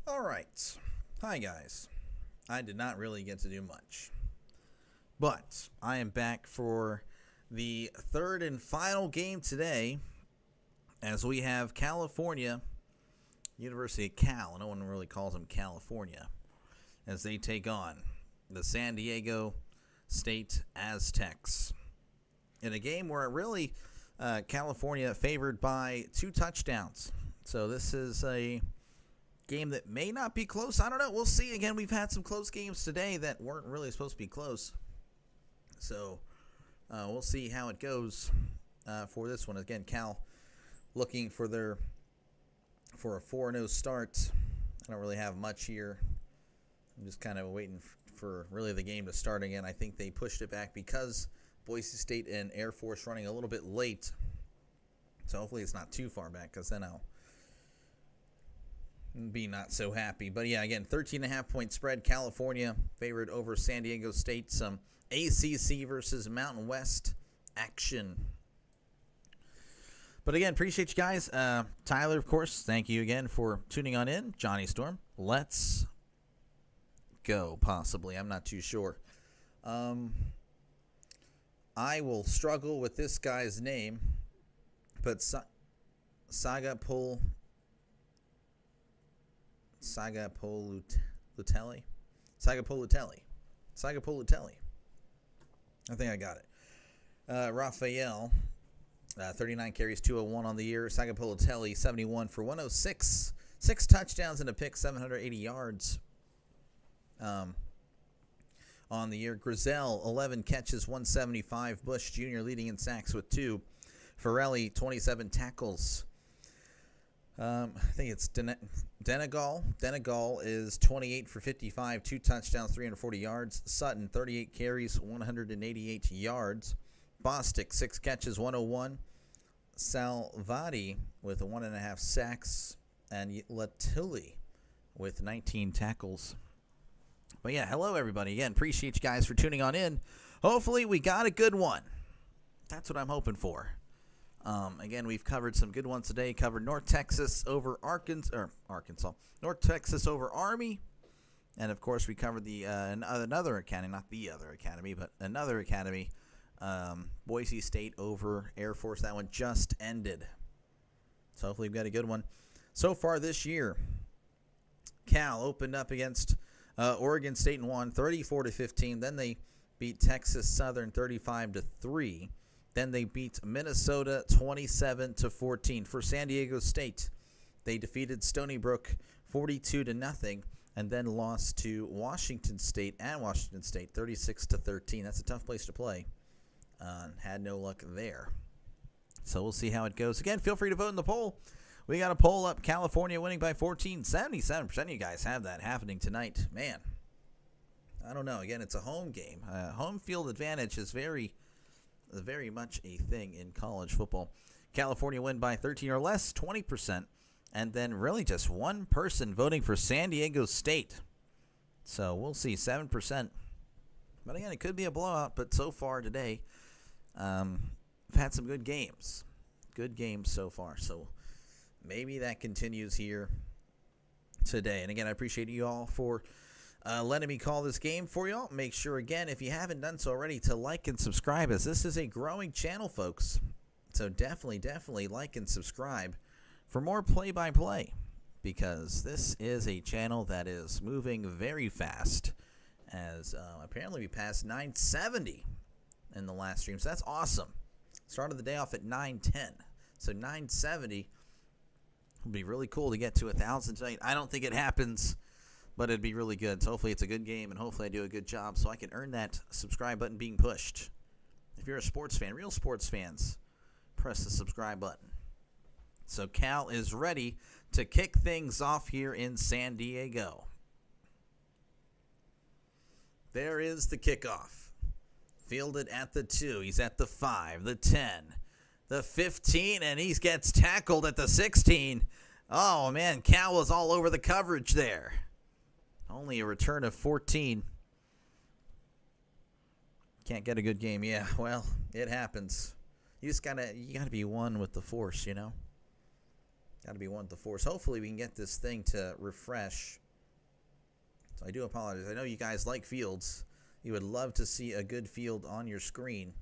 All right. Hi, guys. I did not really get to do much, but I am back for the third and final game today as we have California, University of Cal. No one really calls them California, as they take on the San Diego State Aztecs in a game where really California favored by 2 touchdowns. So this is a game that may not be close. I don't know. We'll see. Again, we've had some close games today that weren't really supposed to be close. So we'll see how it goes for this one. Again, Cal looking for a 4-0 start. I don't really have much here. I'm just kind of waiting for really the game to start again. I think they pushed it back because Boise State and Air Force running a little bit late. So hopefully it's not too far back, because then I'll be not so happy. But yeah, again, 13.5-point spread. California favored over San Diego State. Some ACC versus Mountain West action. But again, appreciate you guys. Tyler, of course, thank you again for tuning on in. Johnny Storm, let's go, possibly. I'm not too sure. I will struggle with this guy's name, but Sagapolutelli? I think I got it. Raphael, 39 carries, 201 on the year. Sagapolutelli, 71 for 106. 6 touchdowns and a pick, 780 yards on the year. Grizel, 11 catches, 175. Bush Jr. leading in sacks with 2. Farrelly, 27 tackles. I think it's Denegal. Denegal is 28 for 55, 2 touchdowns, 340 yards. Sutton, 38 carries, 188 yards. Bostic, 6 catches, 101. Salvati with 1.5 sacks. And Latili with 19 tackles. But yeah, hello everybody. Again, appreciate you guys for tuning on in. Hopefully we got a good one. That's what I'm hoping for. Again, we've covered some good ones today. Covered North Texas over Arkansas. North Texas over Army. And, of course, we covered the another academy. Not the other academy, but another academy. Boise State over Air Force. That one just ended. So, hopefully we've got a good one. So far this year, Cal opened up against Oregon State and won 34-15. Then they beat Texas Southern 35-3. Then they beat Minnesota 27-14. For San Diego State, they defeated Stony Brook 42-0, and then lost to Washington State at Washington State 36-13. That's a tough place to play. Had no luck there. So we'll see how it goes. Again, feel free to vote in the poll. We got a poll up. California winning by 14. 77% of you guys have that happening tonight. Man, I don't know. Again, it's a home game. Home field advantage is very much a thing in college football. California win by 13 or less, 20%. And then really just one person voting for San Diego State. So we'll see, 7%. But again, it could be a blowout. But so far today, we've had some good games. Good games so far. So maybe that continues here today. And again, I appreciate you all for letting me call this game for y'all. Make sure, again, if you haven't done so already, to like and subscribe, as this is a growing channel, folks. So definitely like and subscribe for more play-by-play, because this is a channel that is moving very fast, as apparently we passed 970 in the last stream. So that's awesome. Started the day off at 910. So 970 would be really cool to get to 1,000 tonight. I don't think it happens, but it'd be really good. So hopefully it's a good game, and hopefully I do a good job so I can earn that subscribe button being pushed. If you're a sports fan, real sports fans, press the subscribe button. So Cal is ready to kick things off here in San Diego. There is the kickoff. Fielded at the 2. He's at the 5, the 10, the 15, and he gets tackled at the 16. Oh, man, Cal was all over the coverage there. Only a return of 14. Can't get a good game. Yeah, well, it happens. You gotta be one with the force, you know. Got to be one with the force. Hopefully we can get this thing to refresh. So I do apologize. I know you guys like fields. You would love to see a good field on your screen.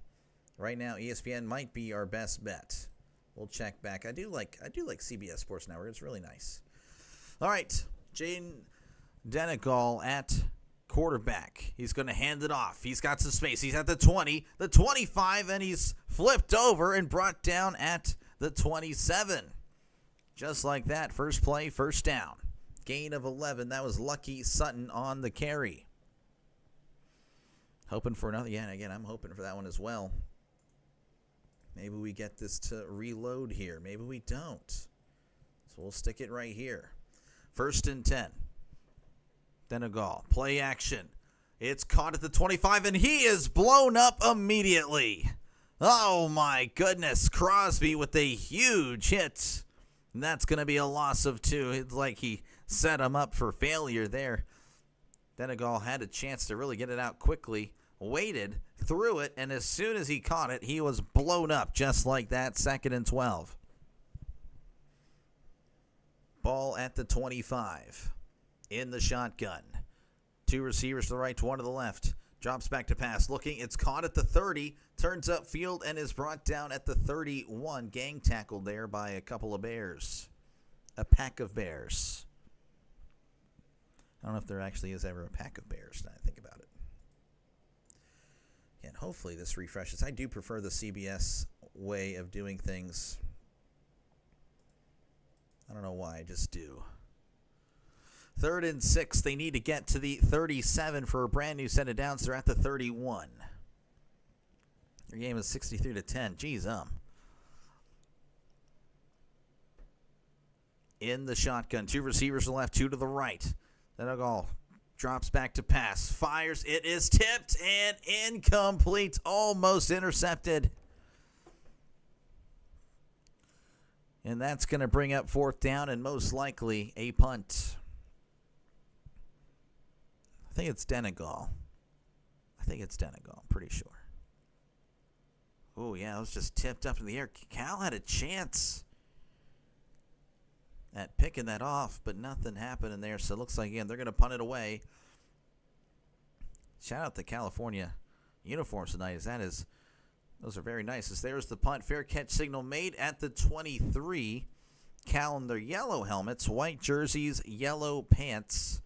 Right now, ESPN might be our best bet. We'll check back. I do like CBS Sports Network. It's really nice. All right, Jaden Denegal at quarterback. He's going to hand it off. He's got some space. He's at the 20, the 25, and he's flipped over and brought down at the 27. Just like that, first play, first down. Gain of 11. That was Lucky Sutton on the carry. Hoping for another. Yeah, and again, I'm hoping for that one as well. Maybe we get this to reload here. Maybe we don't. So we'll stick it right here. 1st and 10. Denegal, play action. It's caught at the 25, and he is blown up immediately. Oh, my goodness. Crosby with a huge hit. And that's going to be a loss of 2. It's like he set him up for failure there. Denegal had a chance to really get it out quickly, waited, threw it, and as soon as he caught it, he was blown up just like that. 2nd and 12. Ball at the 25. In the shotgun. 2 receivers to the right, 1 to the left. Drops back to pass. Looking, it's caught at the 30. Turns upfield and is brought down at the 31. Gang tackled there by a couple of Bears. A pack of Bears. I don't know if there actually is ever a pack of Bears now I think about it. And hopefully this refreshes. I do prefer the CBS way of doing things. I don't know why, I just do. 3rd and 6. They need to get to the 37 for a brand new set of downs. They're at the 31. Their game is 63-10. Jeez, In the shotgun. 2 receivers to the left, 2 to the right. Denegal drops back to pass. Fires. It is tipped and incomplete. Almost intercepted. And that's going to bring up 4th down and most likely a punt. I think it's Denegal. I'm pretty sure. Oh, yeah, it was just tipped up in the air. Cal had a chance at picking that off, but nothing happened in there. So it looks like, again, they're going to punt it away. Shout out to California uniforms tonight. Those are very nice. As there's the punt. Fair catch signal made at the 23. Cal in their yellow helmets, white jerseys, yellow pants.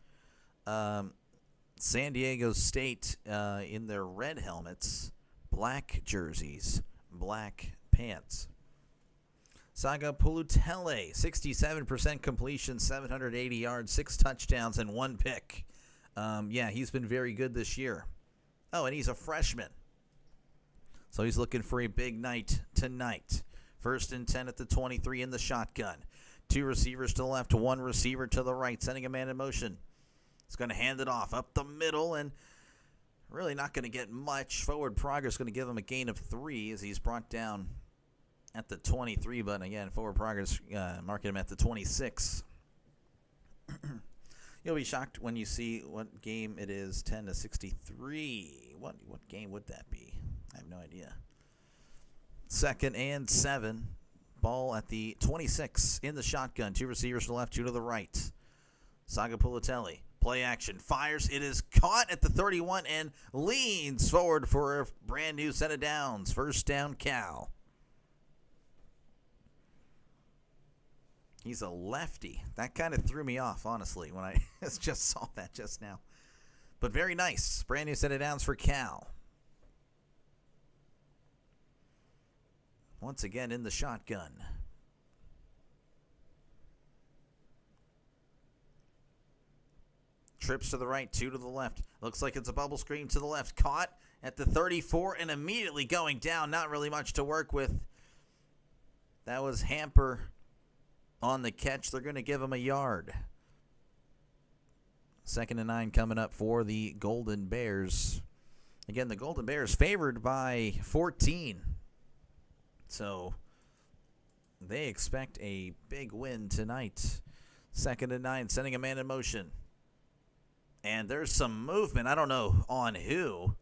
San Diego State in their red helmets, black jerseys, black pants. Saga Pulutele, 67% completion, 780 yards, 6 touchdowns, and 1 pick. Yeah, he's been very good this year. Oh, and he's a freshman. So he's looking for a big night tonight. 1st and 10 at the 23 in the shotgun. 2 receivers to the left, 1 receiver to the right, sending a man in motion. He's going to hand it off up the middle and really not going to get much. Forward progress going to give him a gain of 3 as he's brought down at the 23. But again, forward progress marking him at the 26. You'll be shocked when you see what game it is, 10-63. What game would that be? I have no idea. 2nd and 7. Ball at the 26 in the shotgun. 2 receivers to the left, 2 to the right. Saga Pulutele. Play action. Fires. It is caught at the 31 and leans forward for a brand new set of downs. 1st down, Cal. He's a lefty. That kind of threw me off, honestly, when I just saw that just now. But very nice. Brand new set of downs for Cal. Once again in the shotgun. Trips to the right, 2 to the left. Looks like it's a bubble screen to the left. Caught at the 34 and immediately going down. Not really much to work with. That was Hamper on the catch. They're going to give him a yard. 2nd and 9 coming up for the Golden Bears. Again, the Golden Bears favored by 14. So they expect a big win tonight. 2nd and 9, sending a man in motion. And there's some movement. I don't know on who.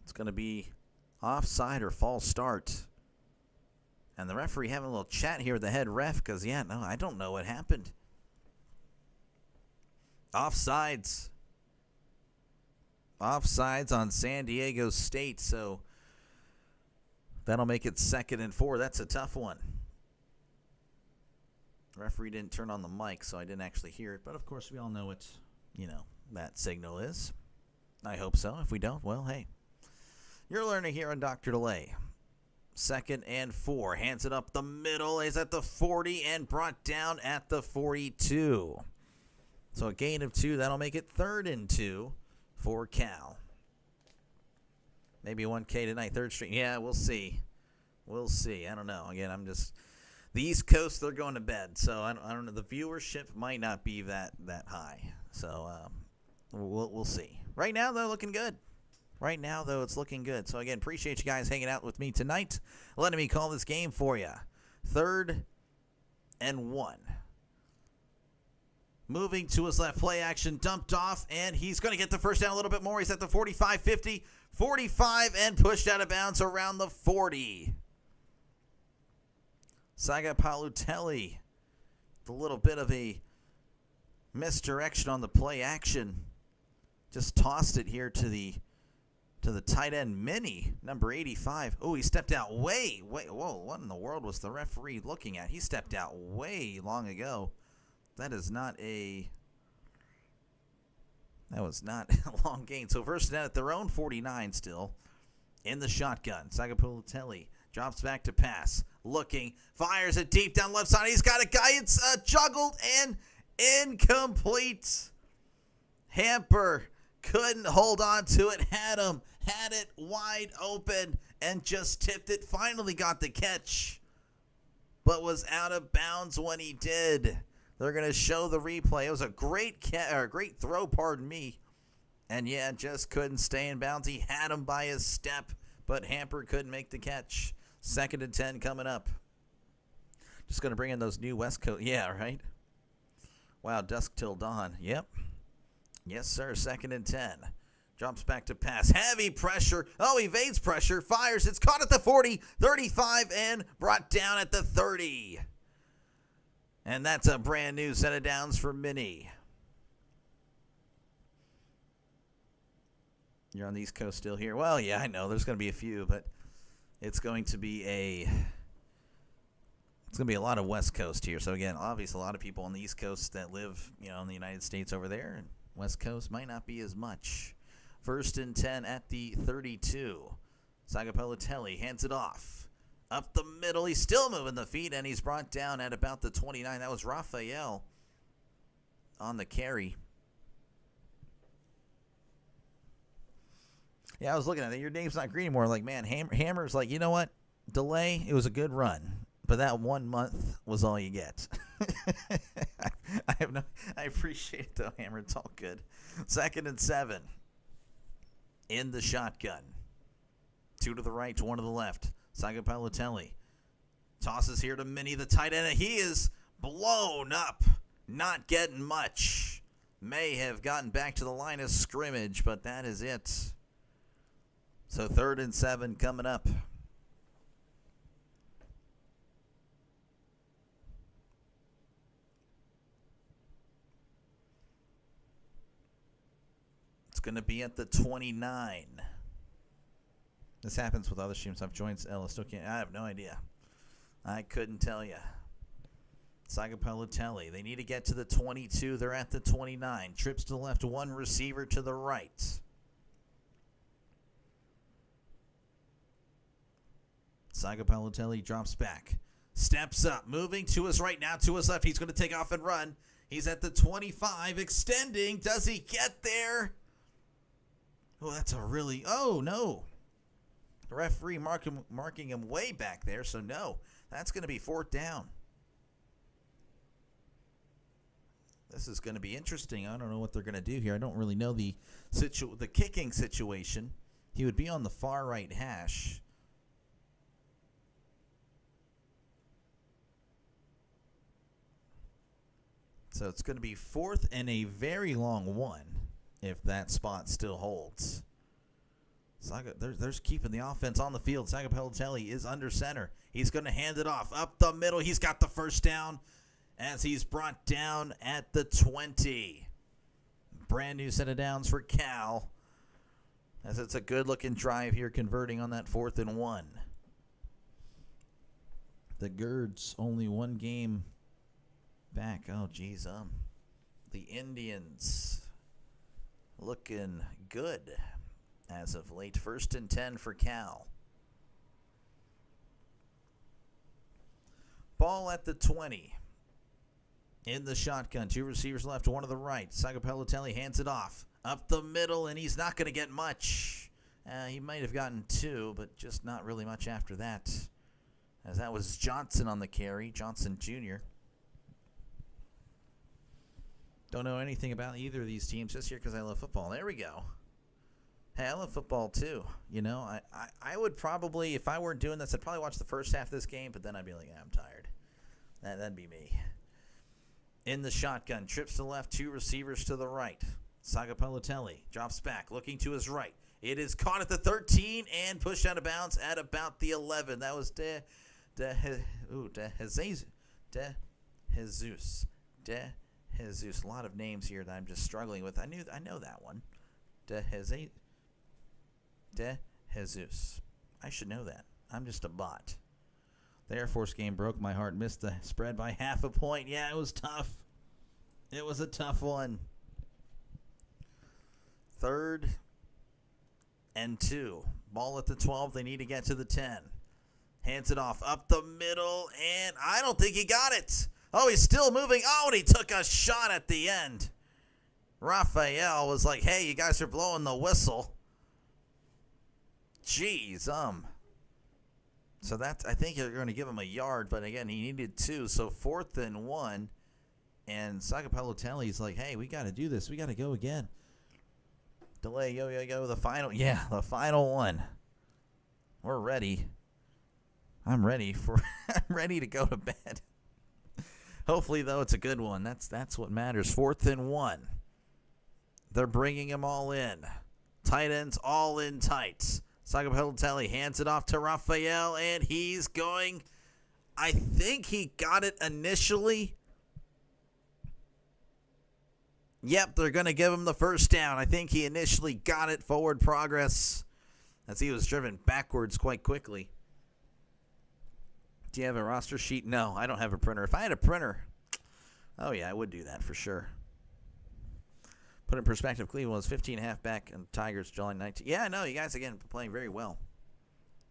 It's going to be offside or false start. And the referee having a little chat here with the head ref because, I don't know what happened. Offsides. Offsides on San Diego State, so that'll make it 2nd and 4. That's a tough one. The referee didn't turn on the mic, so I didn't actually hear it. But, of course, we all know what, that signal is. I hope so. If we don't, well, hey. You're learning here on Dr. Delay. 2nd and 4. Hands it up the middle. Is at the 40 and brought down at the 42. So a gain of 2. That'll make it 3rd and 2 for Cal. Maybe 1K tonight. 3rd string. Yeah, we'll see. We'll see. I don't know. Again, the East Coast, they're going to bed. So I don't know. The viewership might not be that high. So we'll see. Right now, though, looking good. Right now, though, it's looking good. So, again, appreciate you guys hanging out with me tonight, letting me call this game for you. 3rd and 1. Moving to his left, play action, dumped off, and he's going to get the first down a little bit more. He's at the 45, 50, 45, and pushed out of bounds around the 40. Sagapaluteli, the little bit of a misdirection on the play action. Just tossed it here to the tight end mini, number 85. Oh, he stepped out way. Whoa, what in the world was the referee looking at? He stepped out way long ago. That was not a long gain. So first down at their own 49 still in the shotgun. Sagapulitelli drops back to pass. Looking, fires it deep down left side. He's got a guy. It's juggled and incomplete. Hamper couldn't hold on to it. Had it wide open and just tipped it. Finally got the catch, but was out of bounds when he did. They're going to show the replay. It was a great throw, pardon me. And just couldn't stay in bounds. He had him by his step, but Hamper couldn't make the catch. 2nd and 10 coming up. Just going to bring in those new West Coast. Yeah, right? Wow, dusk till dawn. Yep. Yes, sir. 2nd and 10. Drops back to pass. Heavy pressure. Oh, evades pressure. Fires. It's caught at the 40, 35, and brought down at the 30. And that's a brand new set of downs for Minnie. You're on the East Coast still here. Well, yeah, I know. There's going to be a few, but it's going to be a lot of West Coast here. So, again, obviously a lot of people on the East Coast that live, in the United States over there. And West Coast might not be as much. 1st and 10 at the 32. Sagapelitelli hands it off. Up the middle. He's still moving the feet, and he's brought down at about the 29. That was Raphael on the carry. Yeah, I was looking at it. Your name's not green anymore. Like, man, Hammer's like, you know what? Delay, it was a good run. But that 1 month was all you get. I appreciate it, though, Hammer. It's all good. 2nd and 7. In the shotgun. 2 to the right, 1 to the left. Sagapalitelli tosses here to Minnie, the tight end. He is blown up. Not getting much. May have gotten back to the line of scrimmage, but that is it. So 3rd and 7 coming up. It's going to be at the 29. This happens with other streams. I've joined Ella. Still can't. I have no idea. I couldn't tell you. Sagapelitelli. They need to get to the 22. They're at the 29. Trips to the left. 1 receiver to the right. Sagapelitelli drops back. Steps up. Moving to his right, now to his left. He's going to take off and run. He's at the 25. Extending. Does he get there? Oh, that's a really... Oh, no. The referee marking him way back there, so no. That's going to be 4th down. This is going to be interesting. I don't know what they're going to do here. I don't really know the kicking situation. He would be on the far right hash. So it's going to be 4th and a very long one if that spot still holds. They're keeping the offense on the field. Sagapellotelli is under center. He's going to hand it off up the middle. He's got the first down as he's brought down at the 20. Brand new set of downs for Cal, as it's a good-looking drive here, converting on that 4th and 1. The Girds only one game back. Oh, geez. The Indians looking good as of late. 1st and 10 for Cal. Ball at the 20. In the shotgun. 2 receivers left, 1 to the right. Sagapellotelli hands it off. Up the middle, and he's not going to get much. He might have gotten 2, but just not really much after that, as that was Johnson on the carry, Johnson Jr. Don't know anything about either of these teams just here because I love football. There we go. Hey, I love football too. You know, I would probably, if I weren't doing this, I'd probably watch the first half of this game, but then I'd be like, I'm tired. That'd be me. In the shotgun, trips to the left, 2 receivers to the right. Sagapellotelli drops back, looking to his right. It is caught at the 13 and pushed out of bounds at about the 11. That was De Jesus. A lot of names here that I'm just struggling with. I know that one. De Jesus. I should know that. I'm just a bot. The Air Force game broke my heart. Missed the spread by half a point. Yeah, it was tough. It was a tough one. 3rd and 2. Ball at the 12. They need to get to the 10. Hands it off up the middle, and I don't think he got it. Oh, he's still moving. Oh, and he took a shot at the end. Raphael was like, hey, you guys are blowing the whistle. Jeez, So that's, I think you're going to give him a yard, but again, he needed 2. So 4th and 1, and Sagapellotelli's like, hey, we got to do this. We got to go again. Delay, yo, the final, the final one. We're ready. I'm ready to go to bed. Hopefully, though, it's a good one. That's what matters. 4th and 1. They're bringing them all in. Tight ends all in tight. Sagapellotelli hands it off to Raphael, and he's going. I think he got it initially. Yep, they're going to give him the first down. I think he initially got it. Forward progress, as he was driven backwards quite quickly. Do you have a roster sheet? No, I don't have a printer. If I had a printer, oh yeah, I would do that for sure. Put in perspective, Cleveland was 15.5 back, and Tigers July 19. Yeah, no, you guys, again, playing very well.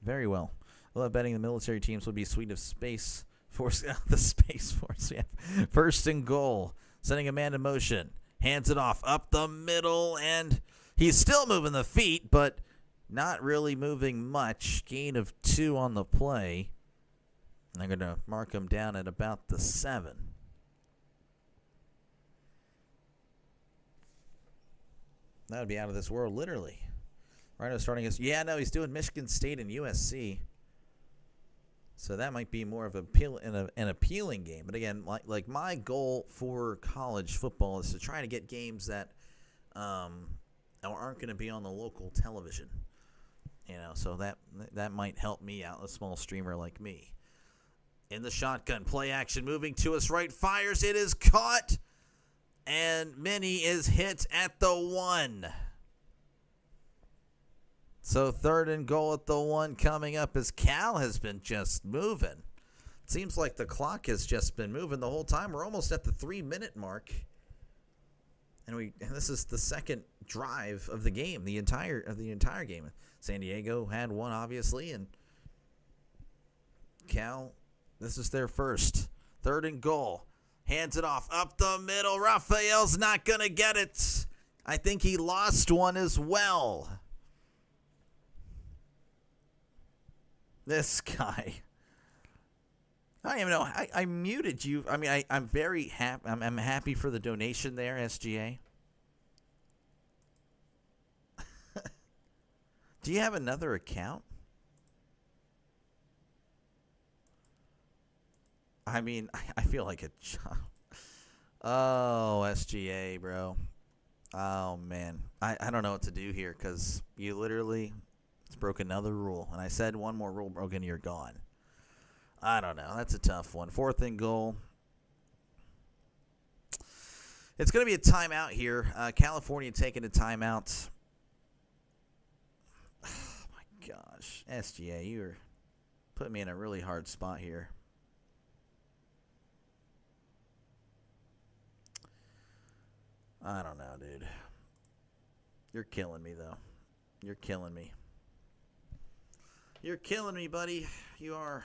Very well. I love betting the military teams would be a suite of Space Force. The Space Force, yeah. 1st and goal. Sending a man in motion. Hands it off up the middle, and he's still moving the feet, but not really moving much. Gain of 2 on the play. I'm going to mark him down at about the 7. That would be out of this world, literally. Rhino starting his... Yeah, no, he's doing Michigan State and USC. So that might be more of an appealing game. But again, like my goal for college football is to try to get games that aren't going to be on the local television. You know, so that might help me out, a small streamer like me. In the shotgun, play action, moving to his right, fires, it is caught, and Minnie is hit at the 1. So 3rd and goal at the 1 coming up, as Cal has been just moving. It seems like the clock has just been moving the whole time. We're almost at the 3-minute mark. And this is the second drive of the game, the entire game. San Diego had one, obviously, and Cal, this is their first. 3rd and goal. Hands it off up the middle. Raphael's not going to get it. I think he lost one as well. This guy. I don't even know. I muted you. I mean, I'm very happy. I'm happy for the donation there, SGA. Do you have another account? I mean, I feel like a child. Oh, SGA, bro. Oh, man. I don't know what to do here because you literally It's broke another rule. And I said one more rule broken, you're gone. I don't know. That's a tough one. 4th and goal. It's going to be a timeout here. California taking a timeout. Oh, my gosh. SGA, you're putting me in a really hard spot here. I don't know, dude. You're killing me, though. You're killing me. You're killing me, buddy. You are.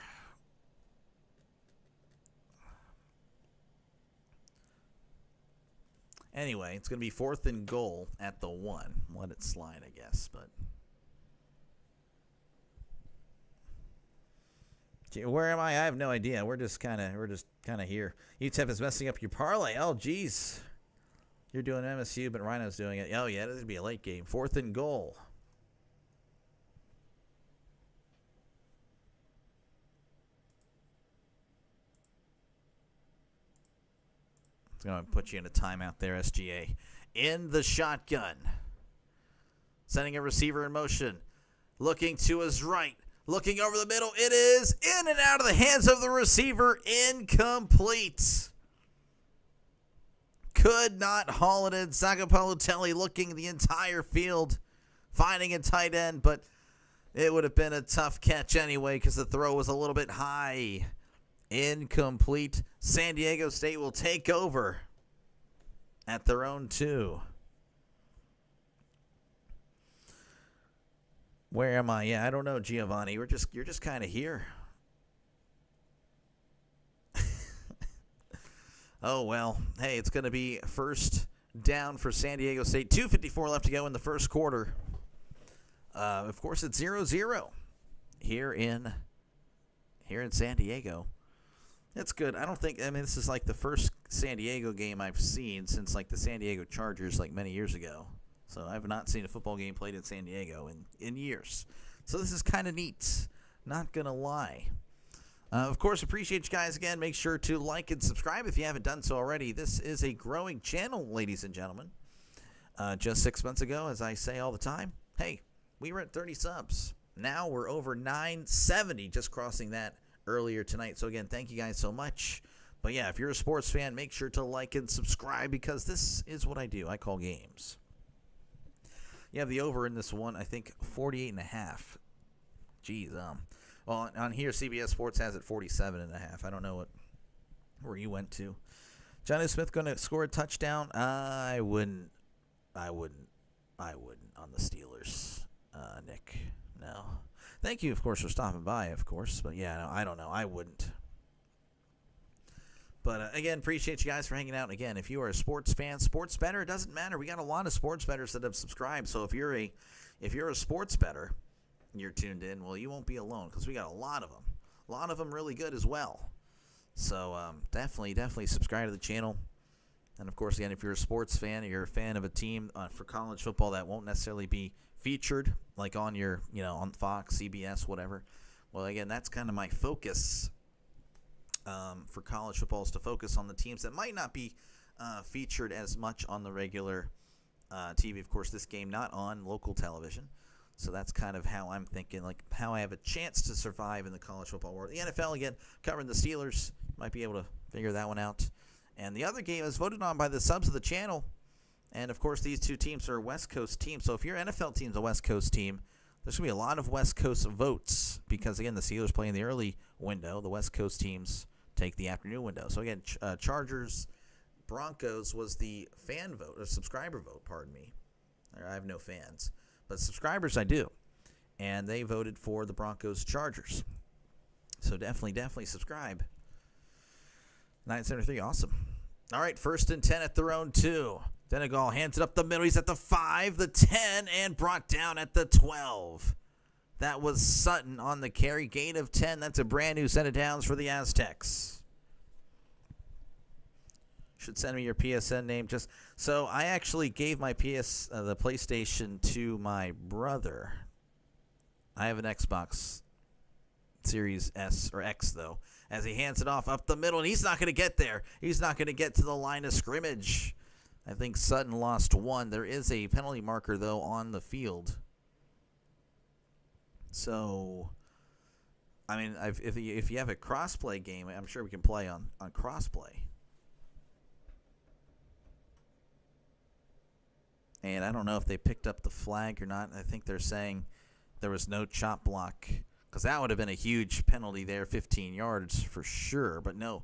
Anyway, it's going to be 4th and goal at the 1. Let it slide, I guess. But where am I? I have no idea. We're just kind of here. UTEP is messing up your parlay. Oh, geez. You're doing MSU, but Rhino's doing it. Oh, yeah, this would be a late game. 4th and goal. It's going to put you in a timeout there, SGA. In the shotgun. Sending a receiver in motion. Looking to his right. Looking over the middle. It is in and out of the hands of the receiver. Incomplete. Could not haul it in. Sagapolotelli looking the entire field. Finding a tight end, but it would have been a tough catch anyway because the throw was a little bit high. Incomplete. San Diego State will take over at their own 2. Where am I? Yeah, I don't know, Giovanni. You're just kind of here. Oh, well. Hey, it's going to be first down for San Diego State. 2:54 left to go in the first quarter. Of course, it's 0-0 here in San Diego. That's good. This is like the first San Diego game I've seen since like the San Diego Chargers like many years ago. So I've not seen a football game played in San Diego in years. So this is kind of neat. Not going to lie. Of course, appreciate you guys again. Make sure to like and subscribe if you haven't done so already. This is a growing channel, ladies and gentlemen. Just 6 months ago, as I say all the time, hey, we were at 30 subs. Now we're over 970, just crossing that earlier tonight. So again, thank you guys so much. But yeah, if you're a sports fan, make sure to like and subscribe because this is what I do. I call games. You have the over in this one, I think 48.5. Geez, well, on here, CBS Sports has it 47.5. I don't know where you went to. Johnny Smith going to score a touchdown? I wouldn't on the Steelers, Nick. No. Thank you, of course, for stopping by, of course. But, yeah, no, I don't know. I wouldn't. But, again, appreciate you guys for hanging out. And, again, if you are a sports fan, sports bettor, it doesn't matter. We got a lot of sports bettors that have subscribed. So if you're a sports bettor, you're tuned in, well, you won't be alone because we got a lot of them. A lot of them really good as well. So definitely subscribe to the channel. And, of course, again, if you're a sports fan or you're a fan of a team for college football that won't necessarily be featured, like on your, on Fox, CBS, whatever. Well, again, that's kind of my focus for college football is to focus on the teams that might not be featured as much on the regular TV. Of course, this game not on local television. So that's kind of how I'm thinking, like how I have a chance to survive in the college football world. The NFL, again, covering the Steelers. Might be able to figure that one out. And the other game is voted on by the subs of the channel. And, of course, these two teams are West Coast teams. So if your NFL team's a West Coast team, there's going to be a lot of West Coast votes because, again, the Steelers play in the early window. The West Coast teams take the afternoon window. So, again, Chargers, Broncos was the fan vote, or subscriber vote, pardon me. I have no fans. But subscribers I do. And they voted for the Broncos Chargers. So definitely subscribe. 973, awesome. All right, 1st and 10 at their own 2. Denegal hands it up the middle. He's at the 5, the 10, and brought down at the 12. That was Sutton on the carry. Gain of 10. That's a brand new set of downs for the Aztecs. Should send me your PSN name. So I actually gave my the PlayStation to my brother. I have an Xbox Series S or X though. As he hands it off up the middle, and he's not going to get there. He's not going to get to the line of scrimmage. I think Sutton lost 1. There is a penalty marker though on the field. So, I mean, if you have a crossplay game, I'm sure we can play on crossplay. And I don't know if they picked up the flag or not. I think they're saying there was no chop block, because that would have been a huge penalty there, 15 yards for sure. But no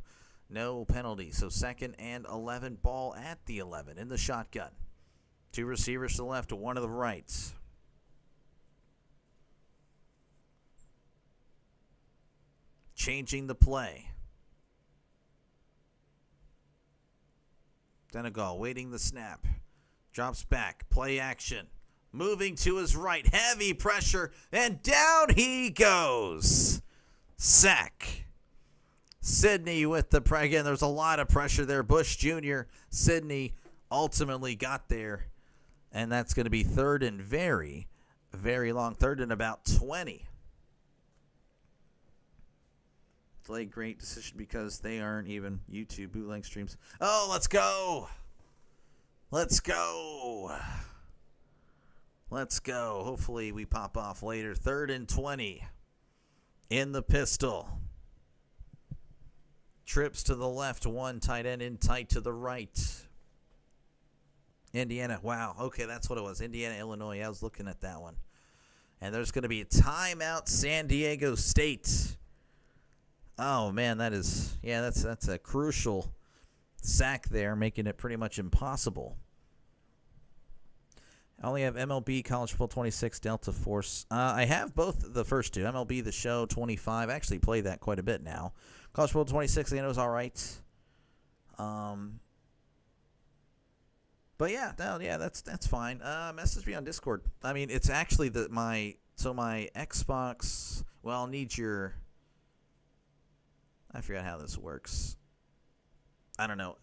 penalty. So 2nd and 11, ball at the 11 in the shotgun. 2 receivers to the left, 1 to the right. Changing the play. Denegal waiting the snap. Drops back. Play action. Moving to his right. Heavy pressure. And down he goes. Sack. Sidney with the pressure. Again, there's a lot of pressure there. Bush Jr. Sidney ultimately got there. And that's going to be 3rd and very, very long. 3rd and about 20. Delay great decision because they aren't even YouTube bootleg streams. Oh, let's go. Let's go. Let's go. Hopefully we pop off later. 3rd and 20 in the pistol. Trips to the left. 1 tight end in tight to the right. Indiana. Wow. Okay, that's what it was. Indiana, Illinois. I was looking at that one. And there's going to be a timeout, San Diego State. Oh, man, that's a crucial sack there, making it pretty much impossible. I only have MLB, College Football 26, Delta Force. I have both the first 2. MLB The Show 25. I actually play that quite a bit now. College Football 26, I know is all right. But yeah, that's fine. Message me on Discord. I mean, it's actually my Xbox. Well, I'll need your. I forgot how this works. I don't know.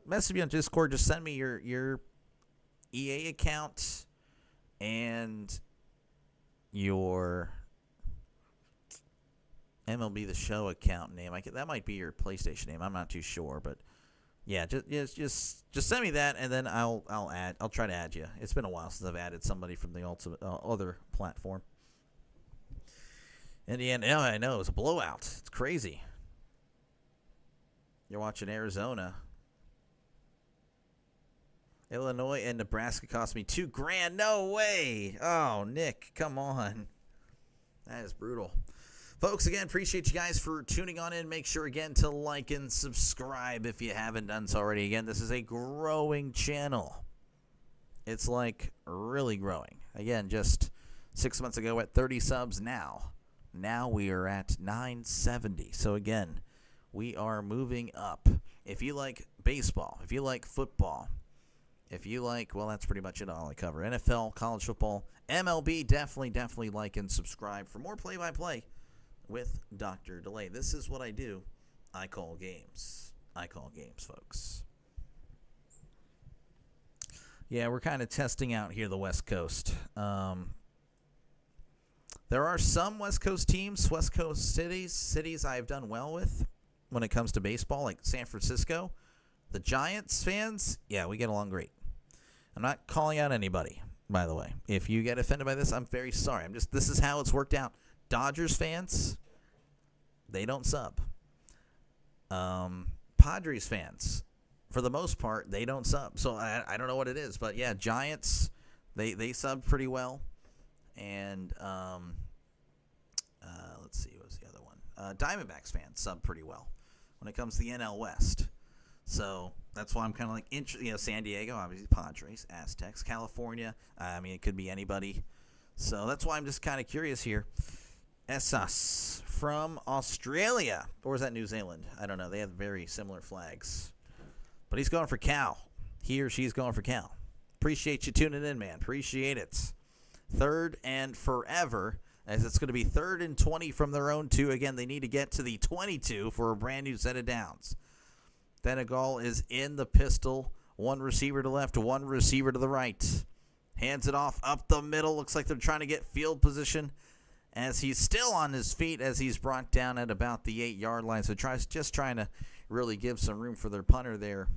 Message me on Discord. Just send me your EA account and your MLB The Show account name. That might be your PlayStation name. I'm not too sure, but yeah, just send me that, and then I'll try to add you. It's been a while since I've added somebody from the other platform. Indiana, I know, it was a blowout. It's crazy. You're watching Arizona. Illinois and Nebraska cost me $2,000. No way. Oh, Nick, come on. That is brutal. Folks, again, appreciate you guys for tuning on in. Make sure, again, to like and subscribe if you haven't done so already. Again, this is a growing channel. It's like really growing. Again, just 6 months ago at 30 subs now. Now we are at 970. So, again, we are moving up. If you like baseball, if you like football, if you like, well, that's pretty much it all I cover. NFL, college football, MLB, definitely like and subscribe for more play-by-play with Dr. Delay. This is what I do. I call games. I call games, folks. Yeah, we're kind of testing out here the West Coast. There are some West Coast teams, West Coast cities I've done well with when it comes to baseball, like San Francisco. The Giants fans, yeah, we get along great. I'm not calling out anybody, by the way. If you get offended by this, I'm very sorry. This is how it's worked out. Dodgers fans, they don't sub. Padres fans, for the most part, they don't sub. So I don't know what it is, but yeah, Giants, they sub pretty well. And let's see, what was the other one? Diamondbacks fans sub pretty well when it comes to the NL West. So that's why I'm kind of like, San Diego, obviously Padres, Aztecs, California. I mean, it could be anybody. So that's why I'm just kind of curious here. Esas from Australia. Or is that New Zealand? I don't know. They have very similar flags. But he's going for Cal. He or she's going for Cal. Appreciate you tuning in, man. Appreciate it. 3rd and forever, as it's going to be 3rd and 20 from their own 2. Again, they need to get to the 22 for a brand new set of downs. Denegal is in the pistol. 1 receiver to left, 1 receiver to the right. Hands it off up the middle. Looks like they're trying to get field position as he's still on his feet as he's brought down at about the 8-yard line. So just trying to really give some room for their punter there.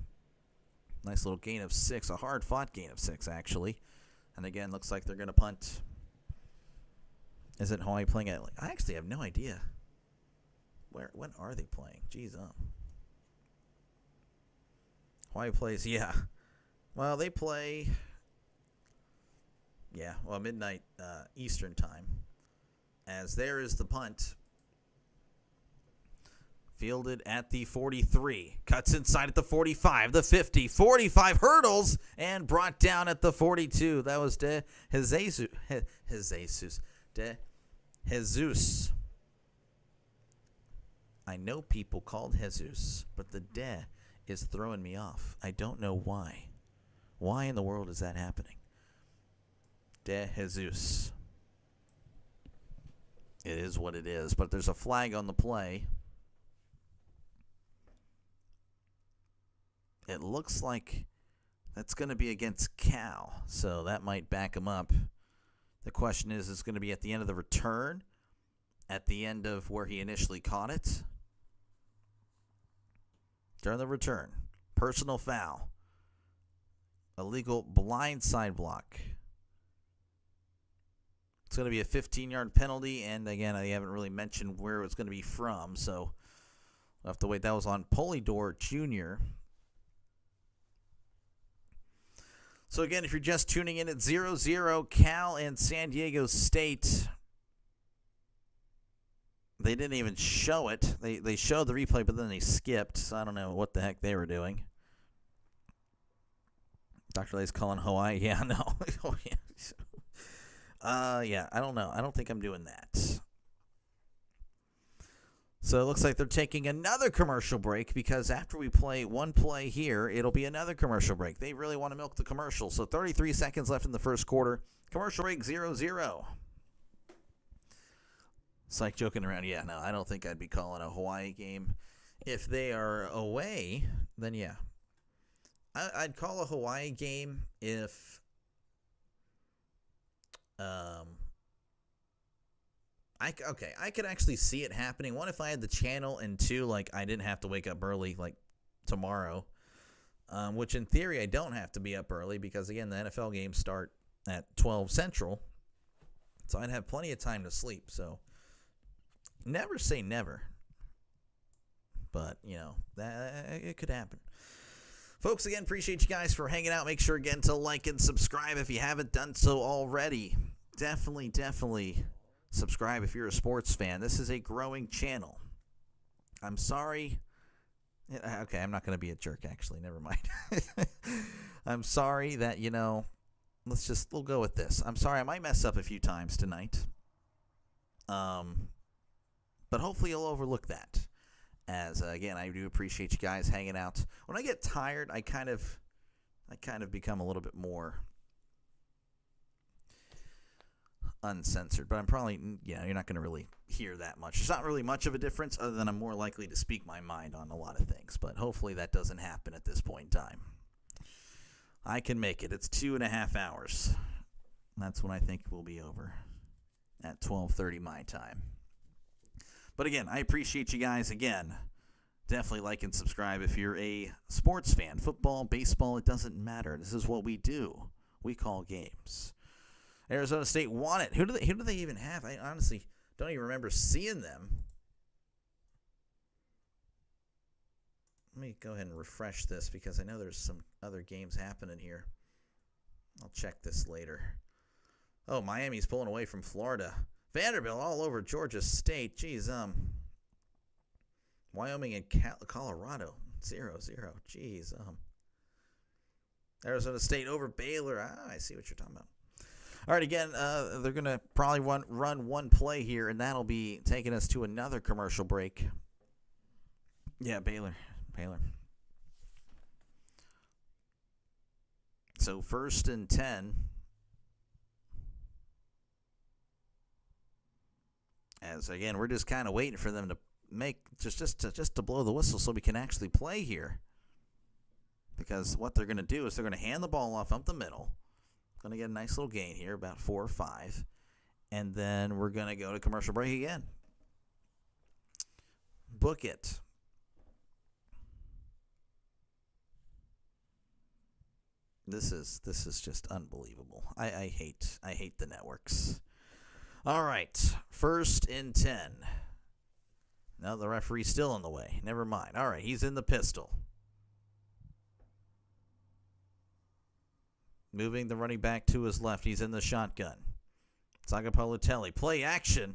Nice little gain of 6, a hard-fought gain of 6, actually. And again, looks like they're going to punt. Is it Hawaii playing at? I actually have no idea. When are they playing? Jeez, Hawaii plays, yeah. Well, they play, midnight Eastern time. As there is the punt. Fielded at the 43. Cuts inside at the 45, the 50, 45, hurdles, and brought down at the 42. That was De Jesus. I know people called Jesus, but the De is throwing me off. I don't know why. Why in the world is that happening? De Jesus. It is what it is, but there's a flag on the play. It looks like that's going to be against Cal, so that might back him up. The question is it going to be at the end of the return, at the end of where he initially caught it? During the return, personal foul, illegal blindside block. It's going to be a 15-yard penalty, and again, I haven't really mentioned where it's going to be from, so we'll have to wait. That was on Polydor Jr. So again, if you're just tuning in at 0-0, Cal and San Diego State, they didn't even show it. They showed the replay, but then they skipped, so I don't know what the heck they were doing. Dr. Lay's calling Hawaii. Yeah, no. Oh, yeah. I don't know. I don't think I'm doing that. So it looks like they're taking another commercial break because after we play one play here, it'll be another commercial break. They really want to milk the commercial. So 33 seconds left in the first quarter. Commercial break 0-0. It's like joking around. Yeah, no, I don't think I'd be calling a Hawaii game. If they are away, then yeah. I'd call a Hawaii game if I could actually see it happening. One, if I had the channel, and two, like I didn't have to wake up early like tomorrow, which in theory I don't have to be up early because again the NFL games start at 12 Central, so I'd have plenty of time to sleep. So never say never, but you know that it could happen. Folks, again, appreciate you guys for hanging out. Make sure again to like and subscribe if you haven't done so already. Definitely subscribe if you're a sports fan. This is a growing channel. I'm sorry. Okay, I'm not going to be a jerk, actually. Never mind. I'm sorry that, we'll go with this. I'm sorry I might mess up a few times tonight. But hopefully you'll overlook that. As, again, I do appreciate you guys hanging out. When I get tired, I kind of become a little bit more uncensored, but I'm probably, you're not going to really hear that much. There's not really much of a difference other than I'm more likely to speak my mind on a lot of things, but hopefully that doesn't happen at this point in time. I can make it. It's 2.5 hours. That's when I think we'll be over at 12:30 my time. But again, I appreciate you guys again. Definitely like and subscribe if you're a sports fan. Football, baseball, it doesn't matter. This is what we do. We call games. Arizona State won it. Who do they even have? I honestly don't even remember seeing them. Let me go ahead and refresh this because I know there's some other games happening here. I'll check this later. Oh, Miami's pulling away from Florida. Vanderbilt all over Georgia State. Geez, Wyoming and Colorado 0-0. Geez, Arizona State over Baylor. I see what you're talking about. All right, again, they're going to probably run one play here, and that'll be taking us to another commercial break. Yeah, Baylor. So 1st and 10. As, again, we're just kind of waiting for them to make just to blow the whistle so we can actually play here. Because what they're going to do is they're going to hand the ball off up the middle. Going to get a nice little gain here, about 4 or 5. And then we're going to go to commercial break again. Book it. This is just unbelievable. I hate the networks. All right, 1st and 10. No, the referee's still in the way. Never mind. All right, he's in the pistol. Moving the running back to his left. He's in the shotgun. Sagapalotelli. Play action.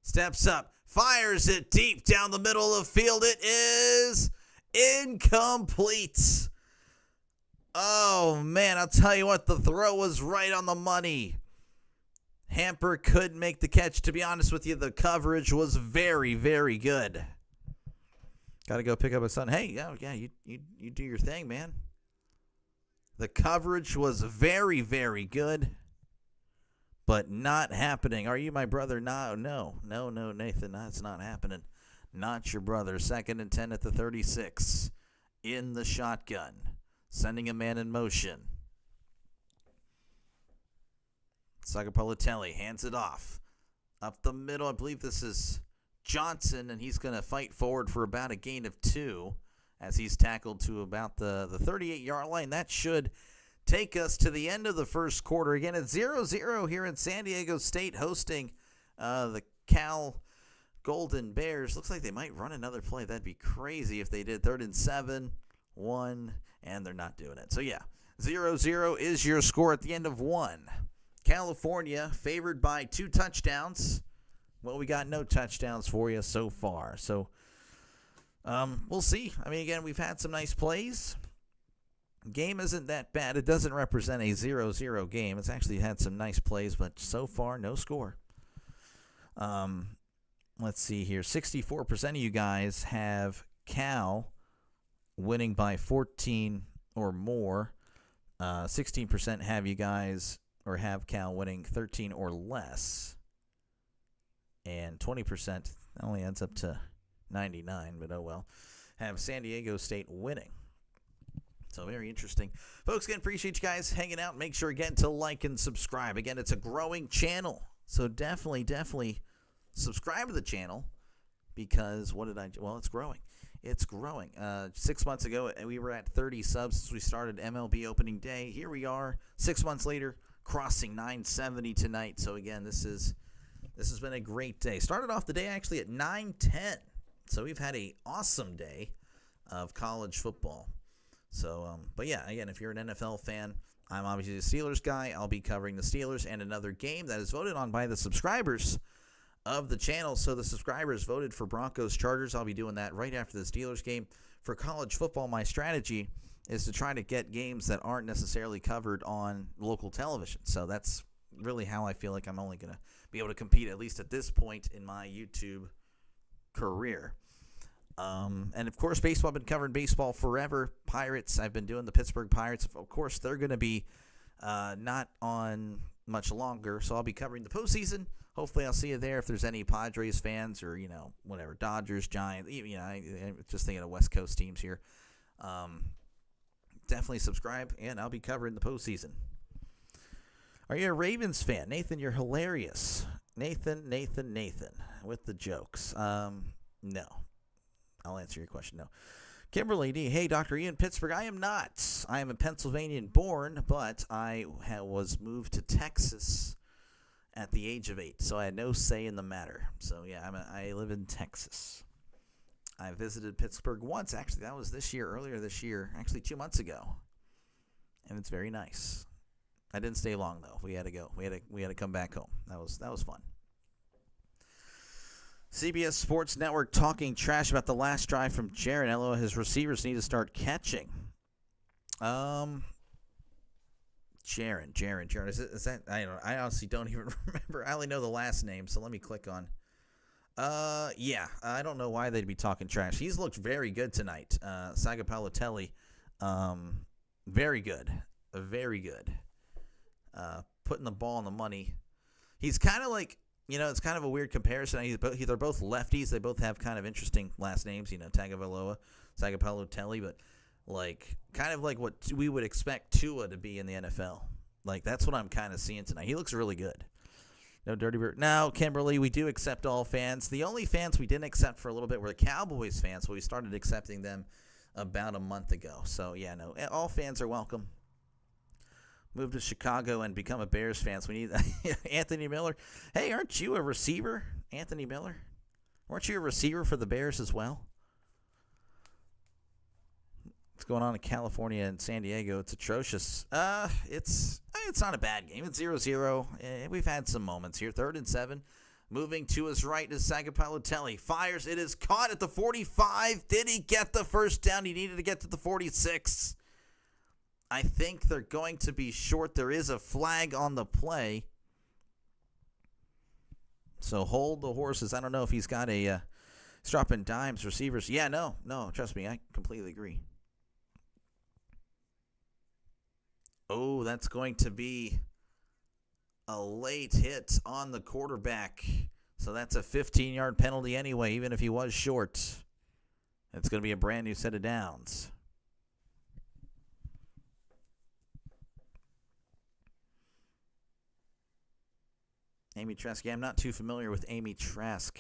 Steps up. Fires it deep down the middle of the field. It is incomplete. Oh, man, I'll tell you what. The throw was right on the money. Hamper couldn't make the catch. To be honest with you, the coverage was very, very good. Got to go pick up his son. Hey, yeah, you do your thing, man. The coverage was very, very good, but not happening. Are you my brother? No, Nathan, that's not happening. Not your brother. 2nd and 10 at the 36. In the shotgun. Sending a man in motion. Sagapalotelli hands it off. Up the middle, I believe this is Johnson, and he's going to fight forward for about a gain of 2 as he's tackled to about the 38-yard line. That should take us to the end of the first quarter. Again, it's 0-0 here in San Diego State hosting the Cal Golden Bears. Looks like they might run another play. That'd be crazy if they did. 3rd and 7, 1, and they're not doing it. So, yeah, 0-0 is your score at the end of 1. California favored by 2 touchdowns. Well, we got no touchdowns for you so far. So, we'll see. I mean, again, we've had some nice plays. Game isn't that bad. It doesn't represent a 0-0 game. It's actually had some nice plays, but so far, no score. Let's see here. 64% of you guys have Cal winning by 14 or more. 16% have you guys or have Cal winning 13 or less. And 20% only ends up to 99, but oh well, have San Diego State winning. So very interesting. Folks, again, appreciate you guys hanging out. Make sure, again, to like and subscribe. Again, it's a growing channel. So definitely subscribe to the channel because it's growing. It's growing. 6 months ago, we were at 30 subs since we started MLB opening day. Here we are 6 months later, crossing 970 tonight. So, again, this has been a great day. Started off the day actually at 9:10. So we've had an awesome day of college football. So, but yeah, again, if you're an NFL fan, I'm obviously a Steelers guy. I'll be covering the Steelers and another game that is voted on by the subscribers of the channel. So the subscribers voted for Broncos Chargers. I'll be doing that right after the Steelers game. For college football, my strategy is to try to get games that aren't necessarily covered on local television. So that's really how I feel like I'm only going to be able to compete, at least at this point in my YouTube career. And, of course, baseball. I've been covering baseball forever. Pirates, I've been doing the Pittsburgh Pirates. Of course, they're going to be not on much longer, so I'll be covering the postseason. Hopefully I'll see you there if there's any Padres fans or, whatever, Dodgers, Giants. I'm just thinking of West Coast teams here. Definitely subscribe, and I'll be covering the postseason. Are you a Ravens fan? Nathan, you're hilarious. Nathan, with the jokes. No. I'll answer your question. No. Kimberly D. Hey, Dr. Ian, Pittsburgh. I am not. I am a Pennsylvanian born, but I was moved to Texas at the age of 8, so I had no say in the matter. So, yeah, I live in Texas. I visited Pittsburgh once. Actually, that was earlier this year. Actually, 2 months ago. And it's very nice. I didn't stay long, though. We had to go. We had to come back home. That was fun. CBS Sports Network talking trash about the last drive from Jaron. LO, his receivers need to start catching. Jaron. Is that? I don't know. I honestly don't even remember. I only know the last name, so let me click on. Yeah. I don't know why they'd be talking trash. He's looked very good tonight. Sagapalotelli, very good. Very good. Putting the ball on the money. He's kind of like, it's kind of a weird comparison. They're both lefties. They both have kind of interesting last names, Tagovailoa, Sagapalotelli, but kind of like what we would expect Tua to be in the NFL. That's what I'm kind of seeing tonight. He looks really good. No dirty bird. Now, Kimberly, we do accept all fans. The only fans we didn't accept for a little bit were the Cowboys fans, but we started accepting them about a month ago. So, yeah, no, all fans are welcome. move to Chicago and become a Bears fan. So we need Anthony Miller. Hey, aren't you a receiver, Anthony Miller? Weren't you a receiver for the Bears as well? What's going on in California and San Diego? It's atrocious. It's not a bad game. It's 0-0. We've had some moments here. 3rd and 7. Moving to his right is Sagapalotelli. Fires. It is caught at the 45. Did he get the first down? He needed to get to the 46. I think they're going to be short. There is a flag on the play. So hold the horses. I don't know if he's got a he's dropping dimes, receivers. Yeah, no, trust me. I completely agree. Oh, that's going to be a late hit on the quarterback. So that's a 15-yard penalty anyway, even if he was short. It's going to be a brand new set of downs. Amy Trask. Yeah, I'm not too familiar with Amy Trask.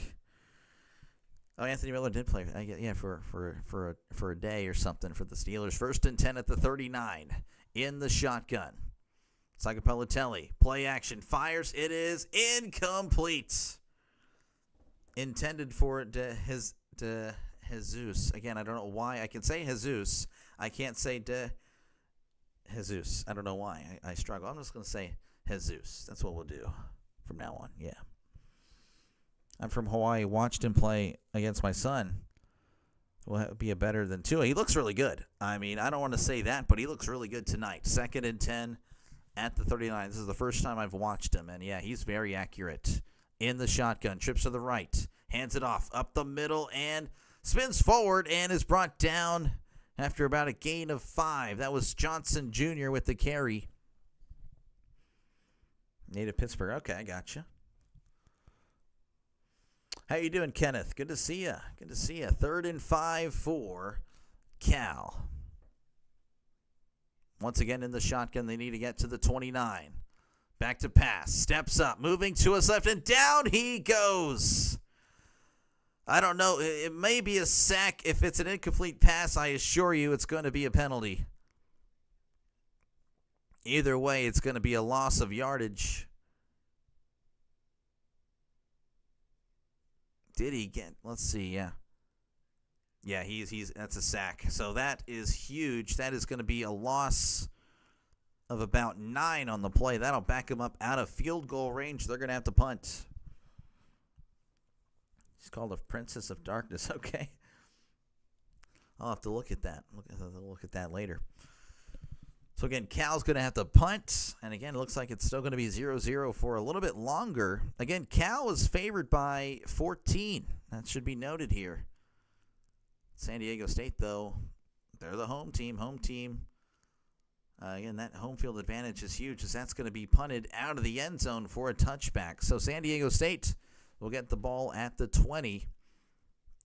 Oh, Anthony Miller did play. Yeah, for a day or something for the Steelers. 1st and 10 at the 39 in the shotgun. Sagapalotelli, play action, fires. It is incomplete. Intended for Jesus. Again, I don't know why. I can say Jesus. I can't say Jesus. I don't know why. I struggle. I'm just going to say Jesus. That's what we'll do from now on. Yeah. I'm from Hawaii. Watched him play against my son. Will be a better than Tua. He looks really good. I mean, I don't want to say that, but he looks really good tonight. 2nd and 10 at the 39. This is the first time I've watched him, and yeah, he's very accurate. In the shotgun, trips to the right, hands it off, up the middle, and spins forward, and is brought down after about a gain of 5. That was Johnson Jr. with the carry. Native Pittsburgh. Okay, I gotcha. How you doing, Kenneth? Good to see you. 3rd and 5 for Cal. Once again in the shotgun, they need to get to the 29. Back to pass. Steps up. Moving to his left, and down he goes. I don't know. It may be a sack. If it's an incomplete pass, I assure you it's going to be a penalty. Either way, it's going to be a loss of yardage. Did he get? Let's see. Yeah. Yeah, he's that's a sack. So that is huge. That is going to be a loss of about 9 on the play. That'll back him up out of field goal range. They're going to have to punt. She's called a Princess of Darkness. Okay. I'll have to look at that. Look at that later. So, again, Cal's going to have to punt. And, again, it looks like it's still going to be 0-0 for a little bit longer. Again, Cal is favored by 14. That should be noted here. San Diego State, though, they're the home team. Again, that home field advantage is huge as that's going to be punted out of the end zone for a touchback. So, San Diego State will get the ball at the 20.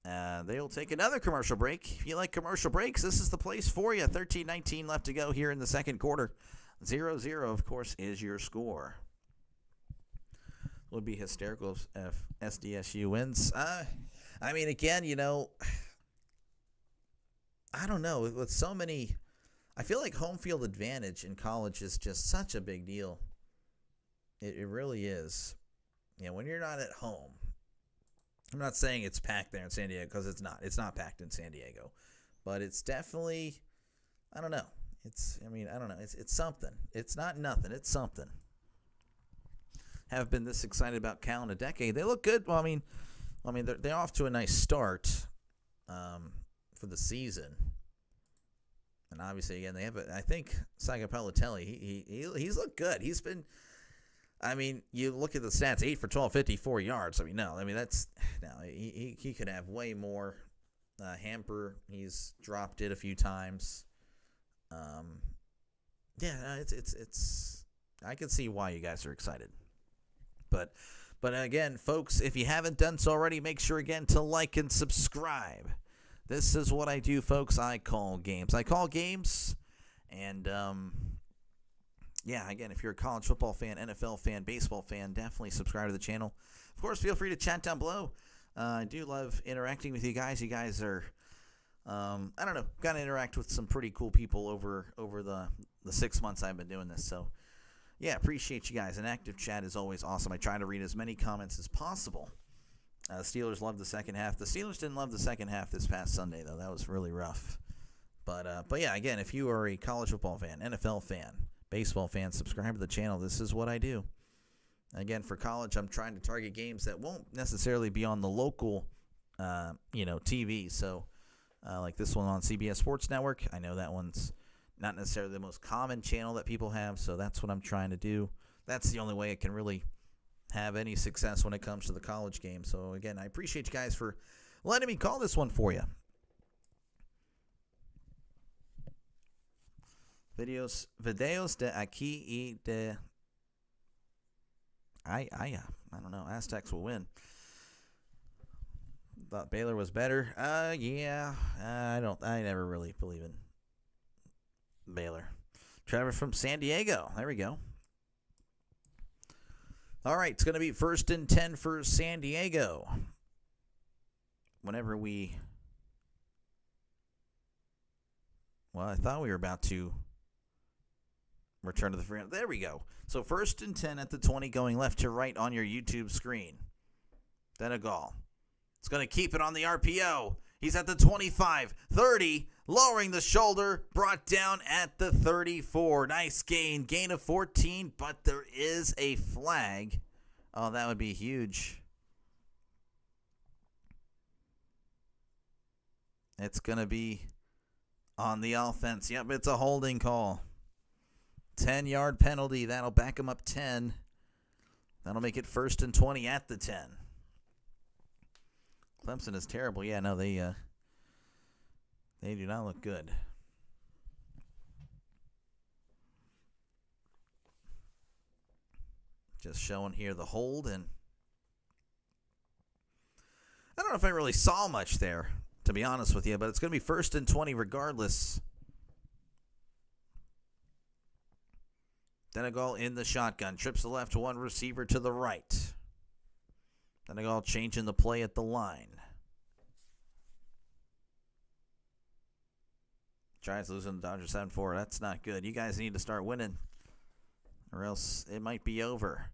They'll take another commercial break. If you like commercial breaks, this is the place for you. 13-19 left to go here in the second quarter. 0-0, of course, is your score. Would be hysterical if SDSU wins. I mean, again, you know, I don't know. With so many, I feel like home field advantage in college is just such a big deal. It really is. You know, when you're not at home. I'm not saying it's packed there in San Diego because it's not. It's not packed in San Diego. But it's definitely, I don't know. I don't know. It's something. It's not nothing. It's something. Have been this excited about Cal in a decade. They look good. Well, I mean, they're off to a nice start for the season. And obviously, again, they have I think Sagapalotelli, he's looked good. He's been, I mean, you look at the stats, 8 for 12, 54 yards. He could have way more. Hamper, he's dropped it a few times. It's I can see why you guys are excited. But again, folks, if you haven't done so already, make sure again to like and subscribe. This is what I do, folks. I call games. And again, if you're a college football fan, NFL fan, baseball fan, definitely subscribe to the channel. Of course, feel free to chat down below. I do love interacting with you guys. You guys are, got to interact with some pretty cool people over the 6 months I've been doing this. So, yeah, appreciate you guys. An active chat is always awesome. I try to read as many comments as possible. Steelers loved the second half. The Steelers didn't love the second half this past Sunday, though. That was really rough. But yeah, again, if you are a college football fan, NFL fan, baseball fan, subscribe to the channel. This is what I do. Again, for college, I'm trying to target games that won't necessarily be on the local, TV. So, like this one on CBS Sports Network, I know that one's not necessarily the most common channel that people have, so that's what I'm trying to do. That's the only way it can really have any success when it comes to the college game. So, again, I appreciate you guys for letting me call this one for you. Videos de aquí y de... I don't know. Aztecs will win. Thought Baylor was better. Yeah. I never really believe in Baylor. Trevor from San Diego. There we go. All right, it's going to be 1st and 10 for San Diego. Whenever we... Well, I thought we were about to return to the free. There we go. So 1st and 10 at the 20, going left to right on your YouTube screen. Denegal. It's going to keep it on the RPO. He's at the 25, 30, lowering the shoulder, brought down at the 34. Nice gain of 14, but there is a flag. Oh, that would be huge. It's going to be on the offense. Yep, it's a holding call. 10-yard penalty. That'll back him up 10. That'll make it 1st and 20 at the 10. Clemson is terrible. Yeah, no, they do not look good. Just showing here the hold, and I don't know if I really saw much there, to be honest with you, but it's going to be 1st and 20 regardless. Denegal in the shotgun. Trips the left, one receiver to the right. Denegal changing the play at the line. Giants losing the Dodgers 7-4. That's not good. You guys need to start winning, or else it might be over.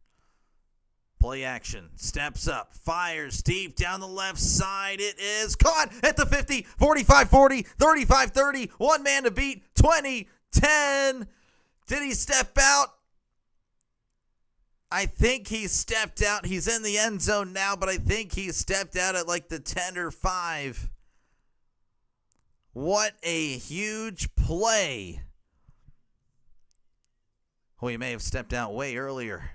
Play action. Steps up. Fires deep down the left side. It is caught at the 50, 45-40, 35-30. One man to beat. 20-10. Did he step out? I think he stepped out. He's in the end zone now, but I think he stepped out at like the 10 or 5. What a huge play. Oh, he may have stepped out way earlier.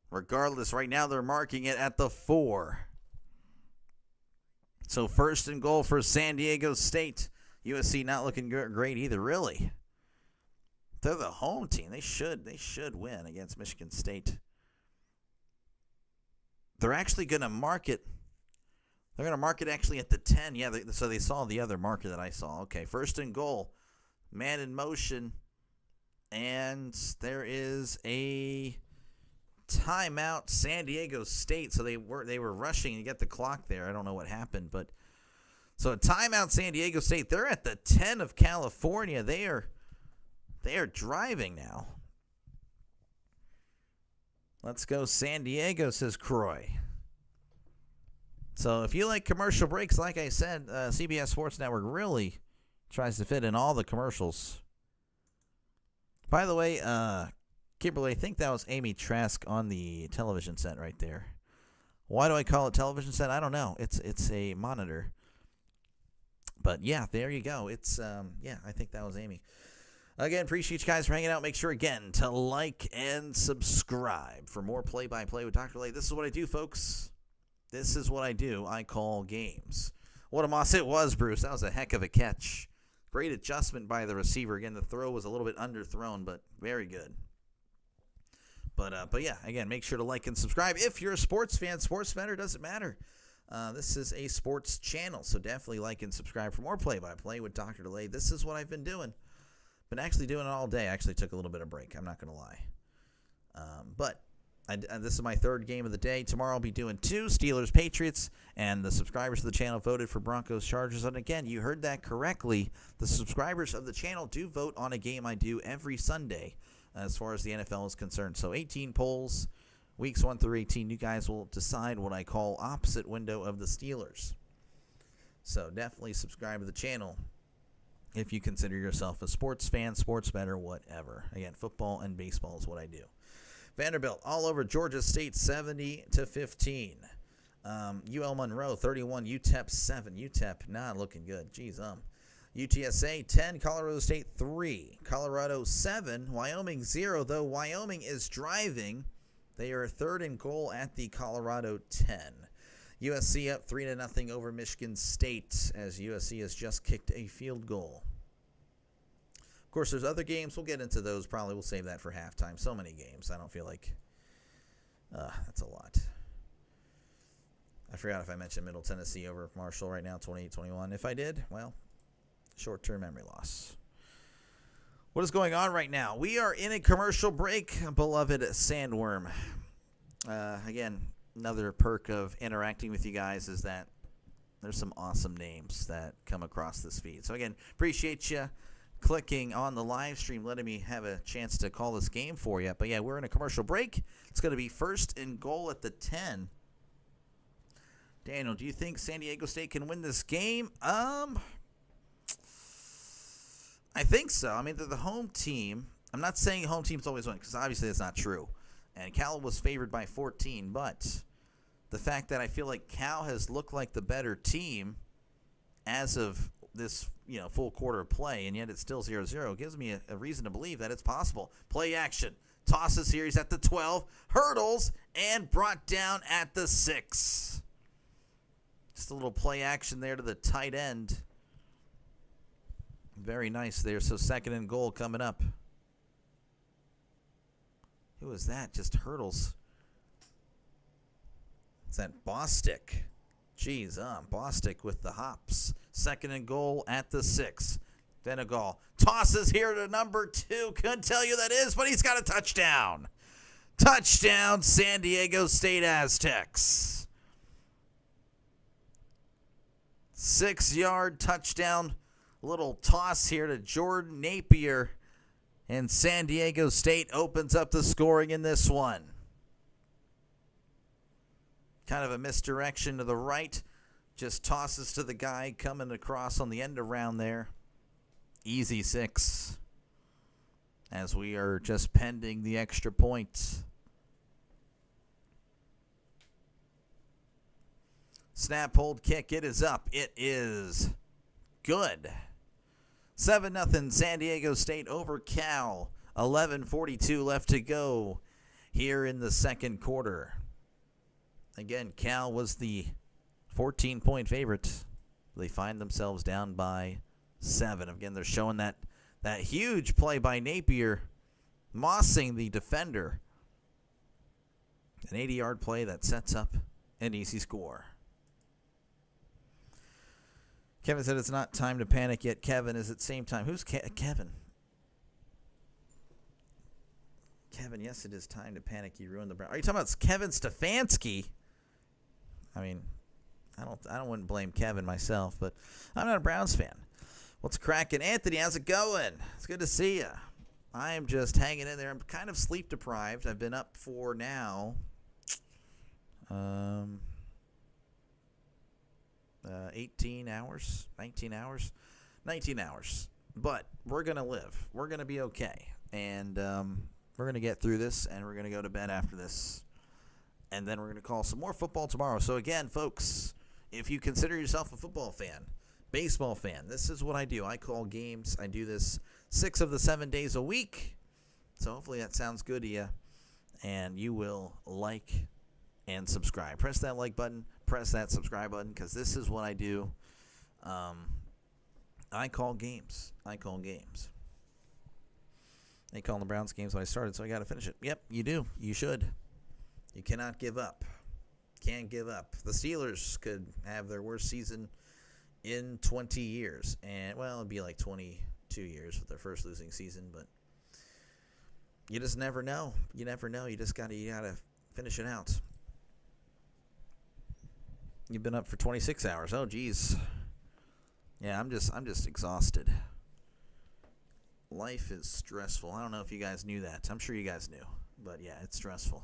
Regardless, right now they're marking it at the 4. So 1st and goal for San Diego State. USC not looking great either, really. They're the home team. They should win against Michigan State. They're actually going to mark it. They're going to mark it actually at the 10. Yeah, so they saw the other marker that I saw. Okay, 1st and goal. Man in motion. And there is a timeout, San Diego State. So they were rushing to get the clock there. I don't know what happened, but so a timeout, San Diego State. They're at the 10 of California. They are driving now. Let's go San Diego, says Croy. So if you like commercial breaks, like I said, CBS Sports Network really tries to fit in all the commercials. By the way, Kimberly, I think that was Amy Trask on the television set right there. Why do I call it television set? I don't know. It's a monitor. But yeah, there you go. It's I think that was Amy. Again, appreciate you guys for hanging out. Make sure again to like and subscribe for more play-by-play with Dr. Lay. This is what I do, folks. This is what I do. I call games. What a moss it was, Bruce. That was a heck of a catch. Great adjustment by the receiver. Again, the throw was a little bit underthrown, but very good. But yeah, again, make sure to like and subscribe. If you're a sports fan, sports better, doesn't matter. This is a sports channel, so definitely like and subscribe for more play-by-play with Dr. DeLay. This is what I've been doing. Been actually doing it all day. I actually took a little bit of break. I'm not going to lie. But This is my third game of the day. Tomorrow I'll be doing 2 Steelers Patriots, and the subscribers of the channel voted for Broncos Chargers. And again, you heard that correctly. The subscribers of the channel do vote on a game I do every Sunday as far as the NFL is concerned. So 18 polls, weeks 1 through 18. You guys will decide what I call opposite window of the Steelers. So definitely subscribe to the channel if you consider yourself a sports fan, sports bettor, whatever. Again, football and baseball is what I do. Vanderbilt all over Georgia State 70-15. UL Monroe 31, UTEP 7. UTEP not looking good. Jeez, UTSA 10, Colorado State 3. Colorado 7, Wyoming 0, though Wyoming is driving. They are third and goal at the Colorado 10. USC up 3-0 over Michigan State as USC has just kicked a field goal. Of course, there's other games. We'll get into those. Probably we'll save that for halftime. So many games. I don't feel like that's a lot. I forgot if I mentioned Middle Tennessee over Marshall right now, 28-21. If I did, well, short-term memory loss. What is going on right now? We are in a commercial break, beloved Sandworm. Again, another perk of interacting with you guys is that there's some awesome names that come across this feed. So, again, appreciate you clicking on the live stream, letting me have a chance to call this game for you. But, yeah, we're in a commercial break. It's going to be first and goal at the 10. Daniel, do you think San Diego State can win this game? I think so. I mean, they're the home team. I'm not saying home teams always win because obviously that's not true. And Cal was favored by 14, but the fact that I feel like Cal has looked like the better team as of this, full quarter of play, and yet it's still 0-0 gives me a reason to believe that it's possible. Play action. Tosses here. He's at the 12. Hurdles and brought down at the 6. Just a little play action there to the tight end. Very nice there. So second and goal coming up. Who was that? Just hurdles. It's that Bostic. Jeez, Bostic with the hops. Second and goal at the 6. Venegal tosses here to number 2. Couldn't tell you who that is, but he's got a touchdown. Touchdown, San Diego State Aztecs. 6-yard touchdown. Little toss here to Jordan Napier. And San Diego State opens up the scoring in this one. Kind of a misdirection to the right. Just tosses to the guy coming across on the end around there. Easy 6. As we are just pending the extra point. Snap, hold, kick. It is up. It is good. 7-0 San Diego State over Cal. 11:42 left to go here in the second quarter. Again, Cal was the 14-point favorite. They find themselves down by 7. Again, they're showing that huge play by Napier, mossing the defender. An 80-yard play that sets up an easy score. Kevin said it's not time to panic yet. Kevin is at same time. Who's Kevin? Kevin, yes, it is time to panic. You ruined the Browns. Are you talking about Kevin Stefanski? I mean, I wouldn't blame Kevin myself, but I'm not a Browns fan. What's cracking? Anthony, how's it going? It's good to see you. I am just hanging in there. I'm kind of sleep deprived. I've been up for now 18 hours, 19 hours. But we're going to live. We're going to be okay. And we're going to get through this, and we're going to go to bed after this. And then we're going to call some more football tomorrow. So, again, folks, if you consider yourself a football fan, baseball fan, this is what I do. I call games. I do this 6 of the 7 days a week. So hopefully that sounds good to you. And you will like and subscribe. Press that like button. Press that subscribe button because this is what I do. I call games. They call the Browns games when I started, so I got to finish it. Yep, you do. You should. You cannot give up. Can't give up. The Steelers could have their worst season in 20 years. And, well, it'd be like 22 years with their first losing season, but you just never know. You never know. You just got to Finish it out. You've been up for 26 hours. Oh, geez. Yeah, I'm just exhausted. Life is stressful. I don't know if you guys knew that. I'm sure you guys knew. But, yeah, it's stressful.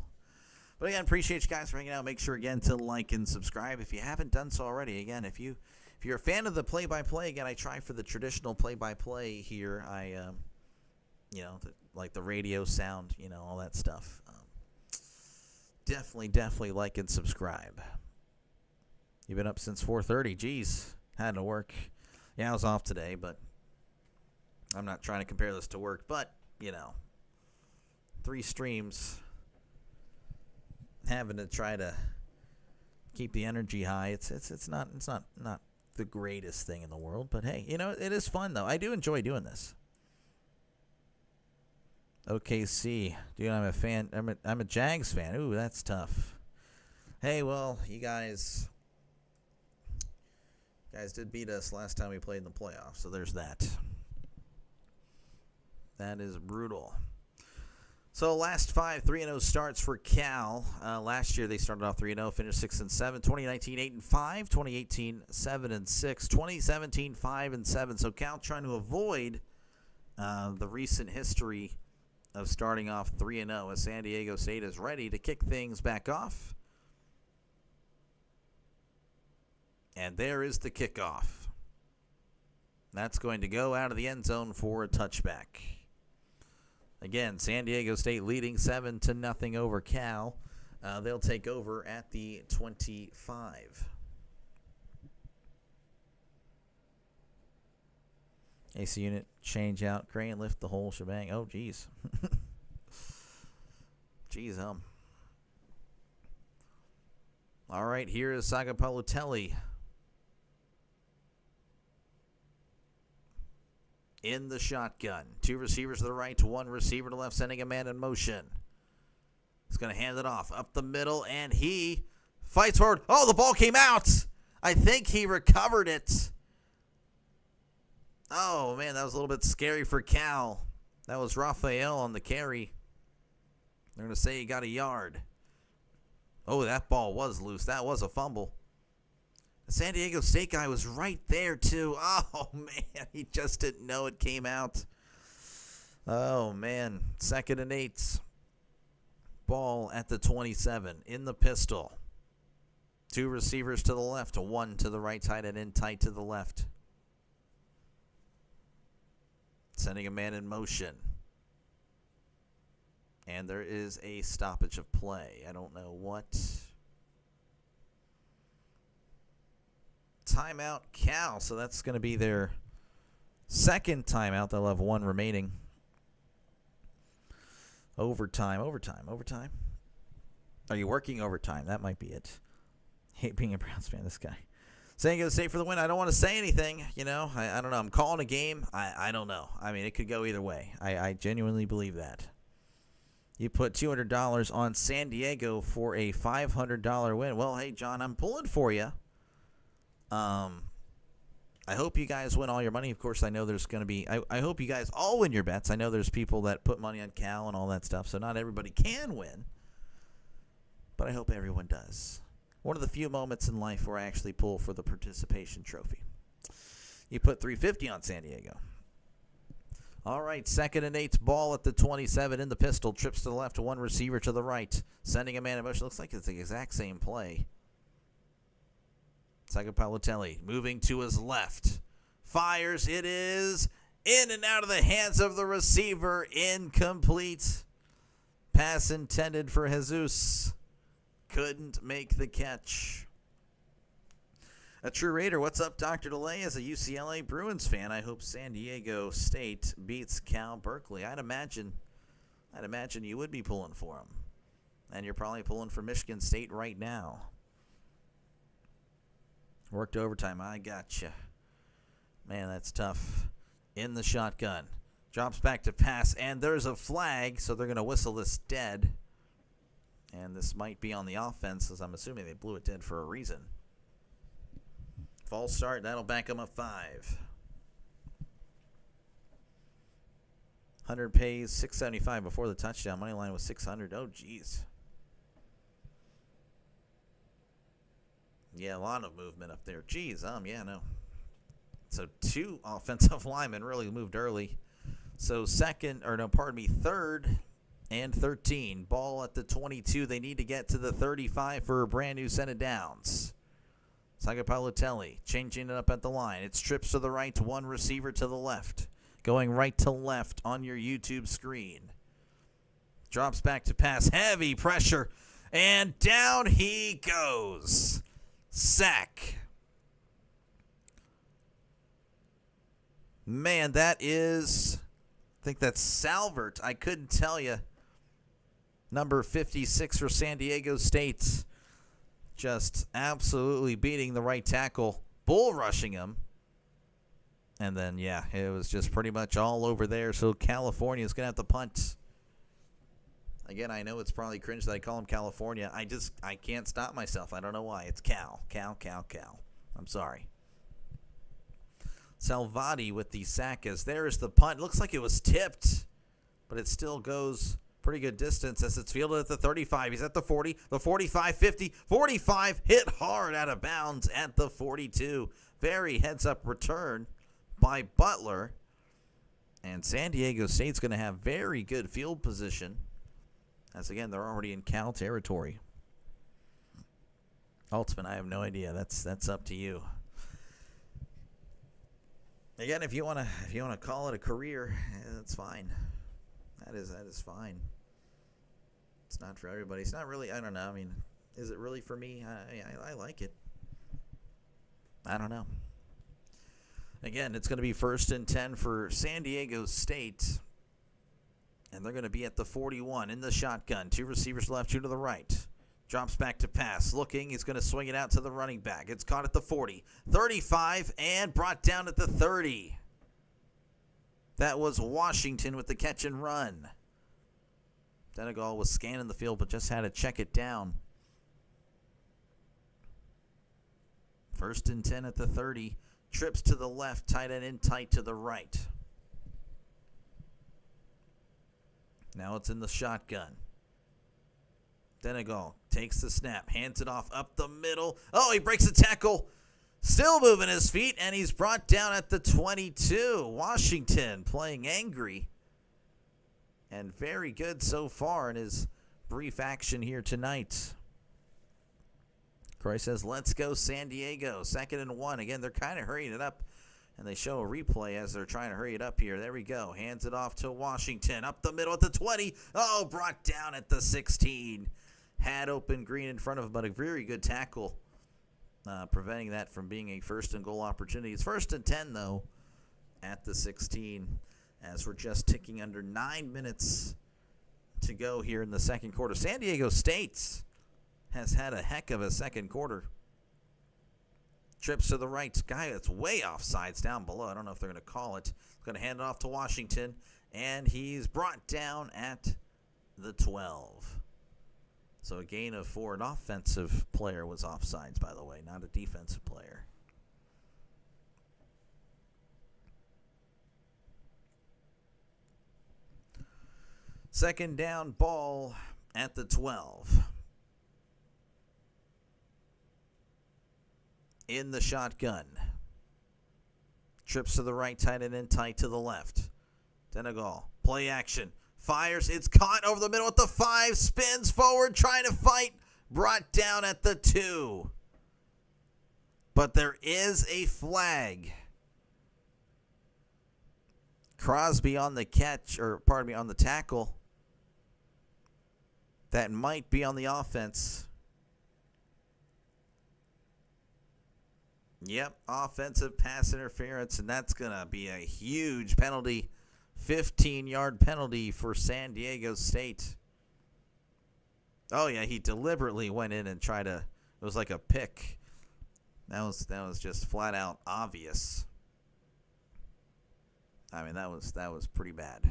But, again, appreciate you guys for hanging out. Make sure, again, to like and subscribe if you haven't done so already. Again, if you're a fan of the play-by-play, again, I try for the traditional play-by-play here. I, like the radio sound, all that stuff. Definitely like and subscribe. You've been up since 4:30. Geez, had to work. Yeah, I was off today, but I'm not trying to compare this to work. But 3 streams, having to try to keep the energy high. It's not the greatest thing in the world, but hey, it is fun though. I do enjoy doing this. OKC, dude, I'm a fan. I'm a Jags fan. Ooh, that's tough. Hey, well, you guys did beat us last time we played in the playoffs, so there's that. That is brutal. So last 5 3-0 starts for Cal. Last year they started off 3-0, finished 6-7. 2019 8-5. 2018 7-6. 2017 5-7. So Cal trying to avoid the recent history of starting off 3-0 as San Diego State is ready to kick things back off. And there is the kickoff. That's going to go out of the end zone for a touchback. Again, San Diego State leading 7-0 over Cal. They'll take over at the 25. AC unit, change out, crane, lift the whole shebang. Oh, geez. Geez, All right, here is Sagapalotelli. In the shotgun. 2 receivers to the right, 1 receiver to the left, sending a man in motion. He's going to hand it off up the middle, and he fights forward. Oh, the ball came out. I think he recovered it. Oh, man, that was a little bit scary for Cal. That was Raphael on the carry. They're going to say he got a yard. Oh, that ball was loose. That was a fumble. The San Diego State guy was right there, too. Oh, man, he just didn't know it came out. Oh, man, 2nd and 8. Ball at the 27 in the pistol. 2 receivers to the left, 1 to the right side and in tight to the left. Sending a man in motion. And there is a stoppage of play. I don't know what. Timeout Cal. So that's going to be their 2nd timeout. They'll have 1 remaining. Overtime. Are you working overtime? That might be it. Hate being a Browns fan, this guy. San Diego State for the win. I don't want to say anything, I don't know. I'm calling a game. I don't know. I mean, it could go either way. I genuinely believe that. You put $200 on San Diego for a $500 win. Well, hey, John, I'm pulling for you. I hope you guys win all your money. Of course, I know there's going to be – I hope you guys all win your bets. I know there's people that put money on Cal and all that stuff, so not everybody can win. But I hope everyone does. One of the few moments in life where I actually pull for the participation trophy. You put $350 on San Diego. All right, 2nd and 8, ball at the 27 in the pistol. Trips to the left, 1 receiver to the right. Sending a man in motion. Looks like it's the exact same play. Sagapalotelli moving to his left. Fires. It is in and out of the hands of the receiver. Incomplete. Pass intended for Jesus. Couldn't make the catch. A true Raider, what's up, Dr. DeLay? As a UCLA Bruins fan, I hope San Diego State beats Cal Berkeley. I'd imagine you would be pulling for them. And you're probably pulling for Michigan State right now. Worked overtime. I gotcha. Man, that's tough. In the shotgun. Drops back to pass, and there's a flag, so they're going to whistle this dead. And this might be on the offense, as I'm assuming they blew it dead for a reason. False start, that'll back them up 5. 100 pays, $675 before the touchdown. Money line was $600. Oh, geez. Yeah, a lot of movement up there. Geez, yeah, no. So 2 offensive linemen really moved early. So third and 13. Ball at the 22. They need to get to the 35 for a brand new set of downs. Sagapalotelli changing it up at the line. It's trips to the right, 1 receiver to the left. Going right to left on your YouTube screen. Drops back to pass. Heavy pressure. And down he goes. Sack. Man, that is, I think that's Salvert. I couldn't tell you. Number 56 for San Diego State. Just absolutely beating the right tackle. Bull rushing him. And then, yeah, it was just pretty much all over there. So California is going to have to punt. Again, I know it's probably cringe that I call him California. I can't stop myself. I don't know why. It's Cal. I'm sorry. Salvati with the sack as there's the punt. Looks like it was tipped, but it still goes pretty good distance as it's fielded at the 35. He's at the 40, the 45, 50, 45. Hit hard out of bounds at the 42. Very heads-up return by Butler. And San Diego State's going to have very good field position. As, again, they're already in Cal territory. Altman, I have no idea. That's up to you. Again, if you want to call it a career, that's fine. That is fine. It's not for everybody. It's not really. I don't know. I mean, is it really for me? I like it. I don't know. Again, it's going to be 1st and 10 for San Diego State. And they're going to be at the 41 in the shotgun. 2 receivers left, 2 to the right. Drops back to pass. Looking, he's going to swing it out to the running back. It's caught at the 40, 35, and brought down at the 30. That was Washington with the catch and run. Denegal was scanning the field, but just had to check it down. 1st and 10 at the 30. Trips to the left, tight end in tight to the right. Now it's in the shotgun. Denegal takes the snap, hands it off up the middle. Oh, he breaks a tackle. Still moving his feet, and he's brought down at the 22. Washington playing angry. And very good so far in his brief action here tonight. Croy says, let's go San Diego. 2nd and 1. Again, they're kind of hurrying it up. And they show a replay as they're trying to hurry it up here. There we go. Hands it off to Washington. Up the middle at the 20. Oh, brought down at the 16. Had open Green in front of him, but a very good tackle. Preventing that from being a 1st and goal opportunity. It's 1st and 10, though, at the 16. As we're just ticking under 9 minutes to go here in the second quarter. San Diego State has had a heck of a second quarter. Trips to the right. Guy that's way offsides down below. I don't know if they're going to call it. Going to hand it off to Washington. And he's brought down at the 12. So a gain of 4. An offensive player was offsides, by the way, not a defensive player. Second down, ball at the 12. In the shotgun. Trips to the right, tight end in tight to the left. Denegal, play action. Fires, it's caught over the middle at the 5. Spins forward, trying to fight. Brought down at the 2. But there is a flag. Crosby on the catch, on the tackle. That might be on the offense. Yep, offensive pass interference, and that's going to be a huge penalty. 15-yard penalty for San Diego State. Oh, yeah, he deliberately went in and tried to, it was like a pick. That was just flat out obvious. I mean, that was pretty bad.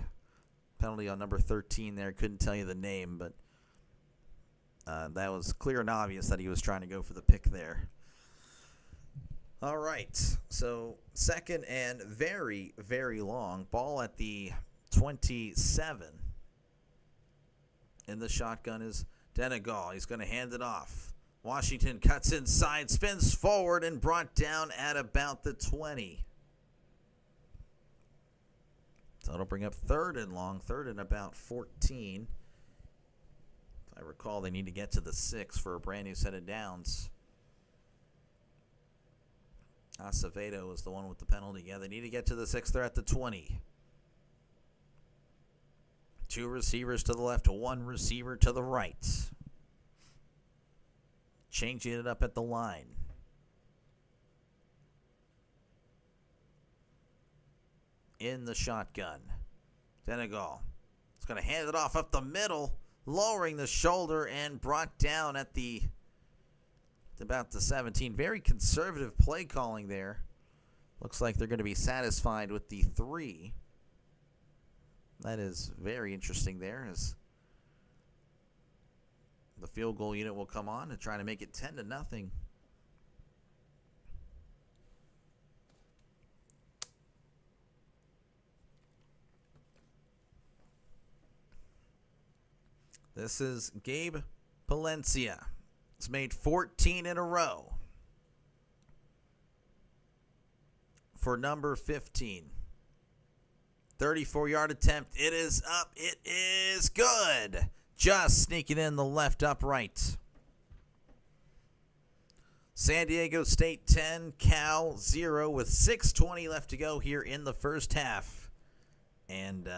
Penalty on number 13 there. Couldn't tell you the name, but that was clear and obvious that he was trying to go for the pick there. All right, so second and very, very long. Ball at the 27. In the shotgun is Denegal. He's going to hand it off. Washington cuts inside, spins forward, and brought down at about the 20. So it'll bring up third and long, third and about 14. If I recall, they need to get to the 6 for a brand new set of downs. Acevedo was the one with the penalty. Yeah, they need to get to the 6. They're at the 20. 2 receivers to the left, 1 receiver to the right. Changing it up at the line. In the shotgun. Senegal is going to hand it off up the middle, lowering the shoulder and brought down at about the 17. Very conservative play calling there. Looks like they're going to be satisfied with the 3. That is very interesting there, as the field goal unit will come on and try to make it 10-0. This is Gabe Palencia. It's made 14 in a row for number 15. 34-yard attempt. It is up. It is good. Just sneaking in the left upright. San Diego State 10, Cal 0 with 6:20 left to go here in the first half. And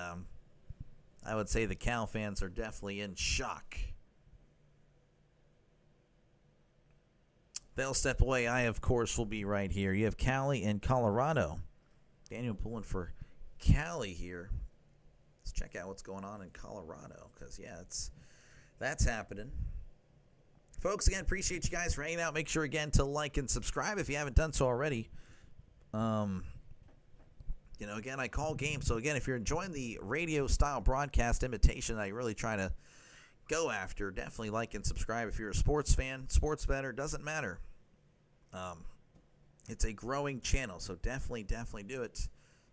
I would say the Cal fans are definitely in shock. They'll step away. I, of course, will be right here. You have Cali and Colorado. Daniel pulling for Cali here. Let's check out what's going on in Colorado, because, yeah, that's happening. Folks, again, appreciate you guys for hanging out. Make sure, again, to like and subscribe if you haven't done so already. Again, I call games. So, again, if you're enjoying the radio-style broadcast imitation that I really try to go after, definitely like and subscribe. If you're a sports fan, sports bettor, doesn't matter. It's a growing channel, so definitely do it.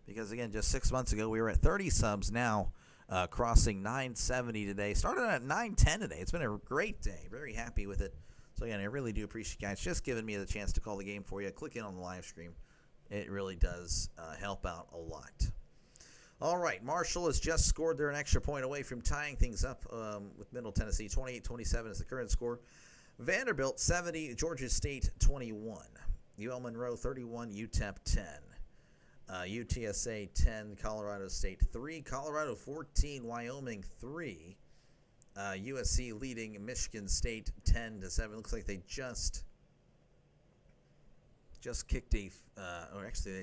Because, again, just 6 months ago, we were at 30 subs. Now, crossing 970 today. Started at 910 today. It's been a great day. Very happy with it. So, again, I really do appreciate you guys just giving me the chance to call the game for you. Click in on the live stream. It really does help out a lot. All right, Marshall has just scored. They're an extra point away from tying things up with Middle Tennessee. 28-27 is the current score. Vanderbilt 70, Georgia State 21. UL Monroe 31, UTEP 10. UTSA 10, Colorado State 3. Colorado 14, Wyoming 3. USC leading Michigan State 10-7. Looks like they just kicked they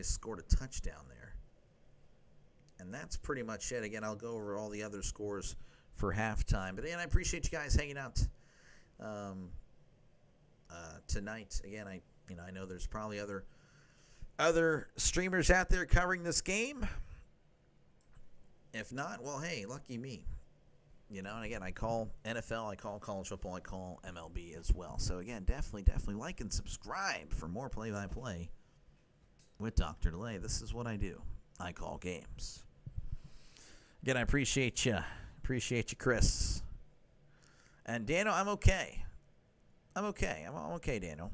scored a touchdown there. And that's pretty much it. Again, I'll go over all the other scores for halftime. But again, I appreciate you guys hanging out tonight. Again, I know there's probably other streamers out there covering this game. If not, well, hey, lucky me. And again, I call NFL, I call college football, I call MLB as well. So, again, definitely like and subscribe for more play-by-play with Dr. DeLay. This is what I do. I call games. Again, I appreciate you. Appreciate you, Chris. And, Daniel, I'm okay. I'm okay, Daniel.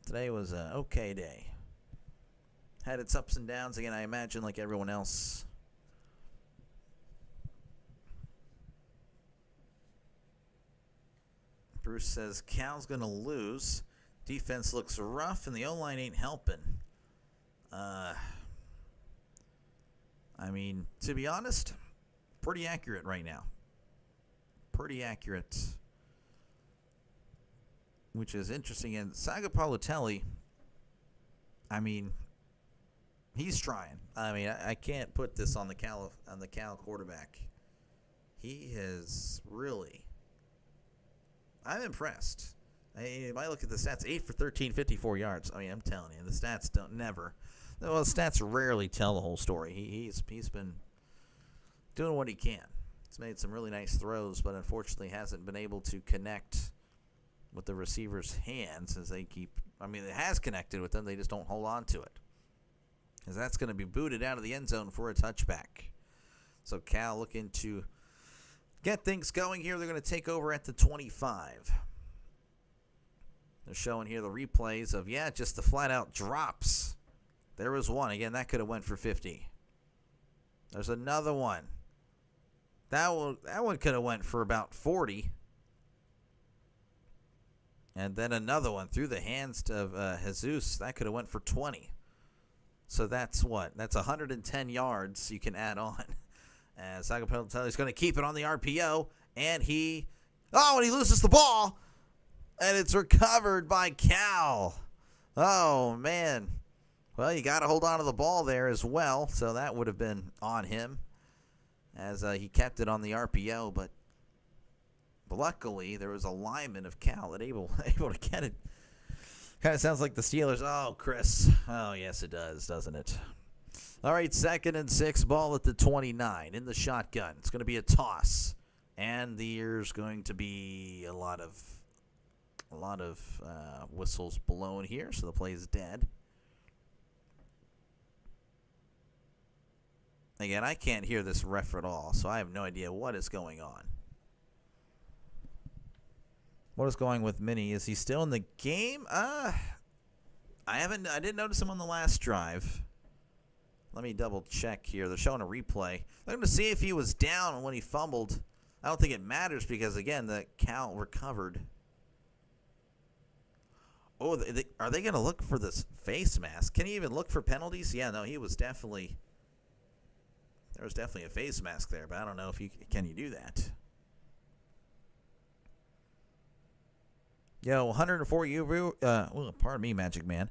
Today was an okay day. Had its ups and downs. Again, I imagine like everyone else. Bruce says Cal's going to lose. Defense looks rough, and the O-line ain't helping. To be honest, pretty accurate right now. Pretty accurate. Which is interesting. And Sagapalotelli, he's trying. I can't put this on the Cal quarterback. He has really... I'm impressed. If I look at the stats, 8 for 13, 54 yards. I'm telling you, the stats don't never. Well, the stats rarely tell the whole story. He's been doing what he can. He's made some really nice throws, but unfortunately hasn't been able to connect with the receiver's hands as they keep. It has connected with them. They just don't hold on to it. Because that's going to be booted out of the end zone for a touchback. So Cal looking to get things going here. They're going to take over at the 25. They're showing here the replays of, just the flat-out drops. There was one. Again, that could have went for 50. There's another one. That one could have went for about 40. And then another one through the hands of Jesus. That could have went for 20. So that's what? That's 110 yards you can add on. As Sagapellotelli is going to keep it on the RPO. And he loses the ball. And it's recovered by Cal. Oh, man. Well, you got to hold on to the ball there as well. So that would have been on him as he kept it on the RPO. But luckily, there was a lineman of Cal that able to get it. Kind of sounds like the Steelers. Oh, Chris. Oh, yes, it does, doesn't it? All right, 2nd and 6, ball at the 29 in the shotgun. It's going to be a toss. And there's going to be a lot of whistles blown here, so the play is dead. Again, I can't hear this ref at all, so I have no idea what is going on. What is going with Minnie? Is he still in the game? I didn't notice him on the last drive. Let me double check here. They're showing a replay. They're going to see if he was down when he fumbled. I don't think it matters because, again, the Cal recovered. Oh, are they going to look for this face mask? Can he even look for penalties? Yeah, no, he was definitely. There was definitely a face mask there, but I don't know if can you do that. Yo, 104 pardon me, Magic Man.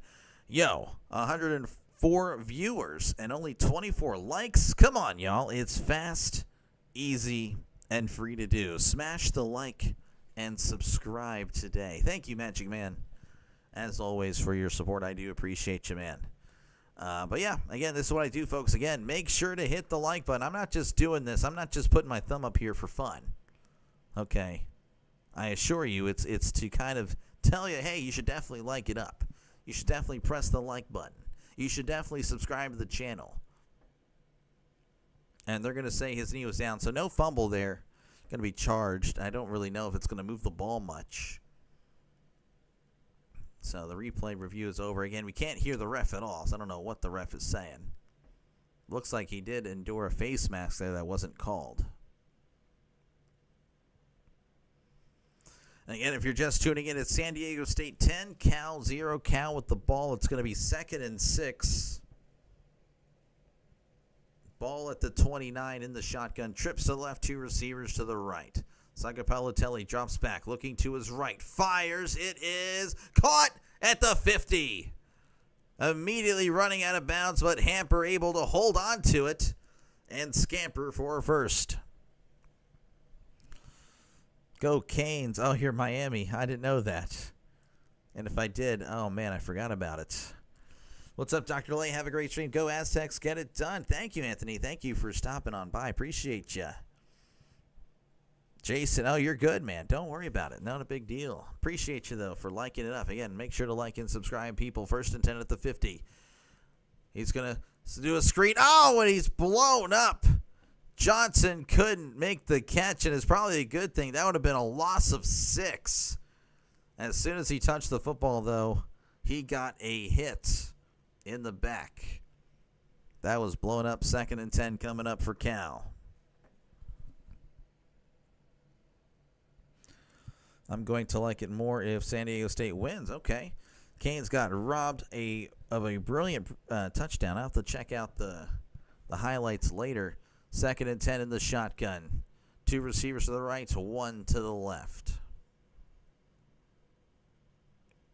104 viewers and only 24 likes. Come on, y'all. It's fast, easy, and free to do. Smash the like and subscribe today. Thank you, Magic Man, as always, for your support. I do appreciate you, man. But yeah, again, this is what I do, folks. Again, make sure to hit the like button. I'm not just doing this. I'm not just putting my thumb up here for fun. Okay. I assure you, it's to kind of tell you, hey, you should definitely like it up. You should definitely press the like button. You should definitely subscribe to the channel. And they're going to say his knee was down. So no fumble there. Going to be charged. I don't really know if it's going to move the ball much. So the replay review is over. Again, we can't hear the ref at all, so I don't know what the ref is saying. Looks like he did endure a face mask there that wasn't called. And again, if you're just tuning in, it's San Diego State 10, Cal 0. Cal with the ball. It's going to be 2nd and 6. Ball at the 29 in the shotgun. Trips to the left, 2 receivers to the right. Sagapellotelli drops back, looking to his right. Fires. It is caught at the 50. Immediately running out of bounds, but Hamper able to hold on to it and scamper for a first. Go Canes. Oh, you're Miami. I didn't know that. And if I did, oh, man, I forgot about it. What's up, Dr. Lay? Have a great stream. Go Aztecs. Get it done. Thank you, Anthony. Thank you for stopping on by. Appreciate you. Jason, oh, you're good, man. Don't worry about it. Not a big deal. Appreciate you, though, for liking it up. Again, make sure to like and subscribe, people. 1st and 10 at the 50. He's going to do a screen. Oh, and he's blown up. Johnson couldn't make the catch, and it's probably a good thing. That would have been a loss of 6. As soon as he touched the football, though, he got a hit in the back. That was blown up. 2nd and 10 coming up for Cal. I'm going to like it more if San Diego State wins. Okay. Canes got robbed of a brilliant touchdown. I'll have to check out the highlights later. 2nd and 10 in the shotgun. 2 receivers to the right, 1 to the left.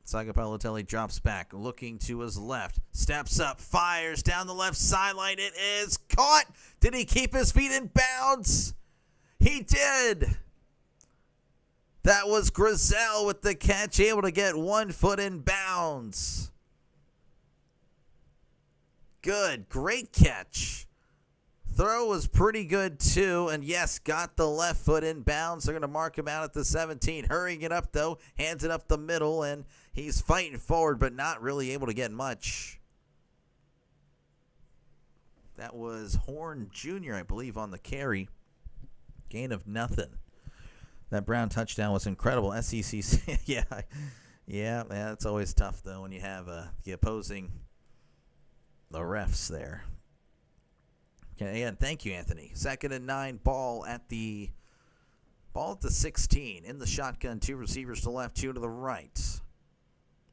Sagapellotelli drops back, looking to his left. Steps up, fires down the left sideline. It is caught. Did he keep his feet in bounds? He did. That was Grizel with the catch, able to get 1 foot in bounds. Good, great catch. Throw was pretty good, too. And, yes, got the left foot in bounds. They're going to mark him out at the 17. Hurrying it up, though. Hands it up the middle, and he's fighting forward, but not really able to get much. That was Horn Jr., I believe, on the carry. Gain of nothing. That Brown touchdown was incredible. SEC, yeah, Yeah, it's always tough, though, when you have the opposing the refs there. Okay, and thank you, Anthony. 2nd and 9, ball at the 16. In the shotgun, 2 receivers to the left, 2 to the right.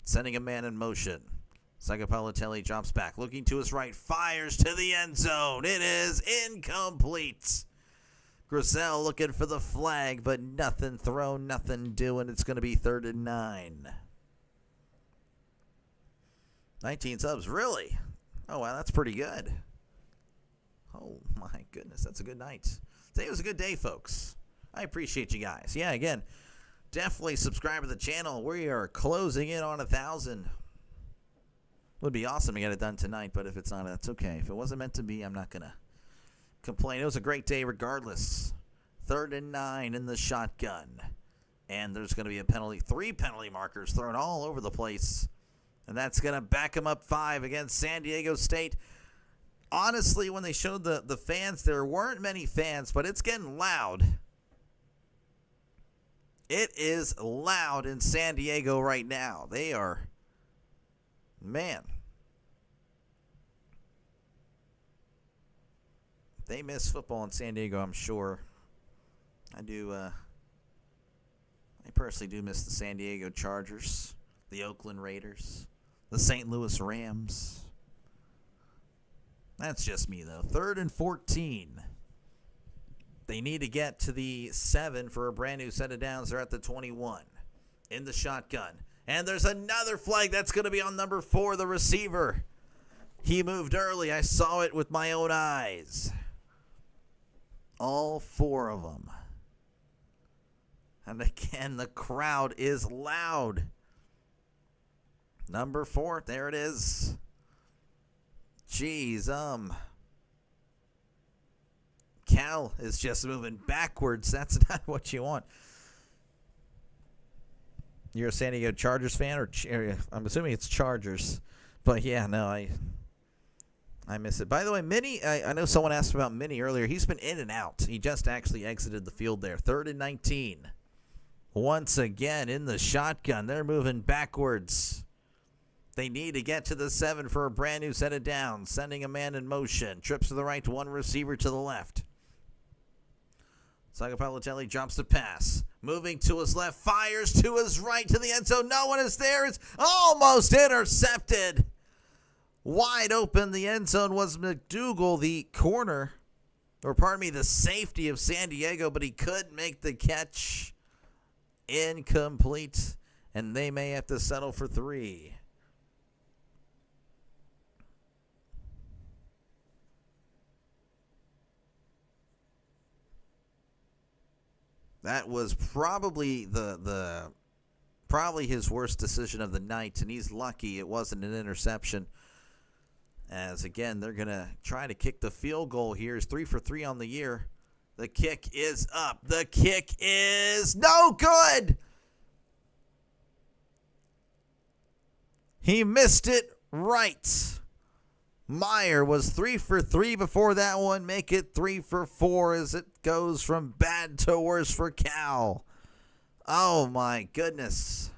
Sending a man in motion. Sagapalatelli drops back, looking to his right, fires to the end zone. It is incomplete. Grizel looking for the flag, but nothing thrown, nothing doing. It's going to be 3rd and 9. 19 subs, really? Oh, wow, that's pretty good. Oh, my goodness, that's a good night. Today was a good day, folks. I appreciate you guys. Yeah, again, definitely subscribe to the channel. We are closing in on 1,000. Would be awesome to get it done tonight, but if it's not, that's okay. If it wasn't meant to be, I'm not going to complain. It was a great day regardless. 3rd and 9 in the shotgun. And there's going to be a penalty. 3 penalty markers thrown all over the place. And that's going to back them up 5 against San Diego State. Honestly, when they showed the fans, there weren't many fans, but it's getting loud. It is loud in San Diego right now. They are, man. They miss football in San Diego, I'm sure. I do. I personally do miss the San Diego Chargers, the Oakland Raiders, the St. Louis Rams. That's just me, though. 3rd and 14. They need to get to the 7 for a brand new set of downs. They're at the 21 in the shotgun. And there's another flag that's going to be on number 4, the receiver. He moved early. I saw it with my own eyes. All 4 of them. And again, the crowd is loud. Number 4, there it is. Jeez, Cal is just moving backwards. That's not what you want. You're a San Diego Chargers fan, or I'm assuming it's Chargers. But yeah, no, I miss it. By the way, Minnie, I know someone asked about Minnie earlier. He's been in and out. He just actually exited the field there. 3rd and 19. Once again in the shotgun. They're moving backwards. They need to get to the 7 for a brand new set of downs. Sending a man in motion. Trips to the right, 1 receiver to the left. Sagapalatelli drops the pass. Moving to his left, fires to his right to the end zone. No one is there. It's almost intercepted. Wide open. The end zone was McDougal, the corner, or pardon me, the safety of San Diego, but he couldn't make the catch. Incomplete. And they may have to settle for 3. That was probably probably his worst decision of the night, and he's lucky it wasn't an interception. As again, they're gonna try to kick the field goal here. It's 3 for 3 on the year. The kick is up. The kick is no good. He missed it right. Meyer was 3 for 3 before that one. Make it 3 for 4 as it goes from bad to worse for Cal. Oh, my goodness.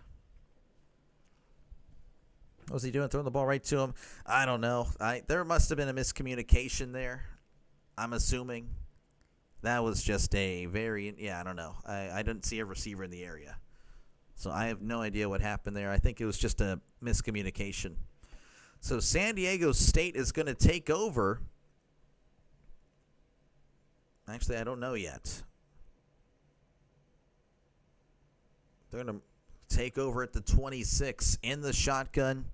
What was he doing? Throwing the ball right to him? I don't know. There must have been a miscommunication there, I'm assuming. That was just a very, I don't know. I didn't see a receiver in the area. So I have no idea what happened there. I think it was just a miscommunication. So San Diego State is going to take over. Actually, I don't know yet. They're going to take over at the 26. In the shotgun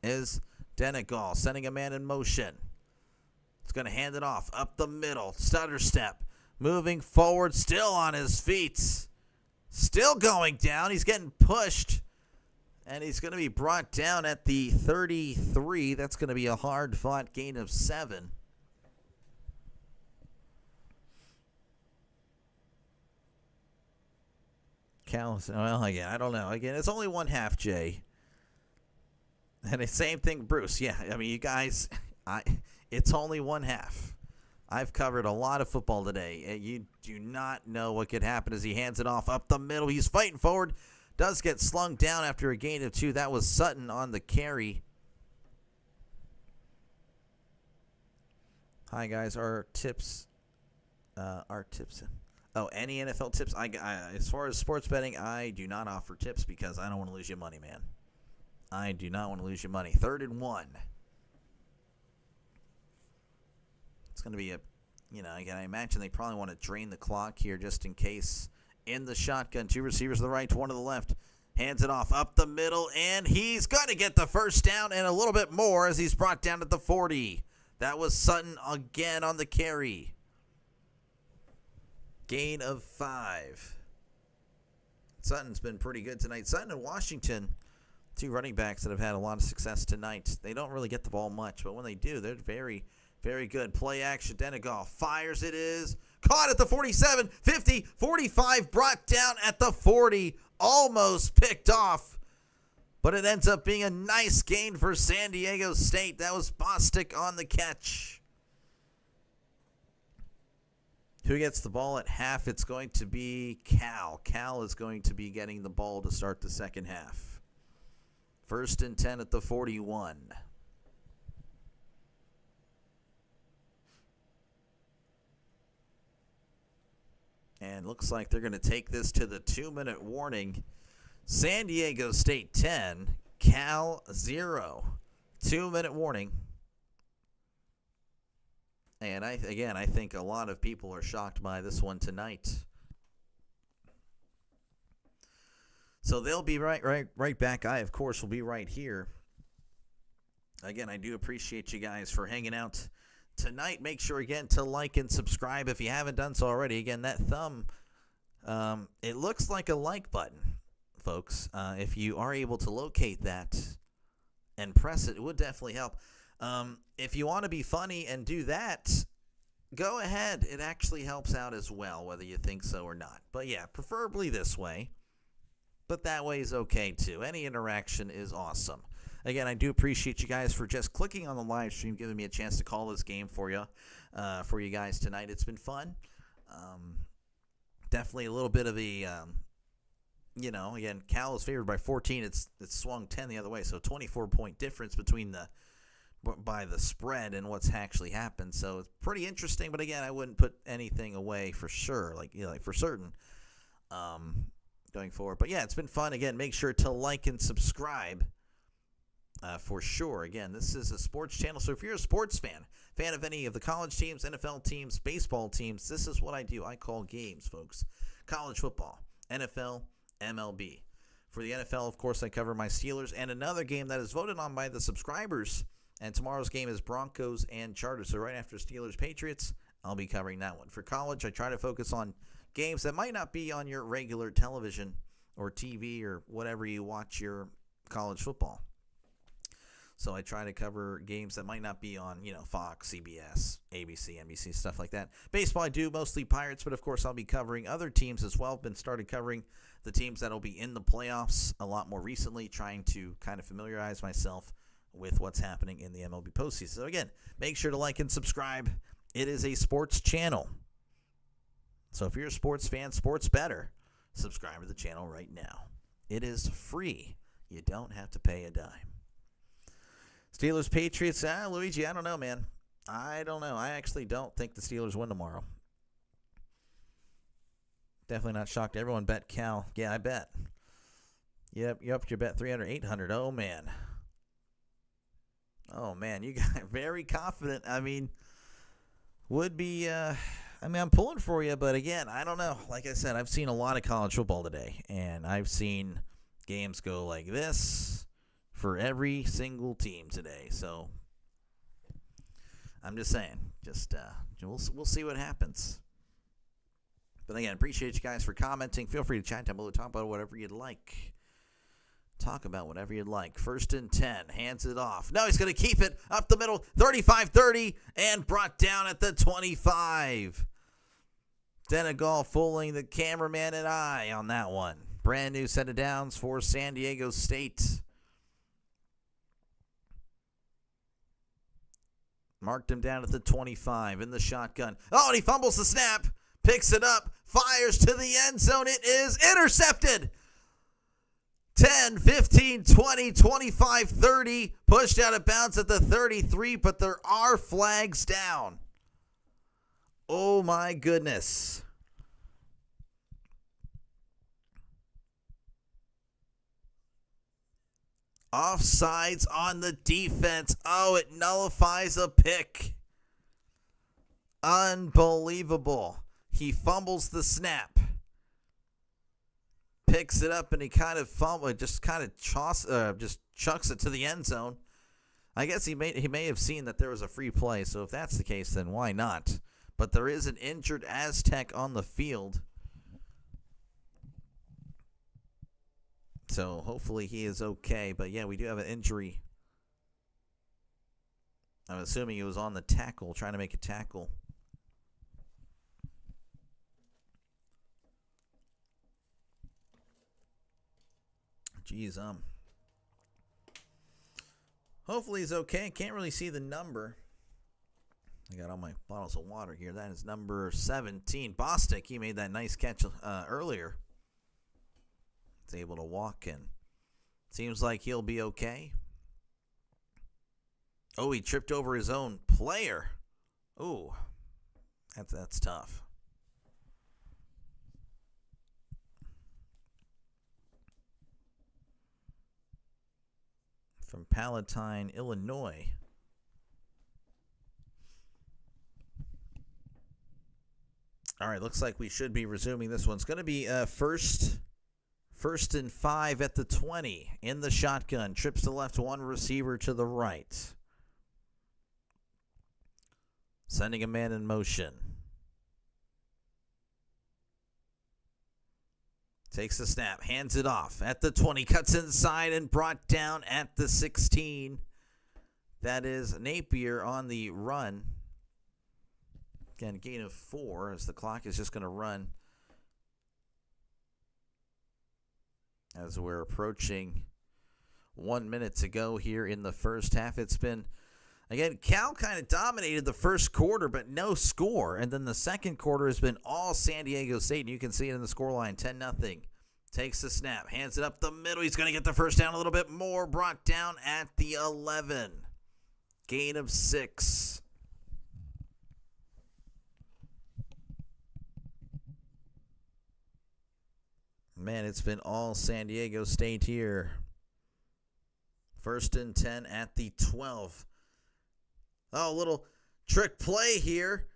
is Denegal, sending a man in motion. It's going to hand it off up the middle. Stutter step. Moving forward, still on his feet. Still going down. He's getting pushed. And he's going to be brought down at the 33. That's going to be a hard-fought gain of 7. Cal, well, again, I don't know. Again, it's only 1 half, Jay. And the same thing, Bruce. Yeah, I mean, you guys, it's only 1 half. I've covered a lot of football today. You do not know what could happen as he hands it off up the middle. He's fighting forward. does get slung down after a gain of 2. That was Sutton on the carry. Hi, guys. Our tips. Oh, any NFL tips? I, as far as sports betting, I do not offer tips because I don't want to lose your money, man. I do not want to lose your money. 3rd and 1. It's going to be again, I imagine they probably want to drain the clock here just in case. In the shotgun, 2 receivers to the right, 1 to the left. Hands it off up the middle, and he's going to get the first down and a little bit more as he's brought down at the 40. That was Sutton again on the carry. Gain of 5. Sutton's been pretty good tonight. Sutton and Washington, 2 running backs that have had a lot of success tonight. They don't really get the ball much, but when they do, they're very, very good. Play action. Denegal fires. It is caught at the 47, 50, 45, brought down at the 40. Almost picked off, but it ends up being a nice gain for San Diego State. That was Bostic on the catch. Who gets the ball at half? It's going to be Cal. Cal is going to be getting the ball to start the second half. 1st and 10 at the 41. And looks like they're going to take this to the 2-minute warning. San Diego State 10, Cal 0. 2-minute warning. And I think a lot of people are shocked by this one tonight. So they'll be right back. I, of course, will be right here. Again, I do appreciate you guys for hanging out tonight. Make sure, again, to like and subscribe if you haven't done so already. Again, that thumb, it looks like a like button, folks. If you are able to locate that and press it, it would definitely help. If you want to be funny and do that, go ahead. It actually helps out as well, whether you think so or not. But yeah, preferably this way. But that way is okay too. Any interaction is awesome. Again, I do appreciate you guys for just clicking on the live stream, giving me a chance to call this game for you guys tonight. It's been fun. Definitely a little bit of a, again, Cal is favored by 14. It's swung 10 the other way, so 24-point difference by the spread and what's actually happened. So it's pretty interesting. But again, I wouldn't put anything away for sure, like for certain, going forward. But yeah, it's been fun. Again, make sure to like and subscribe. For sure. Again, this is a sports channel, so if you're a sports fan of any of the college teams, NFL teams, baseball teams, this is what I do. I call games, folks. College football, NFL, MLB. For the NFL, of course, I cover my Steelers, and another game that is voted on by the subscribers, and tomorrow's game is Broncos and Chargers. So right after Steelers-Patriots, I'll be covering that one. For college, I try to focus on games that might not be on your regular television or TV or whatever you watch your college football. So I try to cover games that might not be on, Fox, CBS, ABC, NBC, stuff like that. Baseball, I do mostly Pirates, but of course I'll be covering other teams as well. Been started covering the teams that will be in the playoffs a lot more recently, trying to kind of familiarize myself with what's happening in the MLB postseason. So again, make sure to like and subscribe. It is a sports channel. So if you're a sports fan, sports better, subscribe to the channel right now. It is free. You don't have to pay a dime. Steelers, Patriots, Luigi, I don't know, man. I don't know. I actually don't think the Steelers win tomorrow. Definitely not shocked. Everyone bet Cal. Yeah, I bet. Yep, you upped your bet 300, 800. Oh, man. Oh, man, you got very confident. I mean, I'm pulling for you, but again, I don't know. Like I said, I've seen a lot of college football today, and I've seen games go like this for every single team today. So I'm just saying, we'll see what happens. But again, appreciate you guys for commenting. Feel free to chat down below, talk about whatever you'd like. Talk about whatever you'd like. 1st and 10, hands it off. No, he's going to keep it up the middle, 35-30, and brought down at the 25. Denegal fooling the cameraman and I on that one. Brand new set of downs for San Diego State. Marked him down at the 25 in the shotgun. Oh, and he fumbles the snap. Picks it up. Fires to the end zone. It is intercepted. 10, 15, 20, 25, 30. Pushed out of bounds at the 33, but there are flags down. Oh, my goodness. Offsides on the defense. Oh, it nullifies a pick. Unbelievable. He fumbles the snap. Picks it up and he kind of just chucks it to the end zone. I guess he may have seen that there was a free play, so if that's the case, then why not? But there is an injured Aztec on the field. So hopefully he is okay. But yeah, we do have an injury. I'm assuming he was on the tackle, trying to make a tackle. Jeez, hopefully he's okay. Can't really see the number. I got all my bottles of water here. That is number 17. Bostic, he made that nice catch earlier. He's able to walk in. Seems like he'll be okay. Oh, he tripped over his own player. Ooh, that's tough. From Palatine, Illinois. All right, looks like we should be resuming this one. It's going to be first and 5 at the 20 in the shotgun. Trips to left, one receiver to the right. Sending a man in motion. Takes the snap, hands it off at the 20, cuts inside and brought down at the 16. That is Napier on the run. Again, gain of 4 as the clock is just going to run as we're approaching 1 minute to go here in the first half. It's been, again, Cal kind of dominated the first quarter, but no score. And then the second quarter has been all San Diego State, and you can see it in the scoreline, 10-0. Takes the snap, hands it up the middle. He's going to get the first down a little bit more. Brought down at the 11. Gain of 6. Man, it's been all San Diego State here. First and 10 at the 12. Oh, a little trick play here.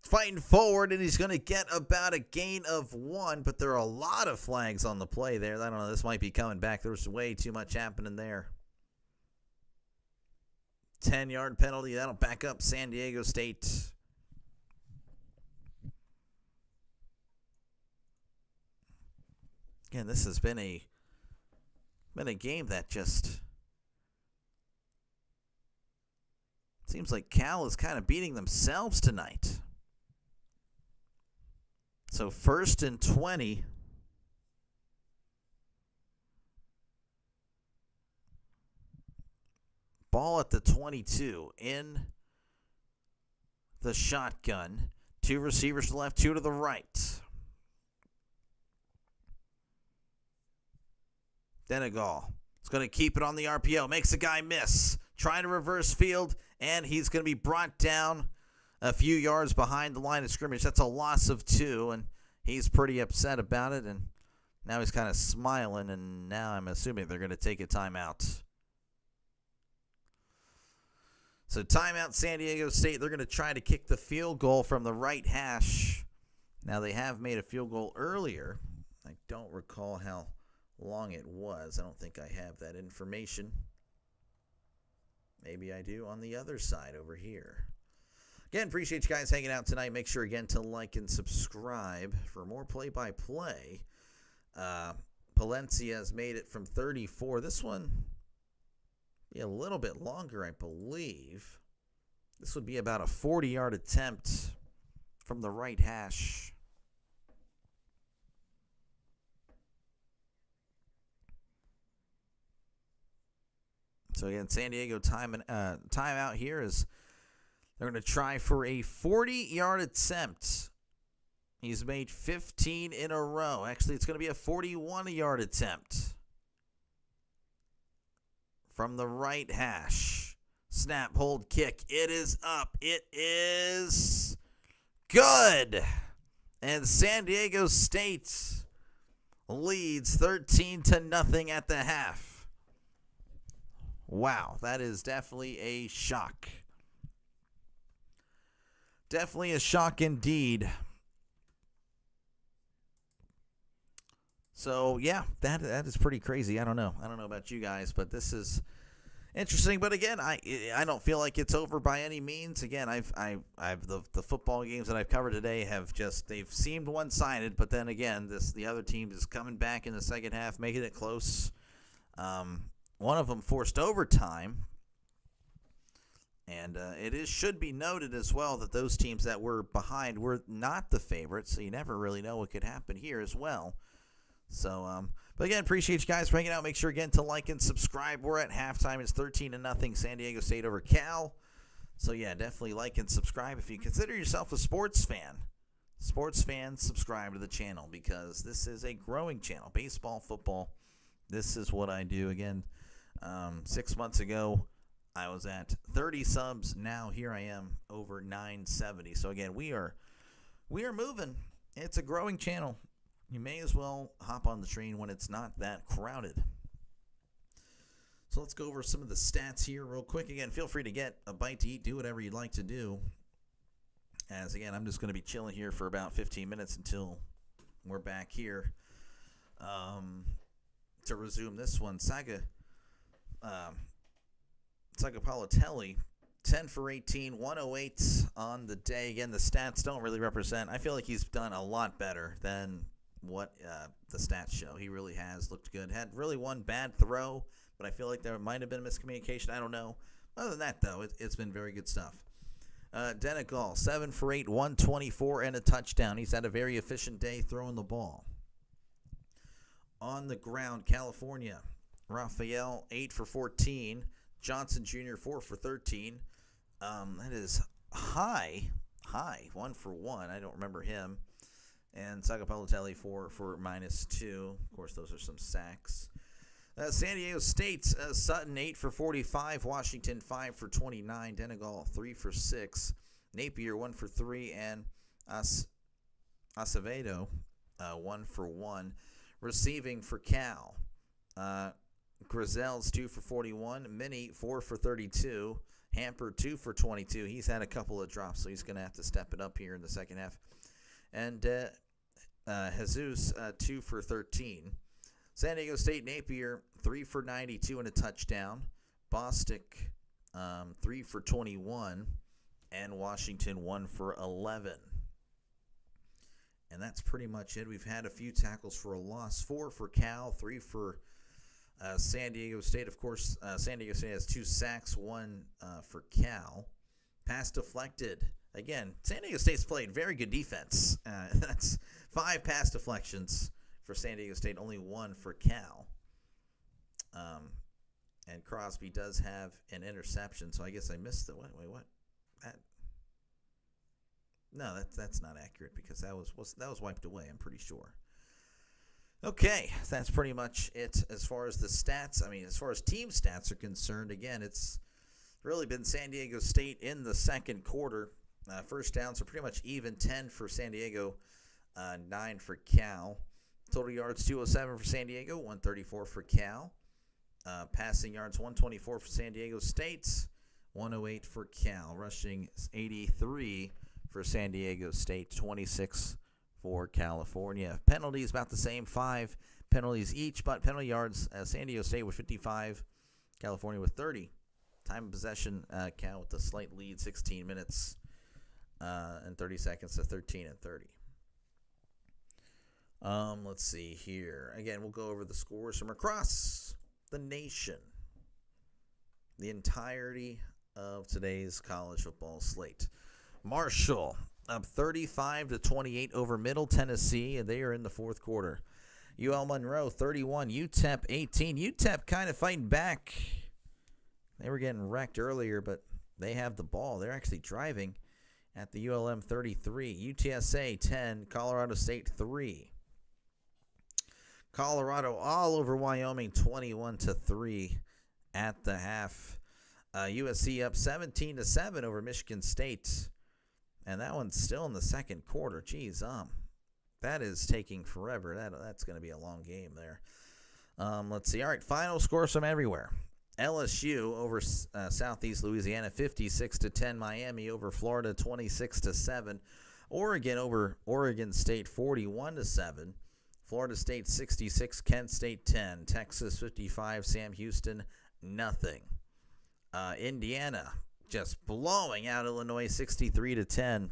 Fighting forward, and he's going to get about a gain of 1, but there are a lot of flags on the play there. I don't know, this might be coming back. There's way too much happening there. 10-yard penalty. That'll back up San Diego State. Again, this has been a game that just seems like Cal is kind of beating themselves tonight. So first and 20. Ball at the 22 in the shotgun. 2 receivers to the left, 2 to the right. Denegal is going to keep it on the RPO. Makes a guy miss. Trying to reverse field, and he's going to be brought down a few yards behind the line of scrimmage. That's a loss of 2, and he's pretty upset about it. And now he's kind of smiling, and now I'm assuming they're going to take a timeout. So timeout San Diego State. They're going to try to kick the field goal from the right hash. Now they have made a field goal earlier. I don't recall how long it was. I don't think I have that information. Maybe I do on the other side over here. Again, appreciate you guys hanging out tonight. Make sure, again, to like and subscribe for more play-by-play. Palencia has made it from 34. This one be a little bit longer, I believe. This would be about a 40-yard attempt from the right hash. So, again, San Diego timeout here is they're going to try for a 40-yard attempt. He's made 15 in a row. Actually, it's going to be a 41-yard attempt. from the right hash. Snap, hold, kick. It is up. It is good. And San Diego State leads 13-0 at the half. Wow, that is definitely a shock. Definitely a shock indeed. So, yeah, that is pretty crazy. I don't know about you guys, but this is interesting. But again, I don't feel like it's over by any means. Again, I've the football games that I've covered today they've seemed one-sided, but then again, the other team is coming back in the second half, making it close. One of them forced overtime. And it should be noted as well that those teams that were behind were not the favorites, so you never really know what could happen here as well. So, but again, appreciate you guys for hanging out. Make sure again to like and subscribe. We're at halftime. It's 13-0 San Diego State over Cal. So yeah, definitely like and subscribe if you consider yourself a sports fan. Sports fans, subscribe to the channel because this is a growing channel. Baseball, football. This is what I do. Again, 6 months ago, I was at 30 subs. Now here I am over 970. So again, we are moving. It's a growing channel. You may as well hop on the train when it's not that crowded. So let's go over some of the stats here real quick. Again, feel free to get a bite to eat. Do whatever you'd like to do. As again, I'm just going to be chilling here for about 15 minutes until we're back here to resume this one. Sagapalatelli, 10 for 18, 108 on the day. Again, the stats don't really represent. I feel like he's done a lot better than what the stats show. He really has looked good. Had really one bad throw, but I feel like there might have been a miscommunication. I don't know. Other than that, though, it's been very good stuff. Denigal, 7 for 8, 124, and a touchdown. He's had a very efficient day throwing the ball. On the ground, California, Raphael, 8 for 14. Johnson Jr., 4 for 13. That is high, 1 for 1. I don't remember him. And Sagapalatelli, 4 for -2. Of course, those are some sacks. San Diego State, Sutton, 8 for 45. Washington, 5 for 29. Denigal, 3 for 6. Napier, 1 for 3. And Acevedo, 1 for 1. Receiving for Cal. Grizel's 2 for 41. Minnie, 4 for 32. Hamper, 2 for 22. He's had a couple of drops, so he's going to have to step it up here in the second half. And Jesus, 2 for 13. San Diego State, Napier, 3 for 92 and a touchdown. Bostic, 3 for 21. And Washington, 1 for 11. And that's pretty much it. We've had a few tackles for a loss. 4 for Cal, 3 for San Diego State. Of course, San Diego State has 2 sacks, 1 for Cal. Pass deflected. Again, San Diego State's played very good defense. That's 5 pass deflections for San Diego State, only 1 for Cal. And Crosby does have an interception, so I guess I missed the wait, what? No, that's not accurate because that was wiped away, I'm pretty sure. Okay, that's pretty much it as far as the stats. I mean, as far as team stats are concerned, again, it's really been San Diego State in the second quarter. First downs are pretty much even, 10 for San Diego, 9 for Cal. Total yards, 207 for San Diego, 134 for Cal. Passing yards, 124 for San Diego State, 108 for Cal. Rushing, 83 for San Diego State, 26 for California. Penalties about the same, 5 penalties each, but penalty yards, San Diego State with 55, California with 30. Time of possession, Cal with a slight lead, 16 minutes and 30 seconds to 13 and 30. Let's see here. Again, we'll go over the scores from across the nation. The entirety of today's college football slate. Marshall up 35-28 over Middle Tennessee, and they are in the fourth quarter. UL Monroe 31, UTEP 18. UTEP kind of fighting back. They were getting wrecked earlier, but they have the ball. They're actually driving at the ULM 33. UTSA 10, Colorado State 3. Colorado all over Wyoming 21-3. at the half. USC up 17-7 over Michigan State. And that one's still in the second quarter. Geez, that is taking forever. That's going to be a long game there. Let's see. All right, final scores from everywhere. LSU over Southeast Louisiana, 56-10. Miami over Florida, 26-7. Oregon over Oregon State, 41-7. Florida State 66, Kent State 10. Texas 55, Sam Houston nothing. Indiana just blowing out Illinois 63-10.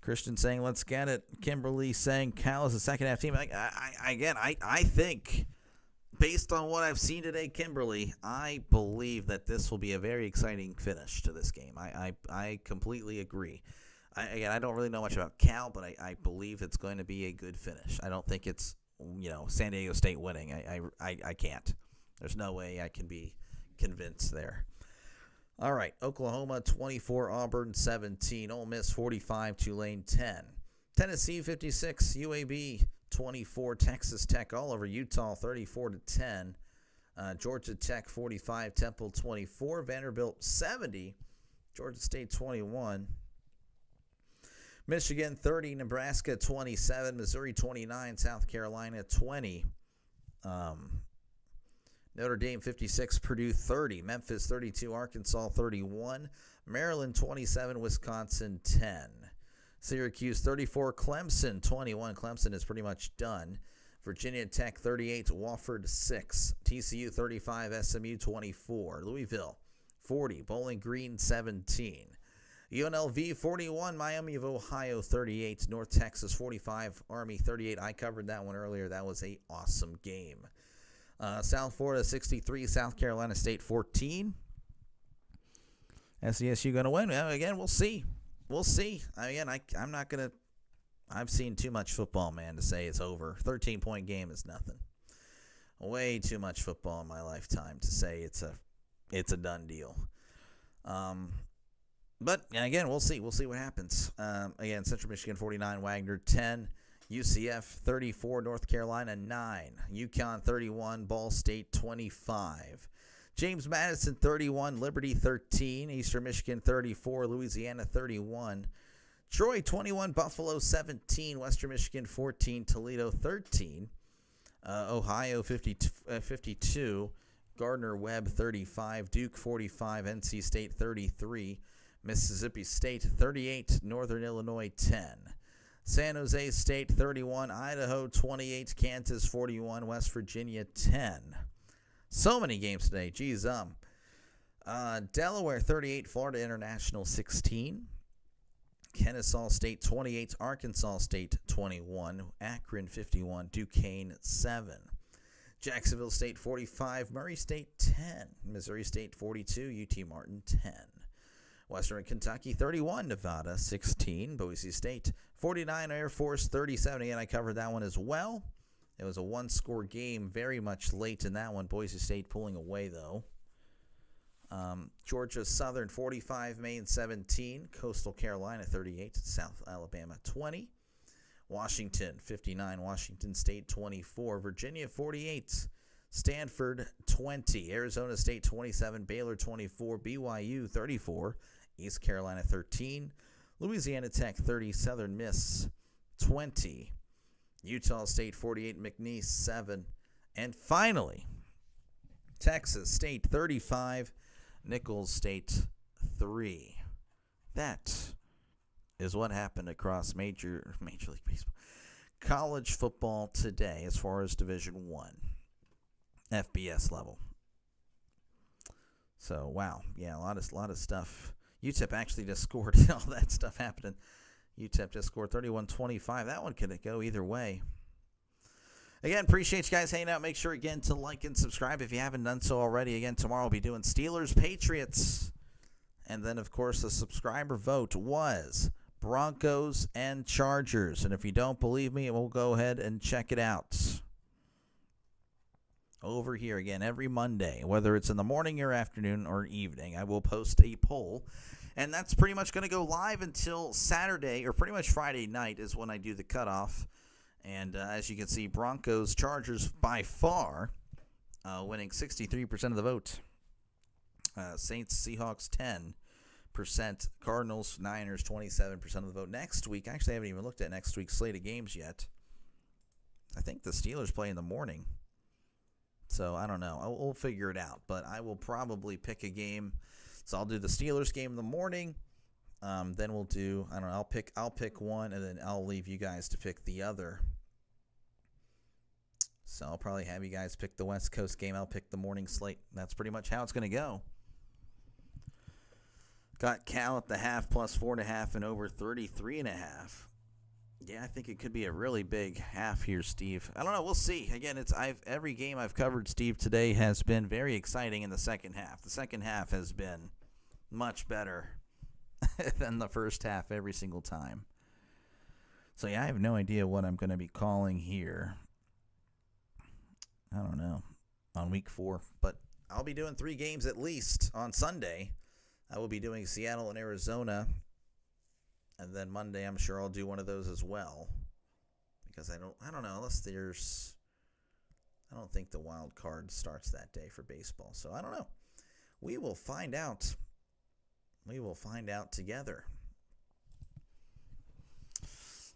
Christian saying, let's get it. Kimberly saying Cal is a second half team. I think, based on what I've seen today, Kimberly, I believe that this will be a very exciting finish to this game. I completely agree. I don't really know much about Cal, but I believe it's going to be a good finish. I don't think it's, San Diego State winning. I can't. There's no way I can be convinced there. All right, Oklahoma 24, Auburn 17, Ole Miss 45, Tulane 10, Tennessee 56, UAB 24, Texas Tech all over Utah 34-10, Georgia Tech 45, Temple 24, Vanderbilt 70, Georgia State 21, Michigan 30, Nebraska 27, Missouri 29, South Carolina 20. Notre Dame 56, Purdue 30, Memphis 32, Arkansas 31, Maryland 27, Wisconsin 10, Syracuse 34, Clemson 21. Clemson is pretty much done. Virginia Tech 38, Wofford 6, TCU 35, SMU 24, Louisville 40, Bowling Green 17, UNLV 41, Miami of Ohio 38, North Texas 45, Army 38. I covered that one earlier. That was an awesome game. South Florida 63, South Carolina State 14. SDSU going to win? Again, we'll see. We'll see. I'm not going to. I've seen too much football, man, to say it's over. 13-point game is nothing. Way too much football in my lifetime to say it's a done deal. But again, we'll see. We'll see what happens. Again, Central Michigan 49, Wagner 10. UCF 34, North Carolina 9, UConn 31, Ball State 25, James Madison 31, Liberty 13, Eastern Michigan 34, Louisiana 31, Troy 21, Buffalo 17, Western Michigan 14, Toledo 13, Ohio 52, Gardner-Webb 35, Duke 45, NC State 33, Mississippi State 38, Northern Illinois 10. San Jose State 31, Idaho 28, Kansas 41, West Virginia 10. So many games today. Geez, Delaware 38, Florida International 16, Kennesaw State 28, Arkansas State 21, Akron 51, Duquesne 7, Jacksonville State 45, Murray State 10, Missouri State 42, UT Martin 10. Western Kentucky 31, Nevada 16, Boise State 49, Air Force 37. Again, I covered that one as well. It was a one-score game, very much late in that one. Boise State pulling away, though. Georgia Southern 45, Maine 17, Coastal Carolina 38, South Alabama 20. Washington 59, Washington State 24, Virginia 48, Stanford 20, Arizona State 27, Baylor 24, BYU 34, East Carolina 13, Louisiana Tech 30, Southern Miss 20, Utah State 48, McNeese 7, and finally, Texas State 35, Nicholls State 3. That is what happened across Major League Baseball. College football today as far as Division I, FBS level. So, wow. Yeah, a lot of stuff. UTEP actually just scored. All that stuff happening. UTEP just scored 31-25. That one could go either way. Again, appreciate you guys hanging out. Make sure, again, to like and subscribe if you haven't done so already. Again, tomorrow we'll be doing Steelers, Patriots. And then, of course, the subscriber vote was Broncos and Chargers. And if you don't believe me, we'll go ahead and check it out. Over here, again, every Monday, whether it's in the morning or afternoon or evening, I will post a poll. And that's pretty much going to go live until Saturday, or pretty much Friday night is when I do the cutoff. And as you can see, Broncos, Chargers by far winning 63% of the vote. Saints, Seahawks, 10%. Cardinals, Niners, 27% of the vote. Next week, actually, I haven't even looked at next week's slate of games yet. I think the Steelers play in the morning. So, I don't know. We'll figure it out. But I will probably pick a game. So, I'll do the Steelers game in the morning. Then we'll do, I don't know, I'll pick one, and then I'll leave you guys to pick the other. So, I'll probably have you guys pick the West Coast game. I'll pick the morning slate. That's pretty much how it's going to go. Got Cal at the half plus 4.5 and over 33.5. Yeah, I think it could be a really big half here, Steve. I don't know. We'll see. Again, every game I've covered, Steve, today has been very exciting in the second half. The second half has been much better than the first half every single time. So, yeah, I have no idea what I'm going to be calling here. I don't know. On week 4. But I'll be doing 3 games at least on Sunday. I will be doing Seattle and Arizona. And then Monday, I'm sure I'll do one of those as well. Because I don't know, unless I don't think the wild card starts that day for baseball. So I don't know. We will find out. We will find out together.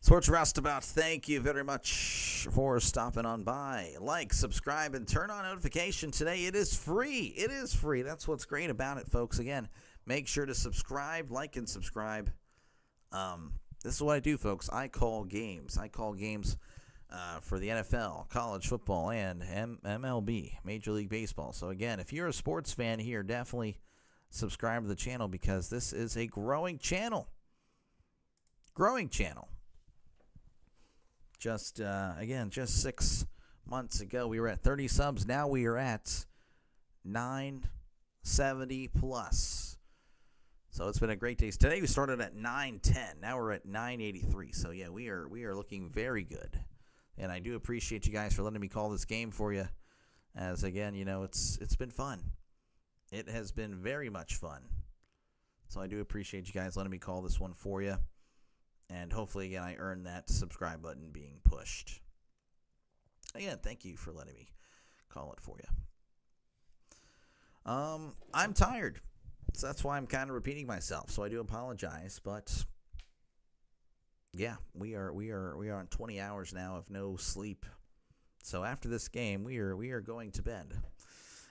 Sports Roustabout, thank you very much for stopping on by. Like, subscribe, and turn on notification today. It is free. It is free. That's what's great about it, folks. Again, make sure to subscribe, like, and subscribe. This is what I do, folks. I call games. I call games for the NFL, college football, and MLB, Major League Baseball. So, again, if you're a sports fan here, definitely subscribe to the channel because this is a growing channel. Growing channel. Just 6 months ago, we were at 30 subs. Now we are at 970 plus. So it's been a great day. Today we started at 910. Now we're at 983. So yeah, we are looking very good. And I do appreciate you guys for letting me call this game for you. As again, it's been fun. It has been very much fun. So I do appreciate you guys letting me call this one for you. And hopefully, again, I earned that subscribe button being pushed. Again, thank you for letting me call it for you. I'm tired. So that's why I'm kind of repeating myself. So I do apologize. But, yeah, we are on 20 hours now of no sleep. So after this game, we are going to bed. And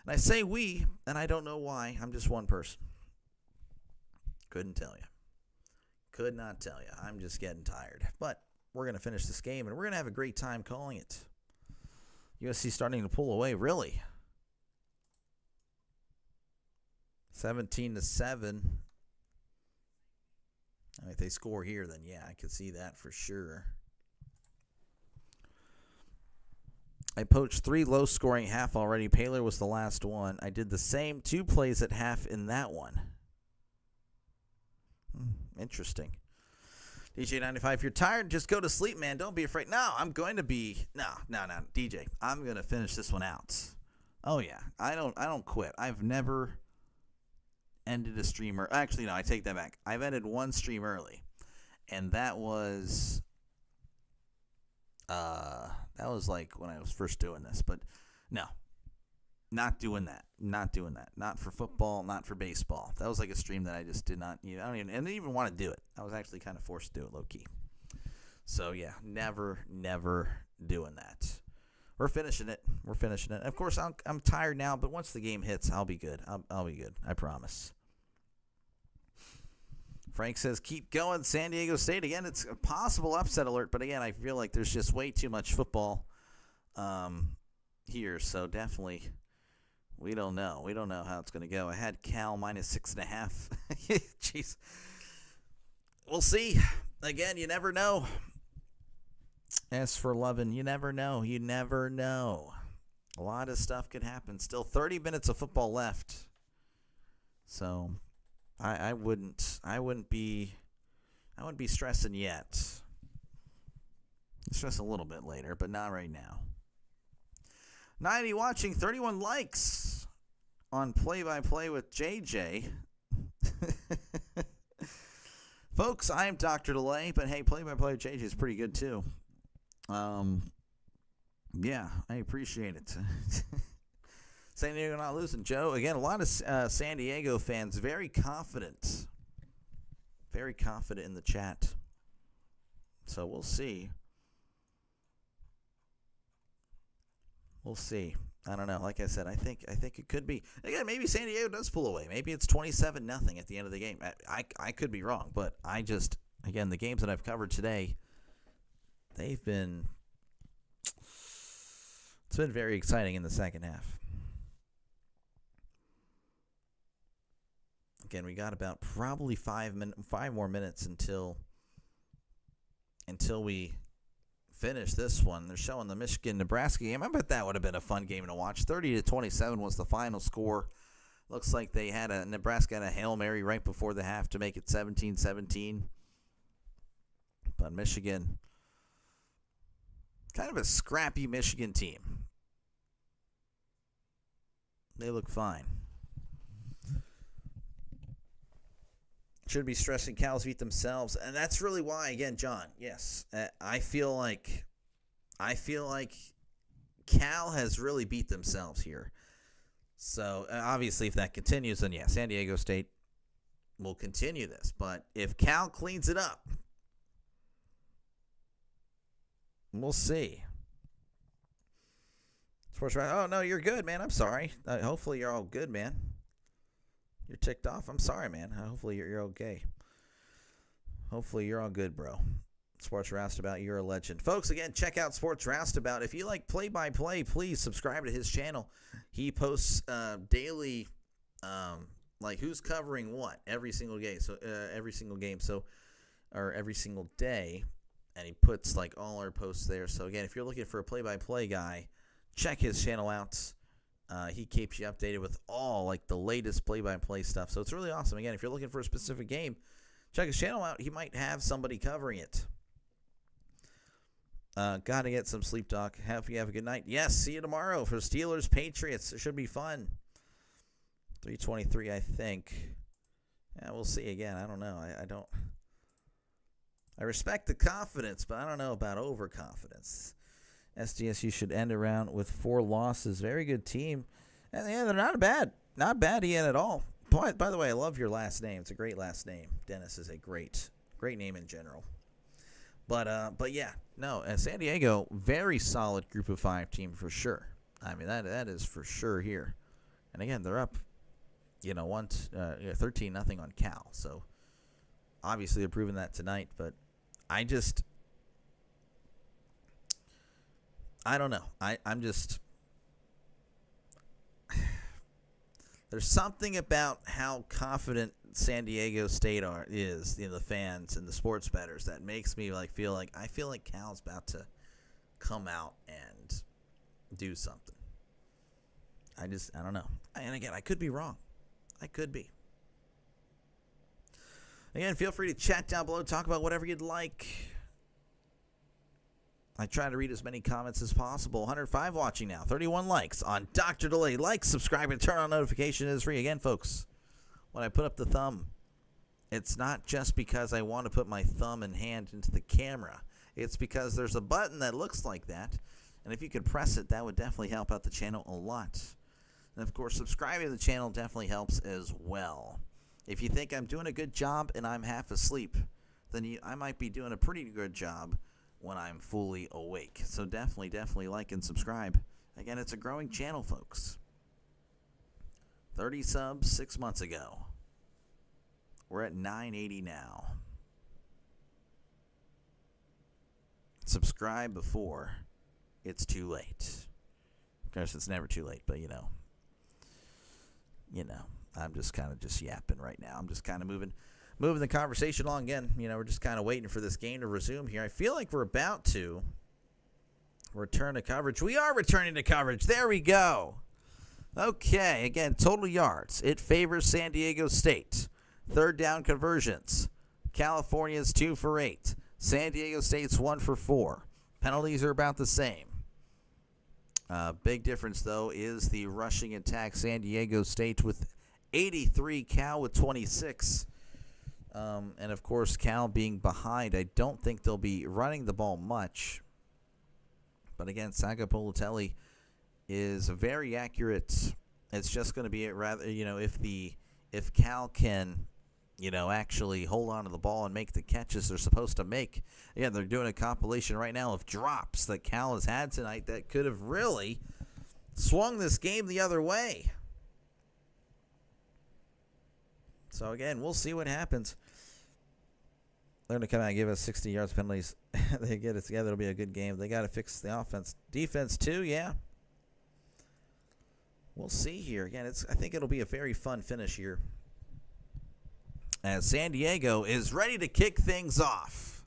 I say we, and I don't know why. I'm just one person. Couldn't tell you. Could not tell you. I'm just getting tired. But we're going to finish this game, and we're going to have a great time calling it. USC starting to pull away, really. 17-7. If they score here, then yeah, I could see that for sure. I poached 3 low-scoring half already. Paler was the last one. I did the same 2 plays at half in that one. Interesting. DJ95, if you're tired, just go to sleep, man. Don't be afraid. No, I'm going to be. No, DJ. I'm going to finish this one out. Oh, yeah. I don't quit. I've never ended a streamer. Actually, no, I take that back. I've ended one stream early. And that was like when I was first doing this. But no. Not doing that. Not doing that. Not for football, not for baseball. That was like a stream that I just did not, I didn't even want to do it. I was actually kind of forced to do it low-key. So, yeah, never doing that. We're finishing it. Of course, I'm tired now, but once the game hits, I'll be good. I'll be good. I promise. Frank says, keep going, San Diego State. Again, it's a possible upset alert, but again, I feel like there's just way too much football here, so definitely... We don't know. We don't know how it's going to go. I had Cal minus 6.5. Jeez. We'll see. Again, you never know. As for Lovin, you never know. You never know. A lot of stuff could happen. Still 30 minutes of football left. So I wouldn't be stressing yet. Stress a little bit later, but not right now. 90 watching, 31 likes on Play-by-Play with JJ. Folks, I am Dr. Delay, but hey, Play-by-Play with JJ is pretty good too. Yeah, I appreciate it. San Diego not losing. Joe, again, a lot of San Diego fans very confident. Very confident in the chat. So we'll see. We'll see. I don't know. Like I said, I think it could be. Again, maybe San Diego does pull away. Maybe it's 27-0 at the end of the game. I could be wrong, but again, the games that I've covered today, it's been very exciting in the second half. Again, we got about probably 5 more minutes until we finish this one. They're showing the Michigan-Nebraska game. I bet that would have been a fun game to watch. 30-27 was the final score. Looks like Nebraska had a Hail Mary right before the half to make it 17-17. But Michigan, kind of a scrappy Michigan team. They look fine. Should be stressing Cal's beat themselves, and that's really why. Again, John, yes, I feel like Cal has really beat themselves here. So obviously, if that continues, then yeah, San Diego State will continue this. But if Cal cleans it up, we'll see. Sports right? Oh no, you're good, man. I'm sorry. Hopefully, you're all good, man. You're ticked off? I'm sorry, man. Hopefully you're okay. Hopefully you're all good, bro. Sports Roustabout, you're a legend. Folks, again, check out Sports Roustabout. If you like play-by-play, please subscribe to his channel. He posts daily, like who's covering what every single game. So every single day, and he puts like all our posts there. So again, if you're looking for a play-by-play guy, check his channel out. He keeps you updated with all like the latest play-by-play stuff. So it's really awesome. Again, if you're looking for a specific game, check his channel out. He might have somebody covering it. Got to get some sleep, Doc. Hope you have a good night. Yes, see you tomorrow for Steelers Patriots. It should be fun. 3:23, I think. Yeah, we'll see again. I don't know. I respect the confidence, but I don't know about overconfidence. SDSU should end around with 4 losses. Very good team. And yeah, they're not bad. Not bad yet at all. By the way, I love your last name. It's a great last name. Dennis is a great name in general. But yeah, no, San Diego, very solid group of 5 team for sure. I mean, that is for sure here. And again, they're up, 13-0 on Cal. So obviously they're proving that tonight. But I don't know. I'm just there's something about how confident San Diego State is, the fans and the sports bettors, that makes me feel like Cal's about to come out and do something. I don't know. And again, I could be wrong. I could be. Again, feel free to chat down below, talk about whatever you'd like. I try to read as many comments as possible. 105 watching now. 31 likes on Dr. Delay. Like, subscribe, and turn on notifications. It is free. Again, folks, when I put up the thumb, it's not just because I want to put my thumb and hand into the camera. It's because there's a button that looks like that. And if you could press it, that would definitely help out the channel a lot. And, of course, subscribing to the channel definitely helps as well. If you think I'm doing a good job and I'm half asleep, then I might be doing a pretty good job when I'm fully awake. So definitely like and subscribe. Again, it's a growing channel, folks. 30 subs 6 months ago. We're at 980 now. Subscribe before it's too late. Of course, it's never too late, but I'm just kind of yapping right now. I'm just kind of moving the conversation along. Again, we're just kind of waiting for this game to resume here. I feel like we're about to return to coverage. We are returning to coverage. There we go. Okay, again, total yards. It favors San Diego State. Third down conversions. California's 2 for 8. San Diego State's 1 for 4. Penalties are about the same. Big difference, though, is the rushing attack. San Diego State with 83, Cal with 26. And, of course, Cal being behind, I don't think they'll be running the ball much. But, again, Sagapolotelli is very accurate It's just going to be rather, if Cal can, actually hold on to the ball and make the catches they're supposed to make. Yeah, they're doing a compilation right now of drops that Cal has had tonight that could have really swung this game the other way. So, again, we'll see what happens. They're going to come out and give us 60 yards penalties. They get it together, it'll be a good game. They got to fix the offense. Defense, too, yeah. We'll see here. Again, I think it'll be a very fun finish here, as San Diego is ready to kick things off.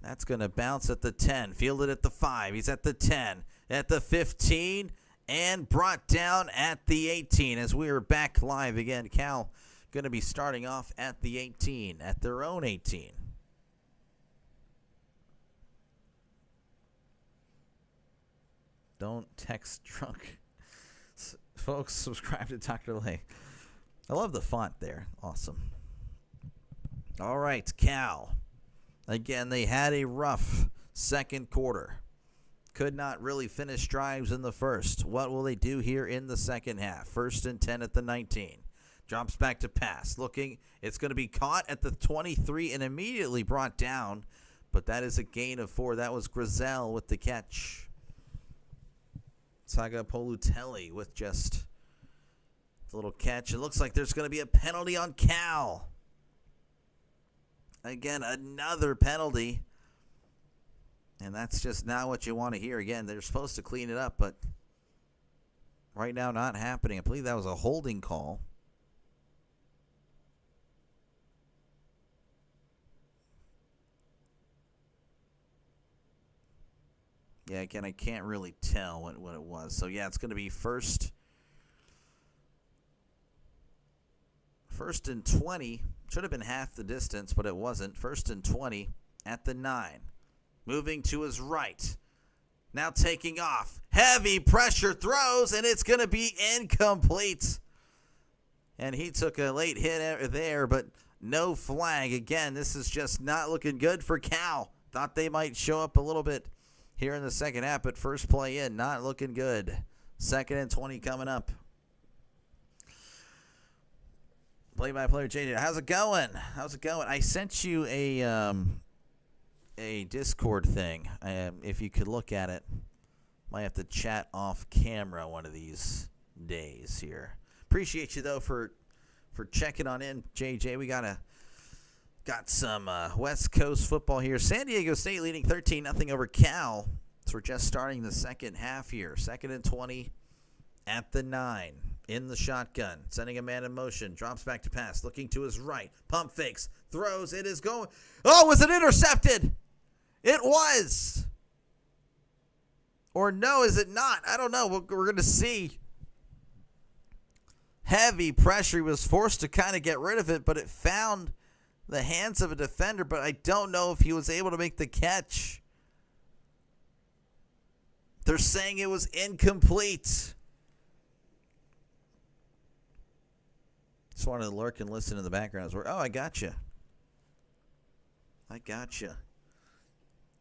That's going to bounce at the 10, fielded at the 5. He's at the 10, at the 15, and brought down at the 18 as we are back live again. Cal going to be starting off at the 18, at their own 18. Don't text drunk. Folks, subscribe to Dr. Lay. I love the font there. Awesome. All right, Cal. Again, they had a rough second quarter. Could not really finish drives in the first. What will they do here in the second half? 1st and 10 at the 19. Drops back to pass. Looking, it's going to be caught at the 23 and immediately brought down. But that is a gain of 4. That was Grizel with the catch. Saga Polutelli with just a little catch. It looks like there's going to be a penalty on Cal. Again, another penalty. And that's just not what you want to hear. Again, they're supposed to clean it up, but right now not happening. I believe that was a holding call. Yeah, again, I can't really tell what it was. So, yeah, it's going to be first and 20. Should have been half the distance, but it wasn't. 1st and 20 at the 9. Moving to his right. Now taking off. Heavy pressure throws, and it's going to be incomplete. And he took a late hit there, but no flag. Again, this is just not looking good for Cal. Thought they might show up a little bit here in the second half, but first play in, not looking good. 2nd and 20 coming up. Play-by-play JJ. How's it going? I sent you a Discord thing. If you could look at it. Might have to chat off camera one of these days here. Appreciate you, though, for checking on in, JJ. We got some West Coast football here. San Diego State leading 13-0 over Cal. So we're just starting the second half here. 2nd and 20 at the 9. In the shotgun. Sending a man in motion. Drops back to pass. Looking to his right. Pump fakes. Throws. It is going. Oh, was it intercepted? It was. Or no, is it not? I don't know. We're going to see. Heavy pressure. He was forced to kind of get rid of it, but it found the hands of a defender, but I don't know if he was able to make the catch. They're saying it was incomplete. Just wanted to lurk and listen in the background. Oh, I got you.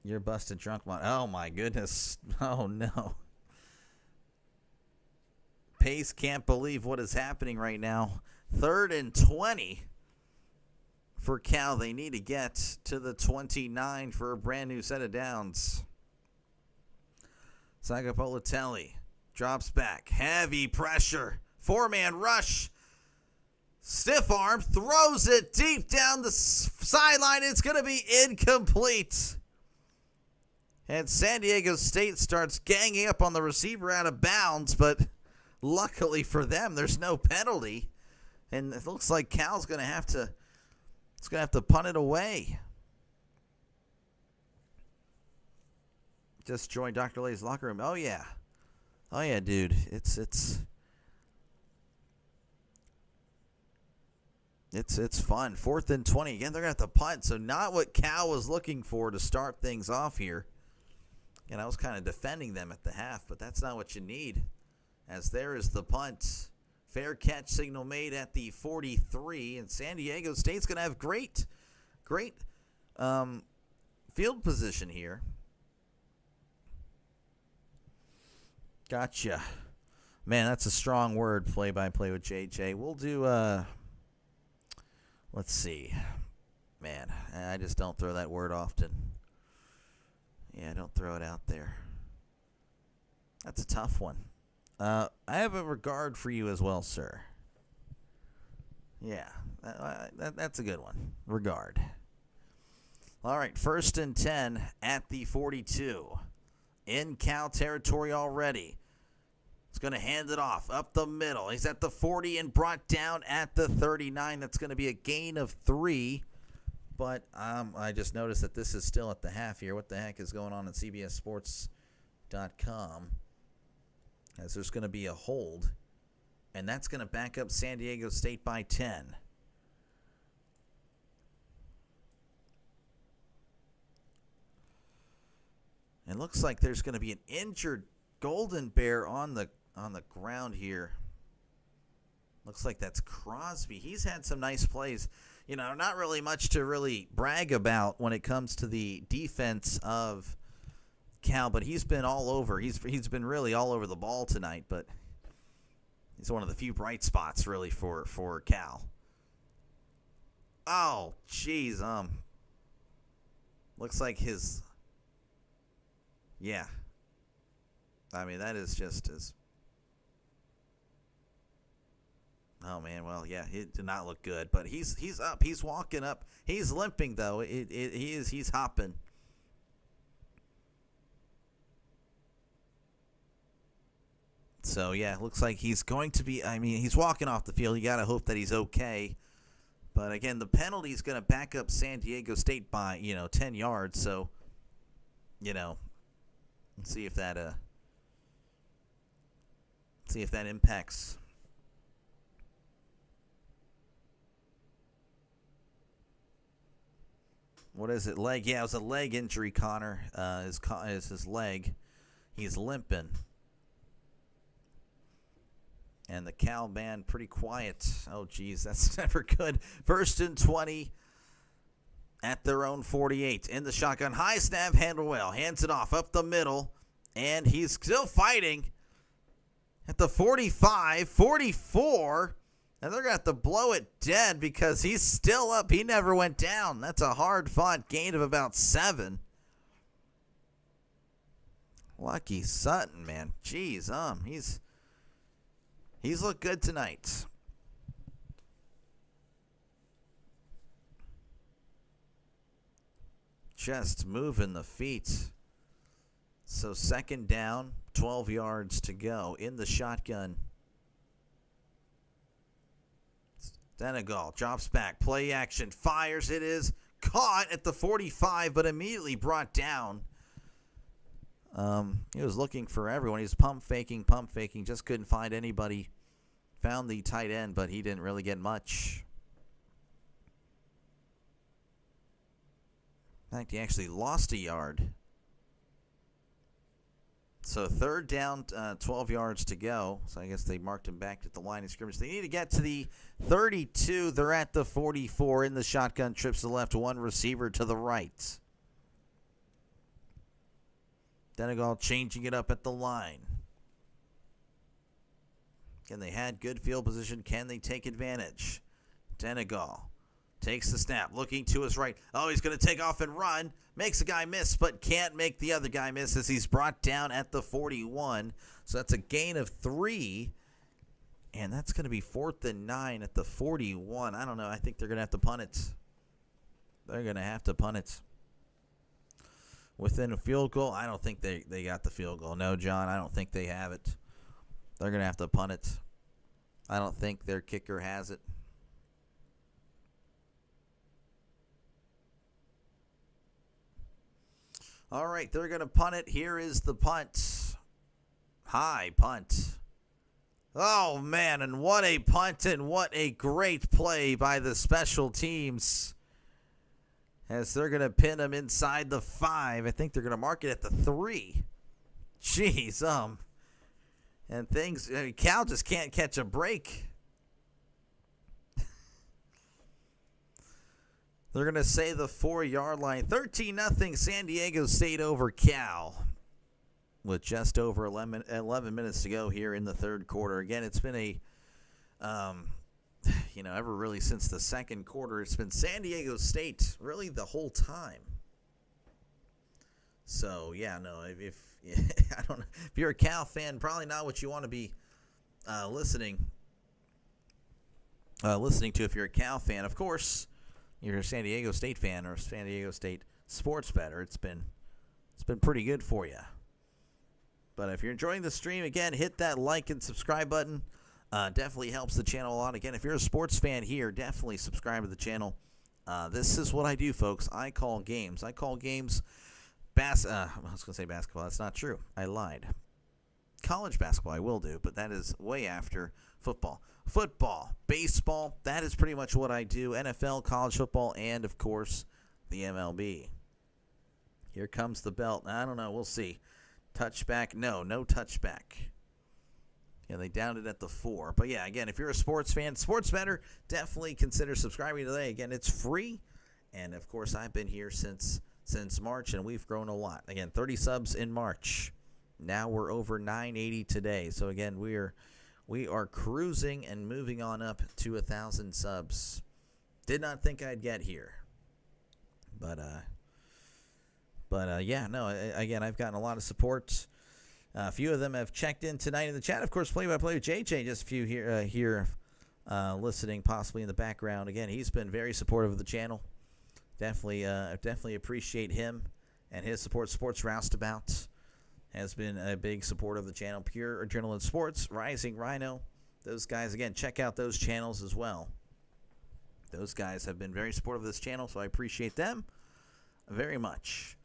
You're busted drunk, man. Oh, my goodness. Oh, no. Pace can't believe what is happening right now. 3rd and 20 for Cal. They need to get to the 29 for a brand new set of downs. Saga Polutelli drops back. Heavy pressure. 4-man rush. Stiff arm, throws it deep down the sideline. It's going to be incomplete. And San Diego State starts ganging up on the receiver out of bounds, but luckily for them, there's no penalty. And it looks like Cal's going to have to punt it away. Just joined Dr. Lay's locker room. Oh yeah, dude. It's fun. 4th and 20. Again, they're going to have to punt. So not what Cal was looking for to start things off here. And I was kind of defending them at the half, but that's not what you need. As there is the punt. Fair catch signal made at the 43. And San Diego State's going to have great field position here. Gotcha. Man, that's a strong word, play-by-play with JJ. We'll do, let's see. Man, I just don't throw that word often. Yeah, don't throw it out there. That's a tough one. I have a regard for you as well, sir. Yeah, that's a good one. Regard. All right, 1st and 10 at the 42. In Cal territory already. He's going to hand it off up the middle. He's at the 40 and brought down at the 39. That's going to be a gain of 3. But I just noticed that this is still at the half here. What the heck is going on at CBSSports.com? As there's going to be a hold. And that's going to back up San Diego State by 10. It looks like there's going to be an injured Golden Bear on the ground here. Looks like that's Crosby. He's had some nice plays. You know, not really much to really brag about when it comes to the defense of Cal, but he's been all over. He's been really all over the ball tonight, but he's one of the few bright spots really for Cal. Oh, jeez. Looks like his... Yeah. I mean, that is just as... Oh, man. Well, yeah, it did not look good. But he's up. He's walking up. He's limping, though. He's hopping. So, yeah, it looks like he's going to be... I mean, he's walking off the field. You got to hope that he's okay. But, again, the penalty is going to back up San Diego State by, 10 yards. So, let's see if that impacts. What is it? Leg? Yeah, it was a leg injury, Connor. Is his leg. He's limping. And the Cal band pretty quiet. Oh, geez, that's never good. 1st and 20 at their own 48. In the shotgun. High snap, handle well. Hands it off up the middle. And he's still fighting at the 45, 44. And they're going to have to blow it dead because he's still up. He never went down. That's a hard-fought gain of about 7. Lucky Sutton, man. Jeez, he's looked good tonight. Just moving the feet. So 2nd down, 12 yards to go in the shotgun. Senegal drops back, play action, fires. It is caught at the 45, but immediately brought down. He was looking for everyone. He was pump faking, just couldn't find anybody. Found the tight end, but he didn't really get much. In fact, he actually lost a yard. So 3rd down, 12 yards to go. So I guess they marked him back at the line of scrimmage. They need to get to the 32. They're at the 44 in the shotgun. Trips to the left, 1 receiver to the right. Senegal changing it up at the line. Again, they had good field position. Can they take advantage? Senegal takes the snap, looking to his right. Oh, he's going to take off and run. Makes a guy miss, but can't make the other guy miss as he's brought down at the 41. So that's a gain of 3. And that's going to be 4th and 9 at the 41. I don't know. I think they're going to have to punt it. They're going to have to punt it. Within a field goal, I don't think they got the field goal. No, John, I don't think they have it. They're going to have to punt it. I don't think their kicker has it. All right, they're going to punt it. Here is the punt. High punt. Oh, man, and what a punt and what a great play by the special teams. As they're going to pin them inside the 5. I think they're going to mark it at the 3. Jeez, and things, Cal just can't catch a break. They're going to say the 4-yard line. 13-0 San Diego State over Cal. with just over 11 minutes to go here in the third quarter. Again, it's been a, ever really since the second quarter, it's been San Diego State really the whole time. So, yeah, no, if I don't know, if you're a Cal fan, probably not what you want to be listening to if you're a Cal fan. Of course, you're a San Diego State fan or San Diego State sports bettor. It's been pretty good for you. But if you're enjoying the stream, again, hit that like and subscribe button. Definitely helps the channel a lot. Again, if you're a sports fan here, definitely subscribe to the channel. This is what I do, folks. I call games. I was going to say basketball. That's not true. I lied. College basketball I will do, but that is way after football. Football, baseball, that is pretty much what I do. NFL, college football, and, of course, the MLB. Here comes the belt. I don't know. We'll see. Touchback? No touchback. Yeah, they downed it at the 4. But, yeah, again, if you're a sports fan, sports bettor, definitely consider subscribing today. Again, it's free. And, of course, I've been here since March, and we've grown a lot. Again, 30 subs in March. Now we're over 980 today. So, again, we are cruising and moving on up to 1,000 subs. Did not think I'd get here. But yeah, no, again, I've gotten a lot of support. A few of them have checked in tonight in the chat. Of course, play-by-play with JJ, just a few here listening possibly in the background. Again, he's been very supportive of the channel. Definitely appreciate him and his support. Sports Roustabout has been a big supporter of the channel. Pure Adrenaline Sports, Rising Rhino. Those guys, again, check out those channels as well. Those guys have been very supportive of this channel, so I appreciate them very much.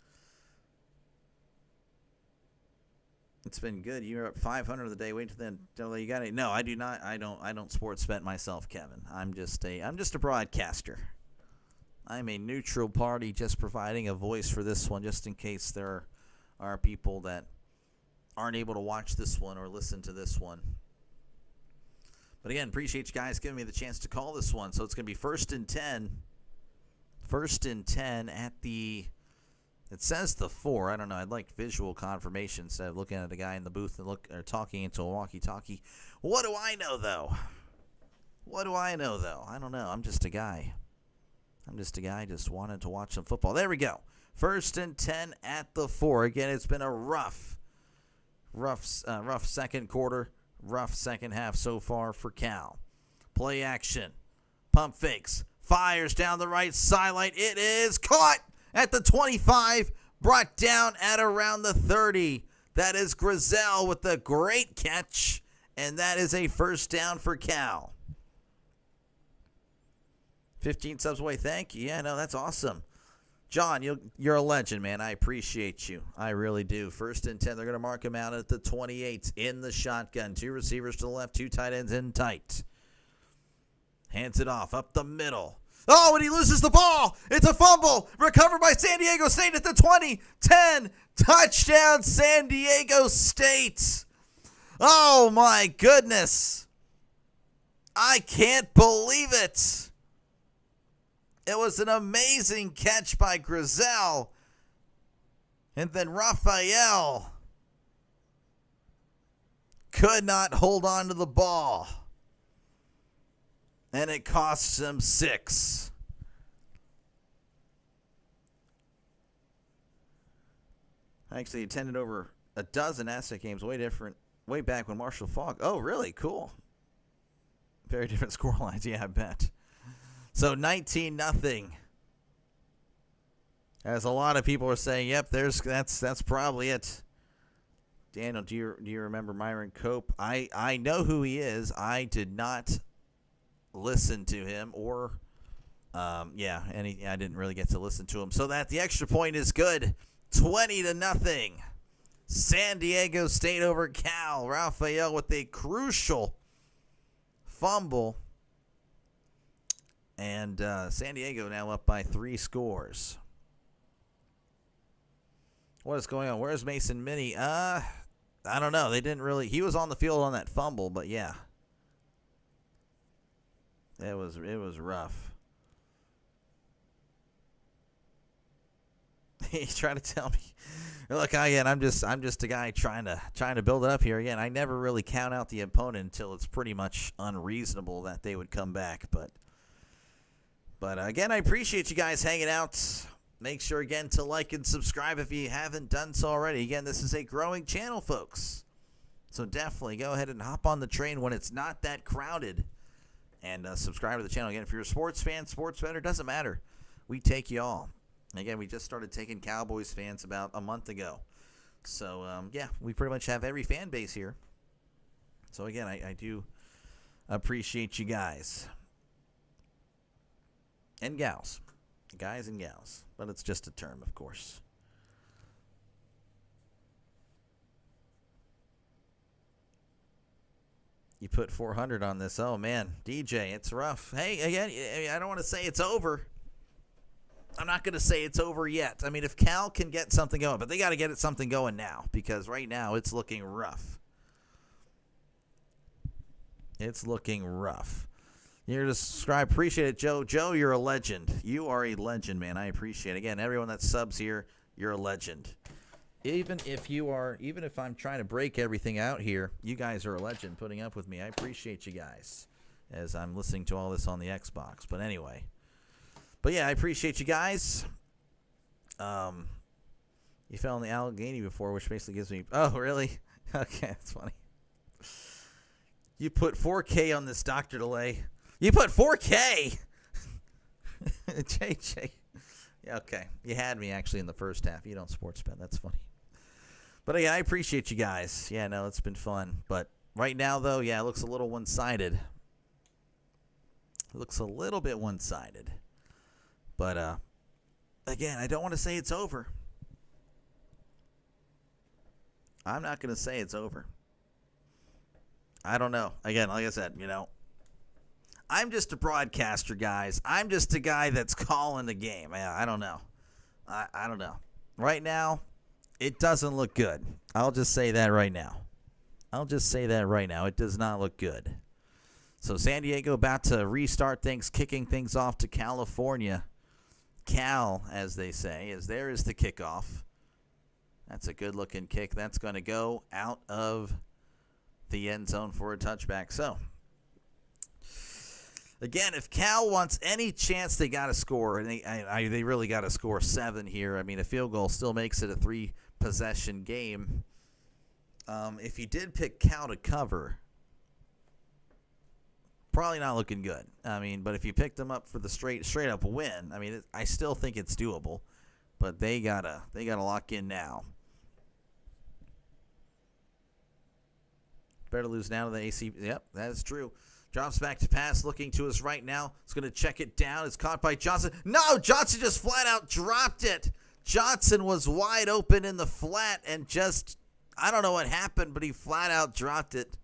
It's been good. You're up 500 the day. Wait till you got it. No, I do not. I don't sports bet myself, Kevin. I'm just a broadcaster. I'm a neutral party, just providing a voice for this one, just in case there are people that aren't able to watch this one or listen to this one. But again, appreciate you guys giving me the chance to call this one. So it's going to be 1st and 10. 1st and 10 at the, it says the 4. I don't know. I'd like visual confirmation instead of looking at a guy in the booth or talking into a walkie-talkie. What do I know, though? I don't know. I'm just a guy. Just wanted to watch some football. There we go. 1st and 10 at the 4. Again, it's been a rough second quarter, rough second half so far for Cal. Play action. Pump fakes. Fires down the right sideline. It is caught at the 25, brought down at around the 30. That is Grizel with the great catch, and that is a first down for Cal. 15 subs away. Thank you. Yeah, no, that's awesome. John, you're a legend, man. I appreciate you. I really do. 1st and 10. They're going to mark him out at the 28 in the shotgun. 2 receivers to the left, 2 tight ends in tight. Hands it off up the middle. Oh, and he loses the ball. It's a fumble. Recovered by San Diego State at the 20. 10. Touchdown, San Diego State. Oh, my goodness. I can't believe it. It was an amazing catch by Grizel. And then Raphael could not hold on to the ball. And it costs him 6. I actually attended over a dozen Aztec games, way back when Marshall Faulk. Oh, really? Cool. Very different score lines. Yeah, I bet. So 19-0. As a lot of people are saying, yep, that's probably it. Daniel, do you remember Myron Cope? I know who he is. I did not listen to him I didn't really get to listen to him. So that the extra point is good. 20-0. San Diego State over Cal. Raphael with a crucial fumble. And San Diego now up by 3 scores. What is going on? Where's Mason Minnie? I don't know. They didn't really. He was on the field on that fumble, but yeah, it was rough. He's trying to tell me. Look, I'm just a guy trying to build it up here. Again, I never really count out the opponent until it's pretty much unreasonable that they would come back. But again, I appreciate you guys hanging out. Make sure again to like and subscribe if you haven't done so already. Again, this is a growing channel, folks. So definitely go ahead and hop on the train when it's not that crowded. And subscribe to the channel. Again, if you're a sports fan, sports bettor, doesn't matter. We take you all. Again, we just started taking Cowboys fans about a month ago. So, yeah, we pretty much have every fan base here. So, again, I do appreciate you guys. And gals. Guys and gals. But it's just a term, of course. You put 400 on this. Oh, man. DJ, it's rough. Hey, again, I don't want to say it's over. I'm not going to say it's over yet. I mean, if Cal can get something going, but they got to get something going now because right now it's looking rough. It's looking rough. You're to subscribe. Appreciate it, Joe. Joe, you're a legend. You are a legend, man. I appreciate it. Again, everyone that subs here, you're a legend. Even if I'm trying to break everything out here, you guys are a legend putting up with me. I appreciate you guys as I'm listening to all this on the Xbox. But anyway. But yeah, I appreciate you guys. You fell in the Allegheny before, which basically gives me... Oh, really? Okay, that's funny. You put 4K on this Dr. Delay. You put 4K! JJ. Yeah, okay. You had me, actually, in the first half. You don't sports bet. That's funny. But, yeah, I appreciate you guys. Yeah, no, it's been fun. But right now, though, yeah, it looks a little one-sided. It looks a little bit one-sided. But, again, I don't want to say it's over. I'm not going to say it's over. I don't know. Again, like I said, I'm just a broadcaster, guys. I'm just a guy that's calling the game. I don't know. I don't know. Right now, it doesn't look good. I'll just say that right now. It does not look good. So San Diego about to restart things, kicking things off to California. Cal, as they say, as there is the kickoff. That's a good-looking kick. That's going to go out of the end zone for a touchback. So, again, if Cal wants any chance, they got to score. And they really got to score 7 here. I mean, a field goal still makes it a 3-possession game. If you did pick Cal to cover, probably not looking good. I mean, but if you picked them up for the straight up win, I mean, I still think it's doable. But they gotta lock in now. Better lose now to the AC. Yep, that is true. Drops back to pass, looking to his right now. It's going to check it down. It's caught by Johnson. No, Johnson just flat out dropped it. Johnson was wide open in the flat and just, I don't know what happened, but he flat out dropped it.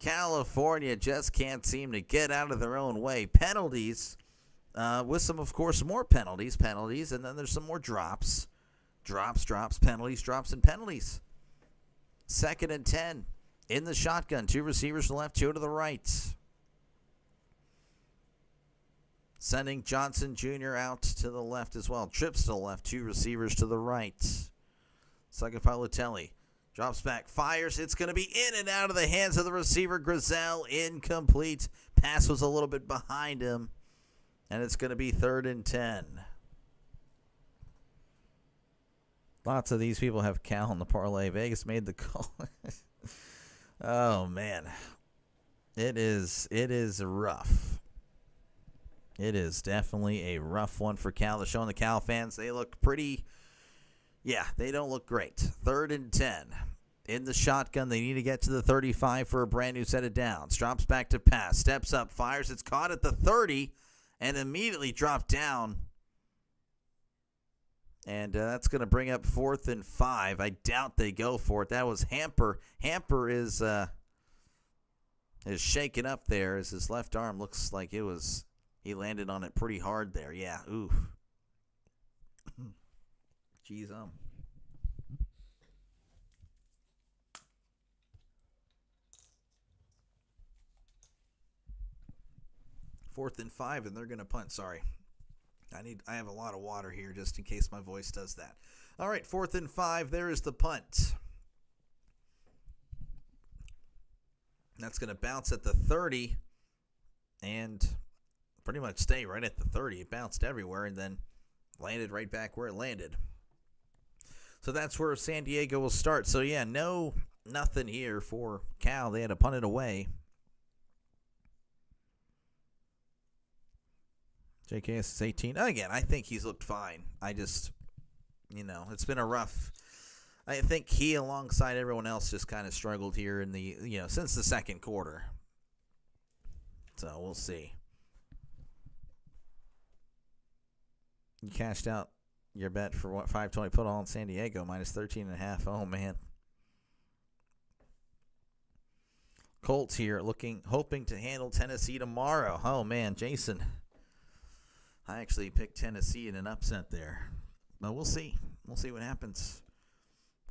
California just can't seem to get out of their own way. Penalties, with some, of course, more penalties, and then there's some more drops. Drops, penalties, and penalties. 2nd and 10 in the shotgun. 2 receivers to the left, 2 to the right. Sending Johnson Jr. out to the left as well. Trips to the left, 2 receivers to the right. Second by Lutelli. Drops back, fires. It's going to be in and out of the hands of the receiver, Grizel. Incomplete. Pass was a little bit behind him. And it's going to be 3rd and 10. Lots of these people have Cal in the parlay. Vegas made the call. Oh, man. It is rough. It is definitely a rough one for Cal. They're showing the Cal fans. They look pretty... Yeah, they don't look great. 3rd and 10. In the shotgun, they need to get to the 35 for a brand new set of downs. Drops back to pass. Steps up. Fires. It's caught at the 30 and immediately dropped down. And that's going to bring up 4th and 5. I doubt they go for it. That was Hamper. Hamper is shaken up there as his left arm looks like it was... He landed on it pretty hard there. Yeah, oof. Jeez, 4th and 5, and they're going to punt. Sorry. I have a lot of water here just in case my voice does that. All right, 4th and 5. There is the punt. That's going to bounce at the 30 and pretty much stay right at the 30. It bounced everywhere and then landed right back where it landed. So that's where San Diego will start. So, yeah, nothing here for Cal. They had to punt it away. JKS is 18. Again, I think he's looked fine. I just, it's been a rough. I think he, alongside everyone else, just kind of struggled here in the, since the second quarter. So we'll see. You cashed out your bet for what, 520 put on San Diego minus 13.5. Oh man. Colts here hoping to handle Tennessee tomorrow. Oh man, Jason. I actually picked Tennessee in an upset there. But we'll see. We'll see what happens.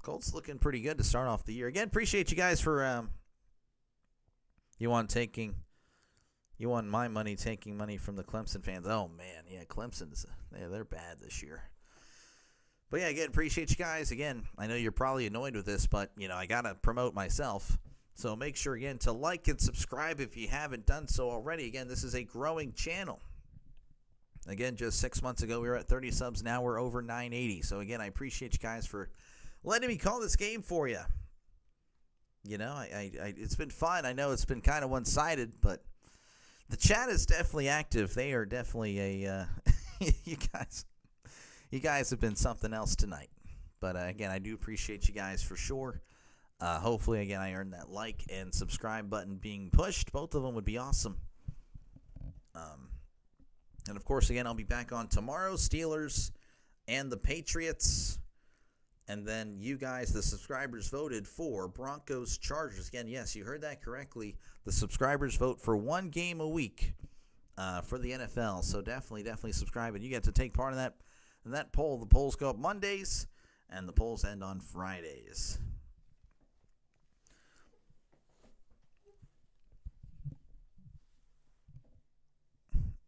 Colts looking pretty good to start off the year. Again, appreciate you guys for you want my money taking money from the Clemson fans. Oh man, yeah, Clemson's they're bad this year. But yeah, again, appreciate you guys. Again, I know you're probably annoyed with this, but I gotta promote myself. So make sure again to like and subscribe if you haven't done so already. Again, this is a growing channel. Again, just 6 months ago we were at 30 subs. Now we're over 980. So again, I appreciate you guys for letting me call this game for you. It's been fun. I know it's been kind of one-sided, but the chat is definitely active. They are definitely a you guys have been something else tonight. But again, I do appreciate you guys for sure. Hopefully, again, I earned that like and subscribe button being pushed. Both of them would be awesome. And of course, again, I'll be back on tomorrow. Steelers and the Patriots. And then you guys, the subscribers, voted for Broncos Chargers. Again, yes, you heard that correctly. The subscribers vote for one game a week for the NFL. So definitely subscribe. And you get to take part in that poll. The polls go up Mondays, and the polls end on Fridays.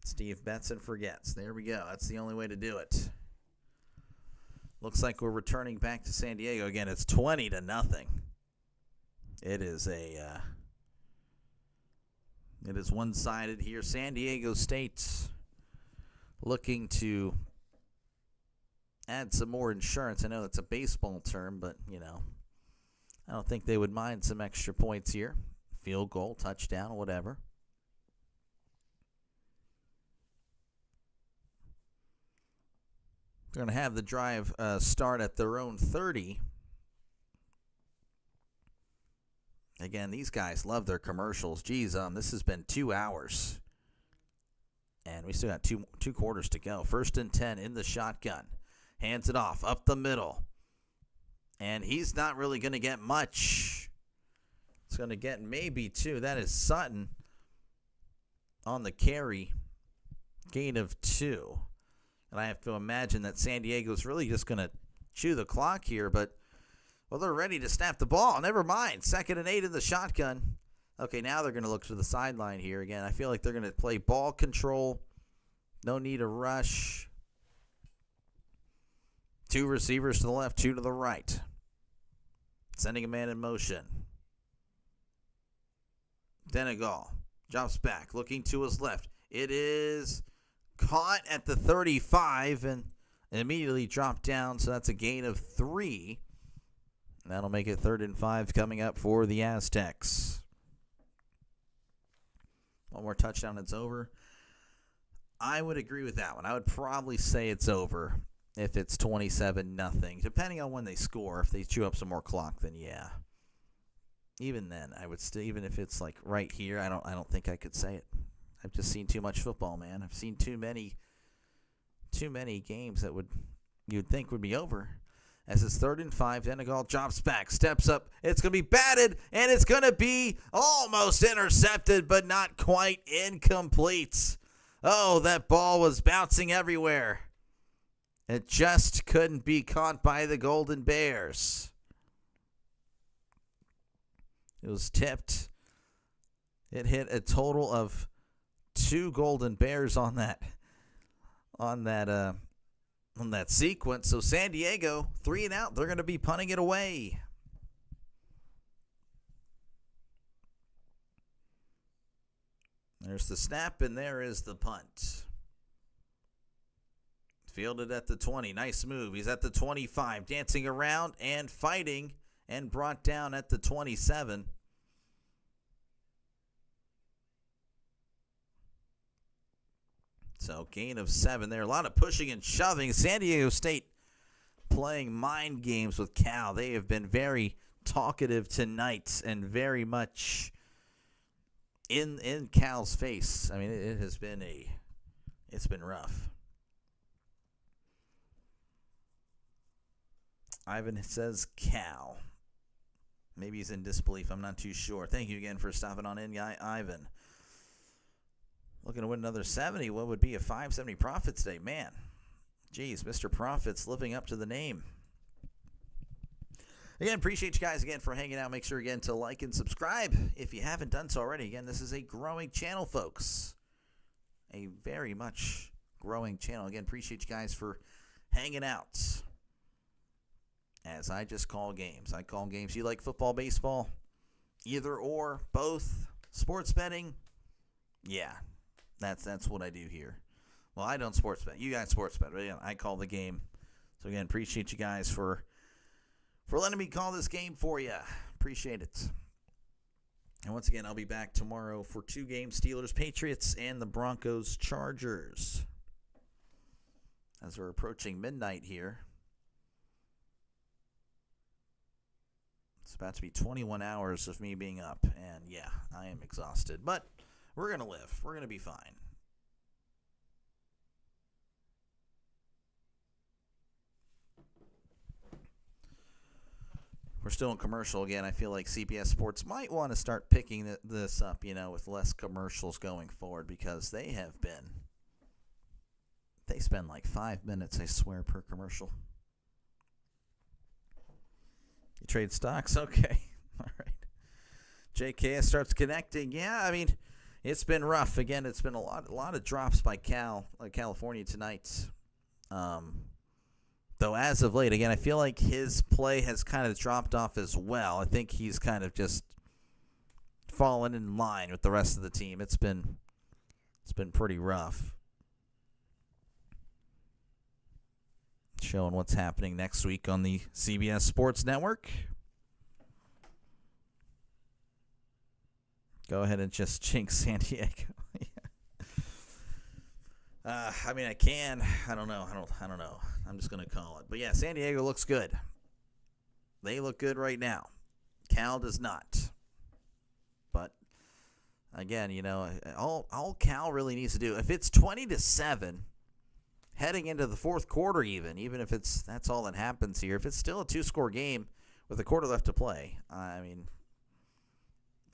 Steve Betson forgets. There we go. That's the only way to do it. Looks like we're returning back to San Diego again. It's 20-0. It is one-sided here. San Diego State looking to add some more insurance. I know it's a baseball term, but I don't think they would mind some extra points here. Field goal, touchdown, whatever. They're going to have the drive start at their own 30. Again, these guys love their commercials. Geez, this has been 2 hours. And we still got two quarters to go. 1st and 10 in the shotgun. Hands it off, up the middle. And he's not really going to get much. It's going to get maybe 2. That is Sutton on the carry. Gain of 2. And I have to imagine that San Diego's really just going to chew the clock here. But, well, they're ready to snap the ball. Never mind. 2nd and 8 in the shotgun. Okay, now they're going to look to the sideline here. Again, I feel like they're going to play ball control. No need to rush. 2 receivers to the left, 2 to the right. Sending a man in motion. Denegal drops back, looking to his left. It is caught at the 35 and immediately dropped down, so that's a gain of 3. That'll make it 3rd and 5 coming up for the Aztecs. One more touchdown, it's over. I would agree with that one. I would probably say it's over if it's 27-0, depending on when they score. If they chew up some more clock, then yeah. Even then, I would still, even if it's like right here, I don't think I could say it. I've just seen too much football, man. I've seen too many games that you'd think would be over. As it's 3rd and 5, Denegal drops back, steps up. It's going to be batted, and it's going to be almost intercepted, but not quite. Incomplete. Oh, that ball was bouncing everywhere. It just couldn't be caught by the Golden Bears. It was tipped. It hit a total of 2 Golden Bears on that on that sequence. So San Diego, 3 and out. They're going to be punting it away. There's the snap, and there is the punt. Fielded at the 20. Nice move. He's at the 25. Dancing around and fighting, and brought down at the 27. So gain of 7 there. A lot of pushing and shoving. San Diego State playing mind games with Cal. They have been very talkative tonight and very much in Cal's face. I mean, it's been rough. Ivan says Cal. Maybe he's in disbelief. I'm not too sure. Thank you again for stopping on in, Ivan. Looking to win another 70. What would be a 570 profit today? Man, geez, Mr. Profit's living up to the name. Again, appreciate you guys again for hanging out. Make sure again to like and subscribe if you haven't done so already. Again, this is a growing channel, folks. A very much growing channel. Again, appreciate you guys for hanging out. As I just call games. I call games. You like football, baseball? Either or, both. Sports betting? Yeah, that's what I do here. Well, I don't sports bet. You guys sports bet. But yeah, I call the game. So again, appreciate you guys for letting me call this game for you. Appreciate it. And once again, I'll be back tomorrow for 2 games, Steelers, Patriots, and the Broncos, Chargers. As we're approaching midnight here. It's about to be 21 hours of me being up. And yeah, I am exhausted. But we're going to live. We're going to be fine. We're still in commercial again. I feel like CBS Sports might want to start picking this up, with less commercials going forward, because they spend like 5 minutes, I swear, per commercial. You trade stocks? Okay. All right. JKS starts connecting. Yeah, I mean, it's been rough. Again, it's been a lot of drops by California tonight. Though as of late, again, I feel like his play has kind of dropped off as well. I think he's kind of just fallen in line with the rest of the team. It's been pretty rough. Showing what's happening next week on the CBS Sports Network. Go ahead and just jinx San Diego. I mean, I can. I don't know. I don't know. I'm just going to call it. But yeah, San Diego looks good. They look good right now. Cal does not. But again, all Cal really needs to do, if it's 20-7 heading into the fourth quarter, even if that's all that happens here, if it's still a 2-score game with a quarter left to play, I mean,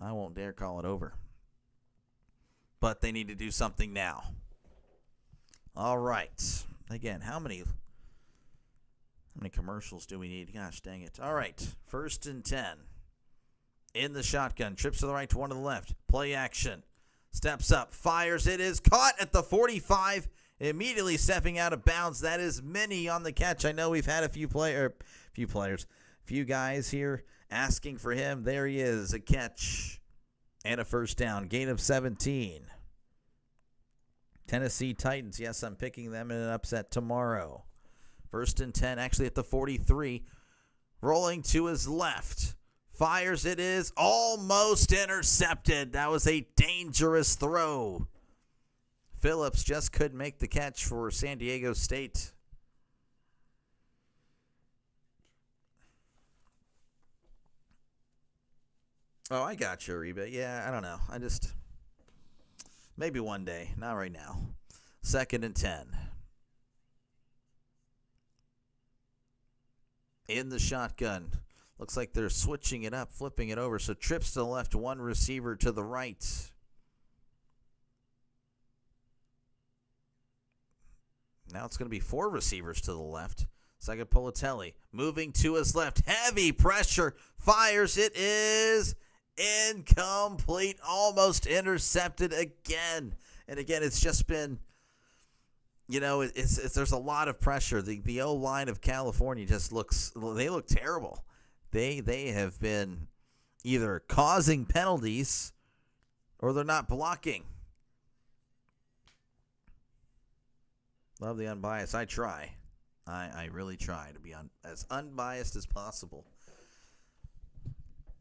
I won't dare call it over. But they need to do something now. All right. Again, how many commercials do we need? Gosh dang it. All right. 1st and 10. In the shotgun. Trips to the right to one to the left. Play action. Steps up. Fires. It is caught at the 45. Immediately stepping out of bounds. That is Minnie on the catch. I know we've had a few guys here asking for him. There he is. A catch and a first down. Gain of 17. Tennessee Titans. Yes, I'm picking them in an upset tomorrow. 1st and 10, actually at the 43. Rolling to his left. Fires. It is almost intercepted. That was a dangerous throw. Phillips just couldn't make the catch for San Diego State. Oh, I got you, Reba. Yeah, I don't know. Maybe one day. Not right now. 2nd and 10. In the shotgun. Looks like they're switching it up, flipping it over. So trips to the left, one receiver to the right. Now it's going to be 4 receivers to the left. Second Politelli moving to his left. Heavy pressure. Fires. It is incomplete. Almost intercepted again. And again, it's just been there's a lot of pressure. The O-line of California just they look terrible. They have been either causing penalties or they're not blocking. Love the unbiased. I try. I really try to be as unbiased as possible.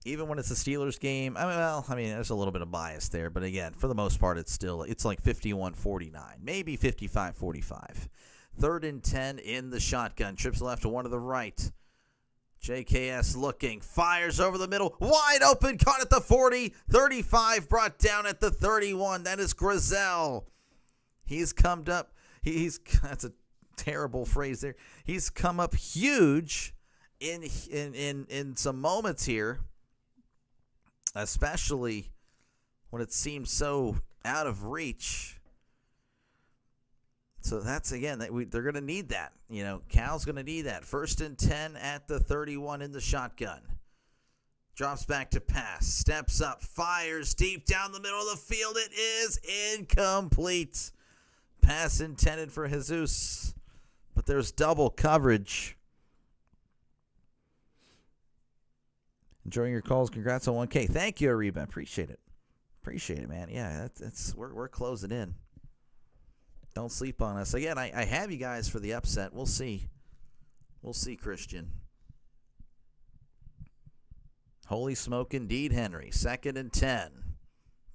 Even when it's a Steelers game, there's a little bit of bias there. But again, for the most part, it's like 51-49, maybe 55-45. 3rd and 10 in the shotgun. Trips left to one to the right. JKS looking, fires over the middle, wide open, caught at the 40, 35, brought down at the 31. That is Grizel. He's come up. That's a terrible phrase there. He's come up huge in some moments here, especially when it seems so out of reach. So that's, again, they're going to need that. Cal's going to need that. 1st and 10 at the 31 in the shotgun. Drops back to pass. Steps up. Fires deep down the middle of the field. It is incomplete. Pass intended for Jesus, but there's double coverage. Enjoying your calls. Congrats on 1K. Thank you, Ariba. Appreciate it, man. Yeah, we're closing in. Don't sleep on us. Again, I have you guys for the upset. We'll see. Christian. Holy smoke indeed, Henry. 2nd and 10.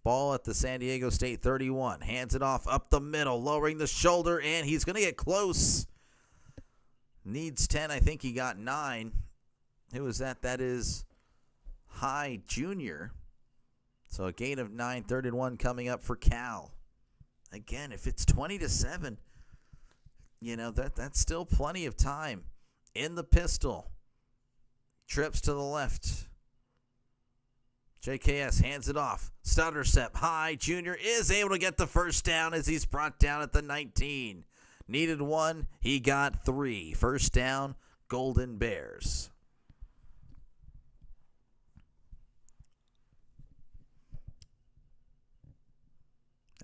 Ball at the San Diego State 31. Hands it off up the middle, lowering the shoulder, and he's going to get close. Needs 10. I think he got 9. Who is that? That is High Jr. So a gain of 9. 3rd and 1 coming up for Cal. Again, if it's 20-7, that's still plenty of time. In the pistol. Trips to the left. JKS hands it off. Stutter step. High Jr. is able to get the first down as he's brought down at the 19. Needed 1. He got 3. First down, Golden Bears.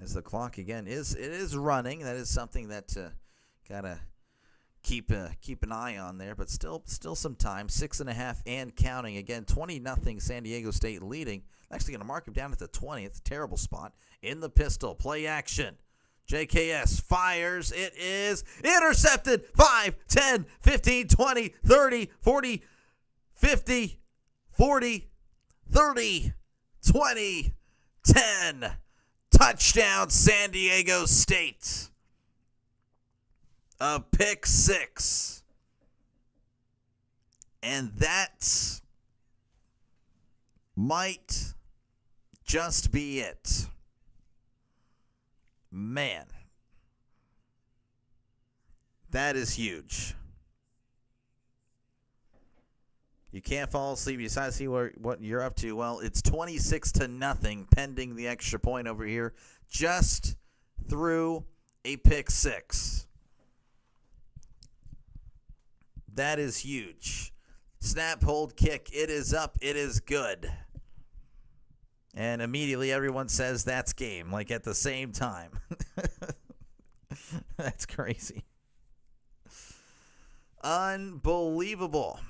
As the clock again is running. That is something that gotta keep an eye on there, but still some time. 6.5 and counting. Again, 20-0 San Diego State leading. Actually going to mark him down at the 20. It's a terrible spot. In the pistol, play action. JKS fires. It is intercepted. 5, 10, 15, 20, 30, 40, 50, 40, 30, 20, 10. Touchdown, San Diego State. A pick 6. And that might just be it. Man. That is huge. You can't fall asleep. You decide to see what you're up to. Well, it's 26-0 pending the extra point over here. Just through a pick 6. That is huge. Snap, hold, kick. It is up. It is good. And immediately everyone says that's game, like at the same time. That's crazy. Unbelievable.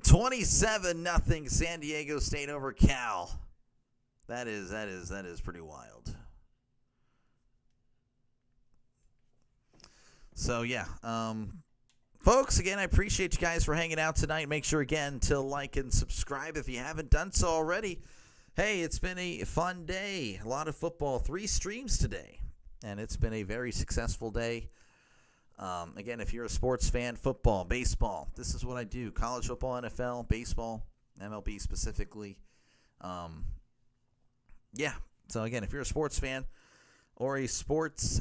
27-0 San Diego State over Cal. That is pretty wild. So yeah, folks, again, I appreciate you guys for hanging out tonight. Make sure again to like and subscribe if you haven't done so already. Hey, it's been a fun day. A lot of football. 3 streams today, and it's been a very successful day. Again, if you're a sports fan, football, baseball, this is what I do. College football, NFL, baseball, MLB specifically. Yeah. So, again, if you're a sports fan or a sports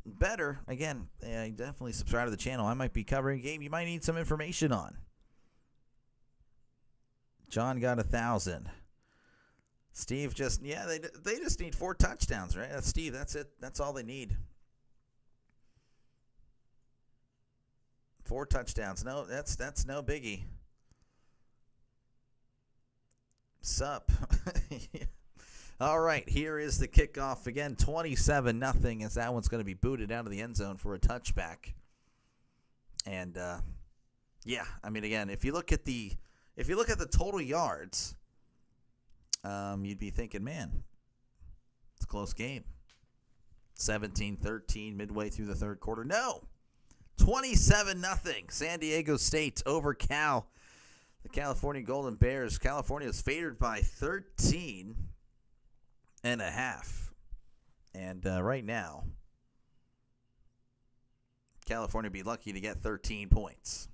bettor, again, definitely subscribe to the channel. I might be covering a game you might need some information on. John got 1,000. Steve they just need 4 touchdowns, right? That's Steve. That's it. That's all they need. 4 touchdowns. No, that's no biggie. Sup. All right, here is the kickoff again, 27-0, as that one's going to be booted out of the end zone for a touchback. And yeah, I mean, again, if you look at the total yards, you'd be thinking, man, it's a close game. 17-13 midway through the third quarter. No, 27-0. San Diego State over Cal. The California Golden Bears. California is favored by 13.5. And right now, California would be lucky to get 13 points.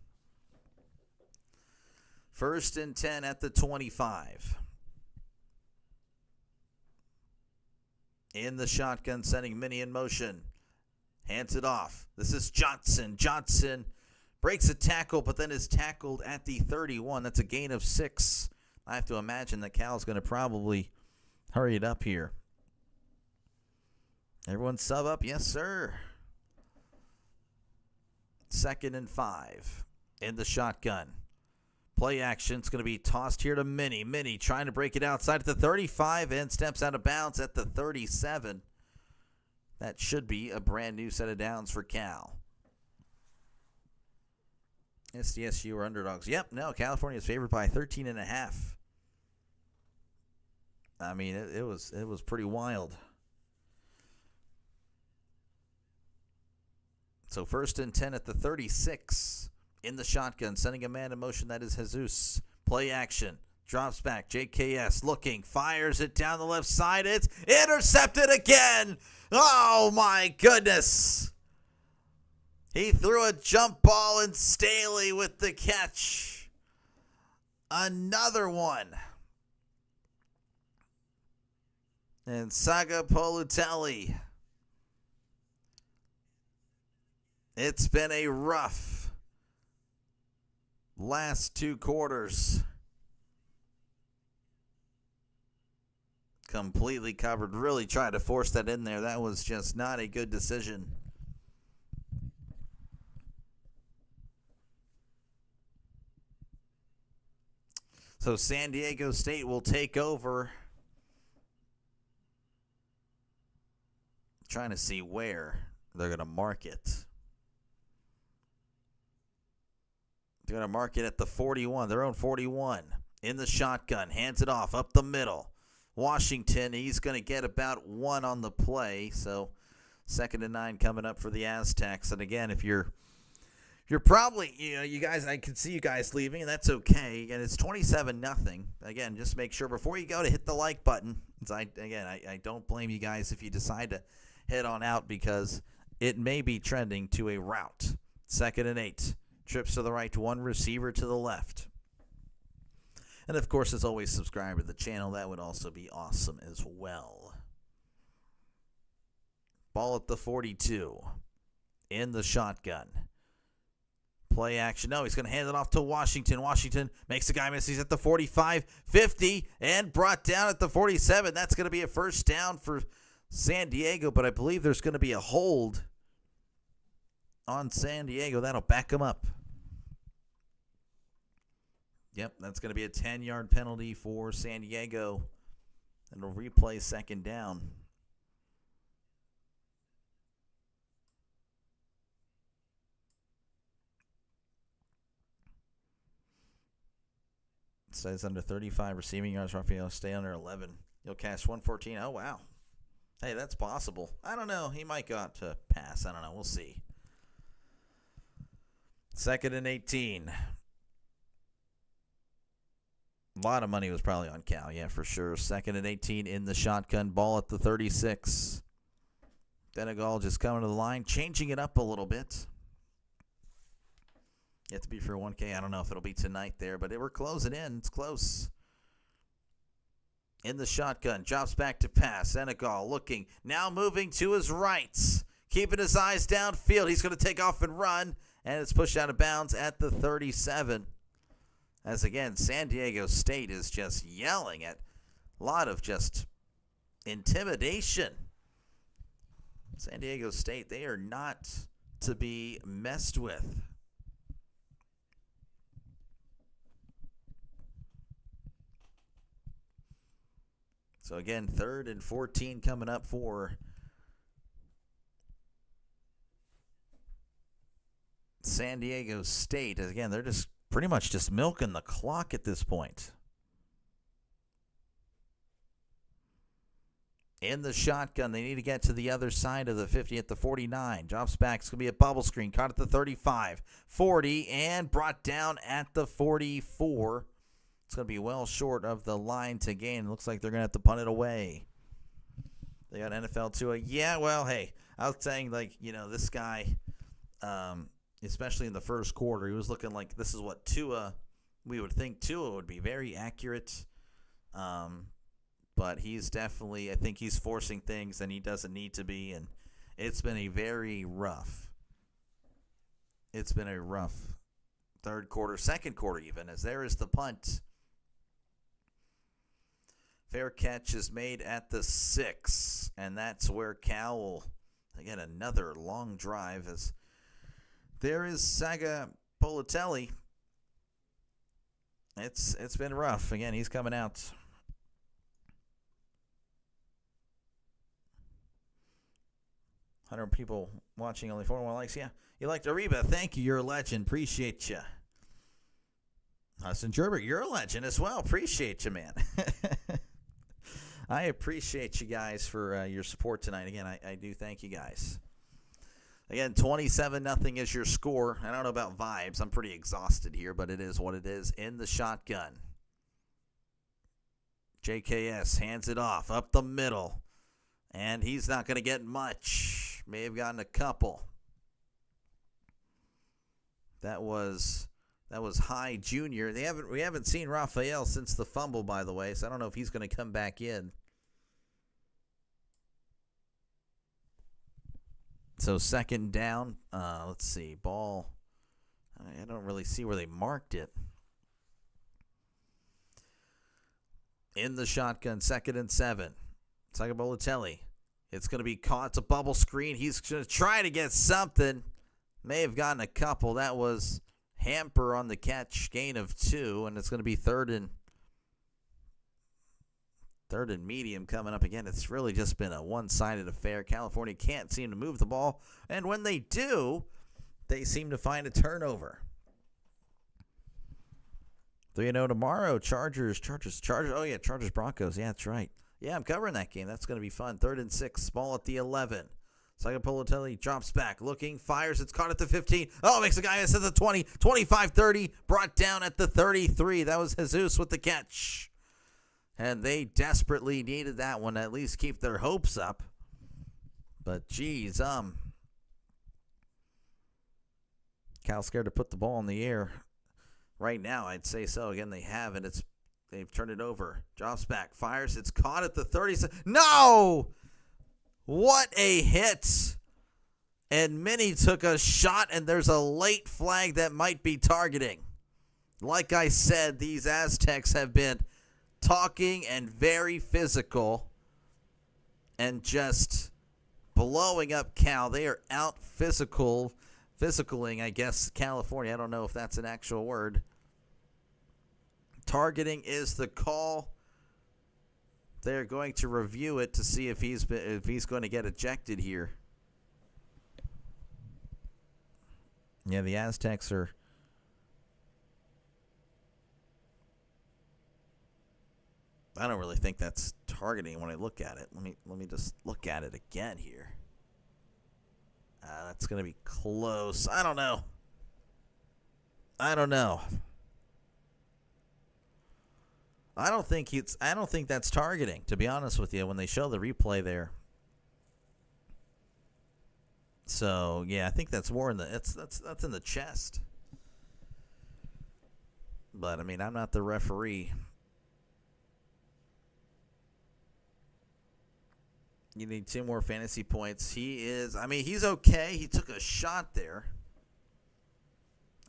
1st and 10 at the 25. In the shotgun, sending Minnie in motion. Hands it off. This is Johnson. Johnson breaks a tackle, but then is tackled at the 31. That's a gain of 6. I have to imagine that Cal's going to probably hurry it up here. Everyone sub up? Yes, sir. 2nd and 5. In the shotgun. Play action. It's going to be tossed here to Minnie. Minnie trying to break it outside at the 35 and steps out of bounds at the 37. That should be a brand new set of downs for Cal. SDSU are underdogs. Yep, no, California is favored by 13.5. I mean, it was pretty wild. So 1st and 10 at the 36. In the shotgun, sending a man in motion. That is Jesus. Play action. Drops back. JKS looking. Fires it down the left side. It's intercepted again. Oh, my goodness. He threw a jump ball, and Staley with the catch. Another one. And Saga Polutelli. It's been a rough last 2 quarters. Completely covered. Really tried to force that in there. That was just not a good decision. So San Diego State will take over. Trying to see where they're going to mark it. They're going to mark it at the 41, their own 41. In the shotgun, hands it off, up the middle. Washington, he's going to get about 1 on the play. So 2nd and 9 coming up for the Aztecs. And again, if you're probably, you guys, I can see you guys leaving, and that's okay. And it's 27-0. Again, just make sure before you go to hit the like button. I don't blame you guys if you decide to head on out, because it may be trending to a route. 2nd and 8. Trips to the right, 1 receiver to the left. And, of course, as always, subscribe to the channel. That would also be awesome as well. Ball at the 42. In the shotgun. Play action. No, he's going to hand it off to Washington. Washington makes the guy miss. He's at the 45, 50, and brought down at the 47. That's going to be a first down for San Diego, but I believe there's going to be a hold on San Diego. That'll back them up. Yep, that's going to be a 10-yard penalty for San Diego. And a replay 2nd down. It says under 35 receiving yards. Raphael, stay under 11. You'll cash 114. Oh, wow. Hey, that's possible. I don't know. He might go out to pass. I don't know. We'll see. 2nd and 18. A lot of money was probably on Cal, yeah, for sure. 2nd and 18 in the shotgun. Ball at the 36. Denegal just coming to the line, changing it up a little bit. Yet to be for 1K. I don't know if it'll be tonight there, but we're closing in. It's close. In the shotgun. Drops back to pass. Denegal looking. Now moving to his right. Keeping his eyes downfield. He's going to take off and run. And it's pushed out of bounds at the 37. As again, San Diego State is just yelling at a lot of just intimidation. San Diego State, they are not to be messed with. So, again, 3rd and 14 coming up for San Diego State. Again, they're just pretty much just milking the clock at this point. In the shotgun, they need to get to the other side of the 50 at the 49. Drops back. It's going to be a bubble screen. Caught at the 35, 40, and brought down at the 44. It's going to be well short of the line to gain. It looks like they're going to have to punt it away. They got NFL Tua. Yeah, well, hey, I was saying, this guy, especially in the first quarter, he was looking like this is what Tua, we would think Tua would be very accurate. But he's definitely, I think he's forcing things and he doesn't need to be. And it's been a very rough. It's been a rough third quarter, second quarter even, as there is the punt. Fair catch is made at the 6. And that's where Cal will, again, another long drive as there is Saga Politelli. It's been rough. Again, he's coming out. 100 people watching, only 4 more likes. Yeah, you liked Ariba. Thank you. You're a legend. Appreciate you. Hudson Gerbert, you're a legend as well. Appreciate you, man. I appreciate you guys for your support tonight. Again, I do thank you guys. Again, 27-0 is your score. I don't know about vibes. I'm pretty exhausted here, but it is what it is. In the shotgun. JKS hands it off up the middle. And he's not going to get much. May have gotten a couple. That was High Jr. We haven't seen Raphael since the fumble, by the way, so I don't know if he's going to come back in. So second down. Let's see. Ball. I don't really see where they marked it. In the shotgun, 2nd and 7. Sagabolotelli. It's going to be caught. It's a bubble screen. He's going to try to get something. May have gotten a couple. That was Hamper on the catch. Gain of 2. And it's going to be third and medium coming up again. It's really just been a one-sided affair. California can't seem to move the ball. And when they do, they seem to find a turnover. 3-0 tomorrow. Chargers. Oh, yeah, Chargers Broncos. Yeah, that's right. Yeah, I'm covering that game. That's going to be fun. 3rd and 6. Ball at the 11. Sagapolotelli drops back. Looking. Fires. It's caught at the 15. Oh, makes a guy miss at the 20. 25, 30. Brought down at the 33. That was Jesus with the catch. And they desperately needed that one to at least keep their hopes up. But, geez, Cal's scared to put the ball in the air. Right now, I'd say so. Again, they have, and they've turned it over. Drops back, fires. It's caught at the 30. No! What a hit. And Minnie took a shot, and there's a late flag that might be targeting. Like I said, these Aztecs have been talking and very physical and just blowing up Cal. They are out physicaling, I guess, California. I don't know if that's an actual word. Targeting is the call. They're going to review it to see if he's going to get ejected here. Yeah, the Aztecs are. I don't really think that's targeting when I look at it. Let me just look at it again here. That's going to be close. I don't know. I don't think that's targeting, to be honest with you, when they show the replay there. So, yeah, I think that's more in the that's in the chest. But I mean, I'm not the referee. You need 2 more fantasy points. He's okay. He took a shot there.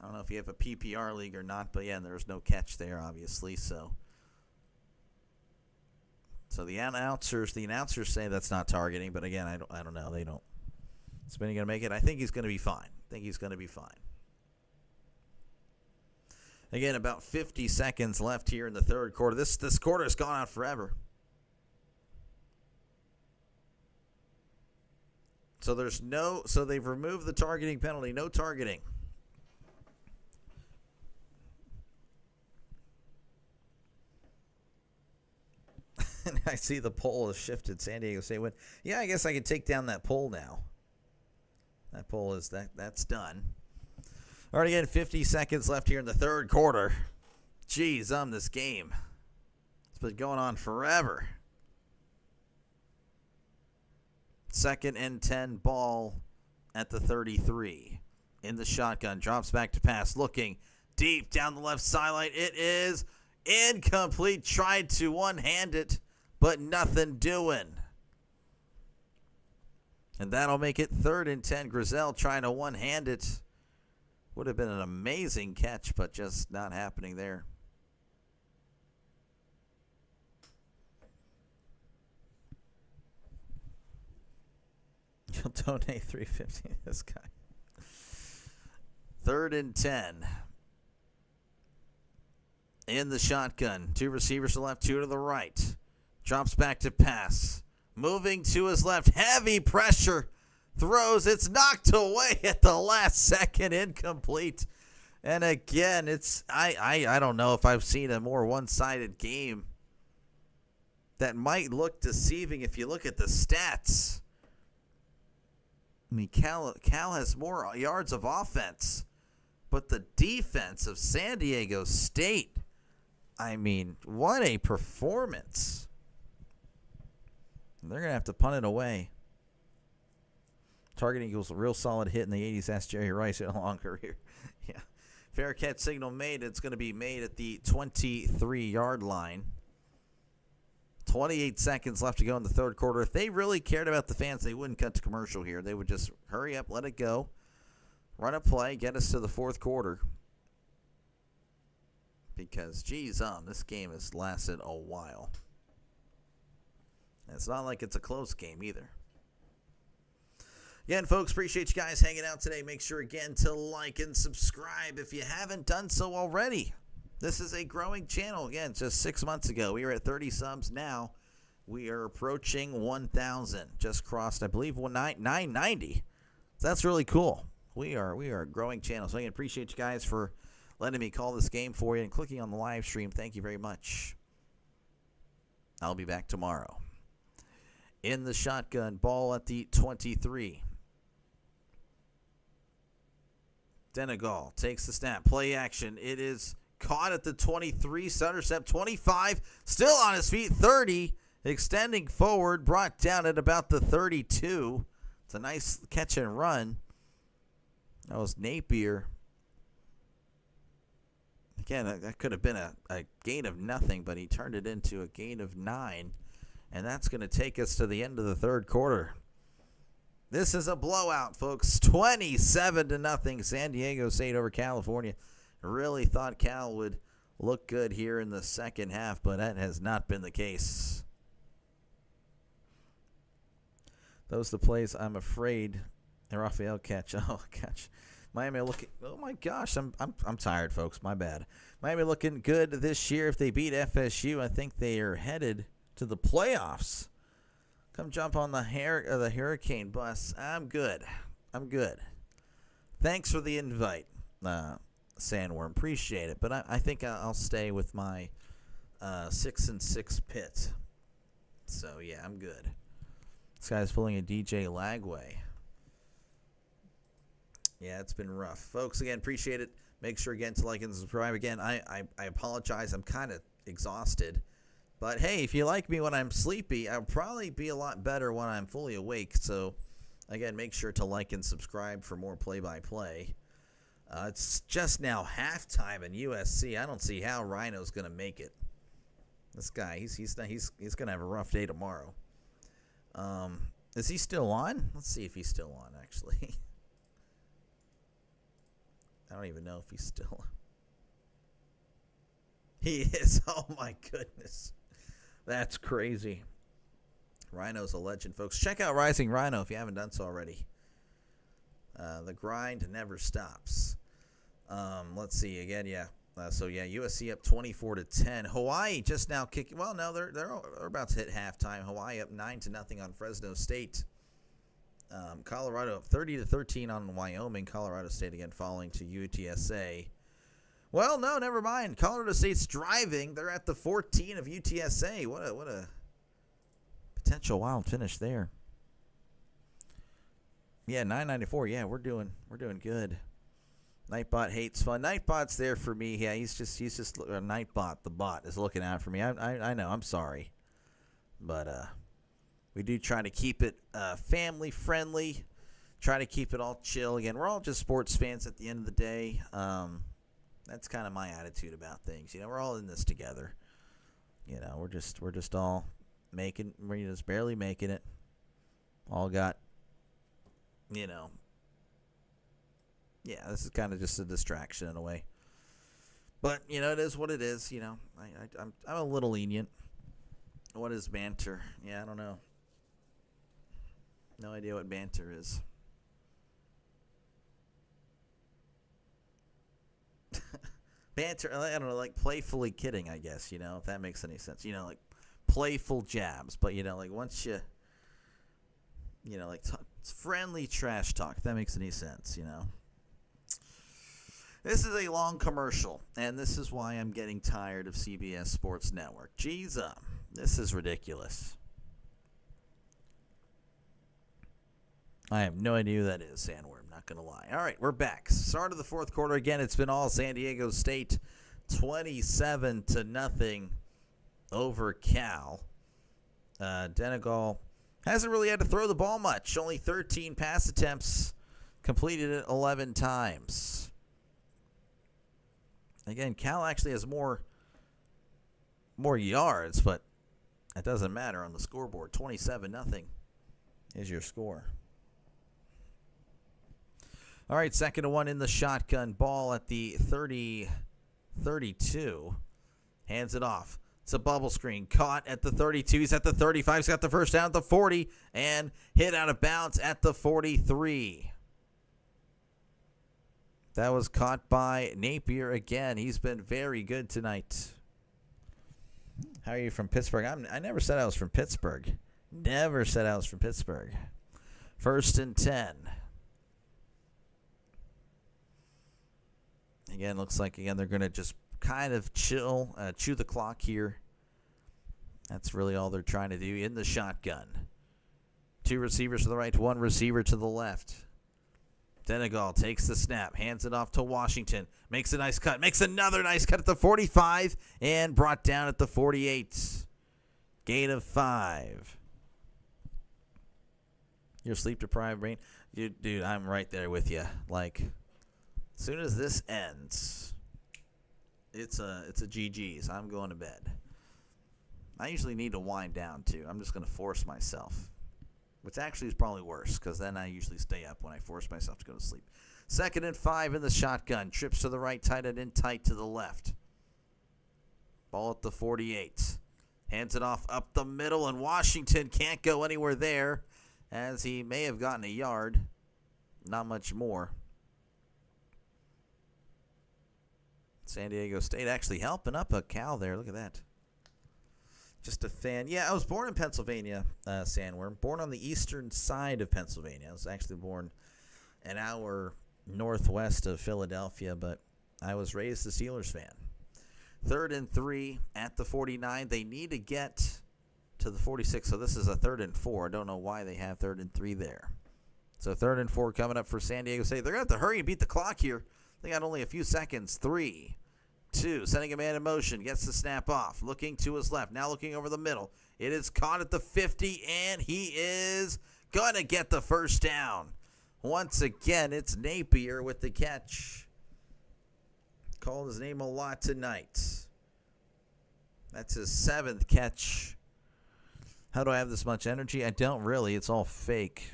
I don't know if you have a PPR league or not, but yeah, there's no catch there, obviously. So the announcers say that's not targeting, but again, I don't know. They don't. Spinning going to make it. I think he's going to be fine. Again, about 50 seconds left here in the third quarter. This quarter has gone on forever. So so they've removed the targeting penalty. No targeting. And I see the poll has shifted. San Diego State win. Yeah, I guess I can take down that poll now. That poll is that's done. All right, again, 50 seconds left here in the third quarter. Geez, this game. It's been going on forever. 2nd and 10 ball at the 33. In the shotgun. Drops back to pass. Looking deep down the left sideline. It is incomplete. Tried to one-hand it, but nothing doing. And that'll make it 3rd and 10. Grizel trying to one-hand it. Would have been an amazing catch, but just not happening there. You'll donate $3.50 to this guy. 3rd and 10. In the shotgun. 2 receivers to the left, 2 to the right. Drops back to pass. Moving to his left. Heavy pressure. Throws. It's knocked away at the last second. Incomplete. And again, it's I don't know if I've seen a more one-sided game. That might look deceiving if you look at the stats. I mean, Cal has more yards of offense. But the defense of San Diego State, I mean, what a performance. They're going to have to punt it away. Targeting equals a real solid hit in the 80s. Ask Jerry Rice in a long career. Yeah. Fair catch signal made. It's going to be made at the 23-yard line. 28 seconds left to go in the third quarter. If they really cared about the fans, they wouldn't cut to commercial here. They would just hurry up, let it go, run a play, get us to the fourth quarter. Because, geez, this game has lasted a while. And it's not like it's a close game either. Again, folks, appreciate you guys hanging out today. Make sure, again, to like and subscribe if you haven't done so already. This is a growing channel. Again, just 6 months ago, we were at 30 subs. Now we are approaching 1,000. Just crossed, I believe, 990. So that's really cool. We are a growing channel. So, again, appreciate you guys for letting me call this game for you and clicking on the live stream. Thank you very much. I'll be back tomorrow. In the shotgun, ball at the 23. Denegal takes the snap. Play action. It is caught at the 23. Sutterstep 25. Still on his feet. 30. Extending forward. Brought down at about the 32. It's a nice catch and run. That was Napier. Again, that could have been a gain of nothing, but he turned it into a gain of 9. And that's going to take us to the end of the third quarter. This is a blowout, folks. 27-0. San Diego State over California. Really thought Cal would look good here in the second half, but that has not been the case. Those the plays I'm afraid. And Raphael catch. Oh, catch. Miami looking. Oh my gosh, I'm tired, folks. My bad. Miami looking good this year. If they beat FSU, I think they are headed to the playoffs. Come jump on the Hurricane bus. I'm good. Thanks for the invite, Sandworm. Appreciate it. But I think I'll stay with my 6-6 pit. So yeah, I'm good. This guy's pulling a DJ Lagway. Yeah, it's been rough. Folks, again, appreciate it. Make sure, again, to like and subscribe. Again, I apologize. I'm kind of exhausted. But, hey, if you like me when I'm sleepy, I'll probably be a lot better when I'm fully awake. So, again, make sure to like and subscribe for more play-by-play. It's just now halftime in USC. I don't see how Rhino's going to make it. This guy, he's going to have a rough day tomorrow. Is he still on? Let's see if he's still on, actually. I don't even know if he's still on. He is. Oh, my goodness. That's crazy. Rhino's a legend, folks. Check out Rising Rhino if you haven't done so already. The grind never stops. Let's see again. Yeah. USC up 24-10. Hawaii just now kicking. Well, no, they're about to hit halftime. Hawaii up 9-0 on Fresno State. Colorado up 30-13 on Wyoming. Colorado State again falling to UTSA. Well, no, never mind. Colorado State's driving. They're at the 14 of UTSA. What a potential wild finish there. Yeah, 994. Yeah, we're doing good. Nightbot hates fun. Nightbot's there for me. Yeah, he's just Nightbot. The bot is looking out for me. I know. I'm sorry, but we do try to keep it family friendly. Try to keep it all chill. Again, we're all just sports fans at the end of the day. That's kind of my attitude about things. You know, we're all in this together. You know, we're just all we're just barely making it. All got, you know. Yeah, this is kind of just a distraction in a way. But, you know, it is what it is. You know, I'm a little lenient. What is banter? Yeah, I don't know. No idea what banter is. Banter, I don't know, like playfully kidding, I guess, you know, if that makes any sense. You know, like playful jabs. But, you know, like once you know, like friendly trash talk, if that makes any sense, you know. This is a long commercial, and this is why I'm getting tired of CBS Sports Network. Jeez, this is ridiculous. I have no idea who that is, Sandworm, not going to lie. All right, we're back. Start of the fourth quarter. Again, it's been all San Diego State, 27-0 over Cal. Denegal hasn't really had to throw the ball much. Only 13 pass attempts, completed it 11 times. Again, Cal actually has more yards, but it doesn't matter on the scoreboard. 27-0 is your score. All right, 2nd and 1 in the shotgun. Ball at the 32. Hands it off. It's a bubble screen. Caught at the 32. He's at the 35. He's got the first down at the 40. And hit out of bounds at the 43. That was caught by Napier again. He's been very good tonight. How are you from Pittsburgh? I never said I was from Pittsburgh. Never said I was from Pittsburgh. 1st and 10. Again, looks like, they're going to just kind of chew the clock here. That's really all they're trying to do in the shotgun. 2 receivers to the right, 1 receiver to the left. Denegal takes the snap, hands it off to Washington, makes a nice cut, makes another nice cut at the 45, and brought down at the 48. Gain of 5. Your sleep-deprived brain? Dude, I'm right there with you. Like, as soon as this ends, it's a GG's. I'm going to bed. I usually need to wind down, too. I'm just going to force myself. Which actually is probably worse, because then I usually stay up when I force myself to go to sleep. 2nd and 5 in the shotgun. Trips to the right, tight end in tight to the left. Ball at the 48. Hands it off up the middle, and Washington can't go anywhere there, as he may have gotten a yard. Not much more. San Diego State actually helping up a Cal there. Look at that. Just a fan. Yeah, I was born in Pennsylvania, Sandworm. Born on the eastern side of Pennsylvania. I was actually born an hour northwest of Philadelphia, but I was raised a Steelers fan. 3rd and 3 at the 49. They need to get to the 46, so this is a 3rd and 4. I don't know why they have 3rd and 3 there. So 3rd and 4 coming up for San Diego State. They're going to have to hurry and beat the clock here. They got only a few seconds. 3, 2, sending a man in motion, gets the snap off, looking to his left, now looking over the middle. It is caught at the 50, and he is going to get the first down. Once again, it's Napier with the catch. Called his name a lot tonight. That's his 7th catch. How do I have this much energy? I don't really. It's all fake.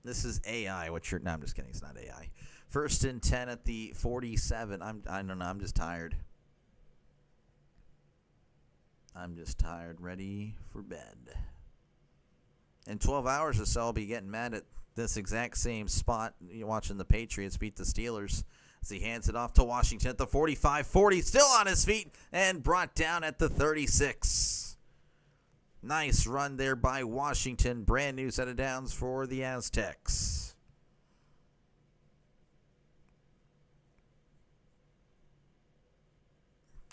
This is AI. No, I'm just kidding. It's not AI. 1st and 10 at the 47. I don't know. I'm just tired. Ready for bed. In 12 hours or so, I'll be getting mad at this exact same spot. You're watching the Patriots beat the Steelers as he hands it off to Washington at the 45-40. Still on his feet and brought down at the 36. Nice run there by Washington. Brand new set of downs for the Aztecs.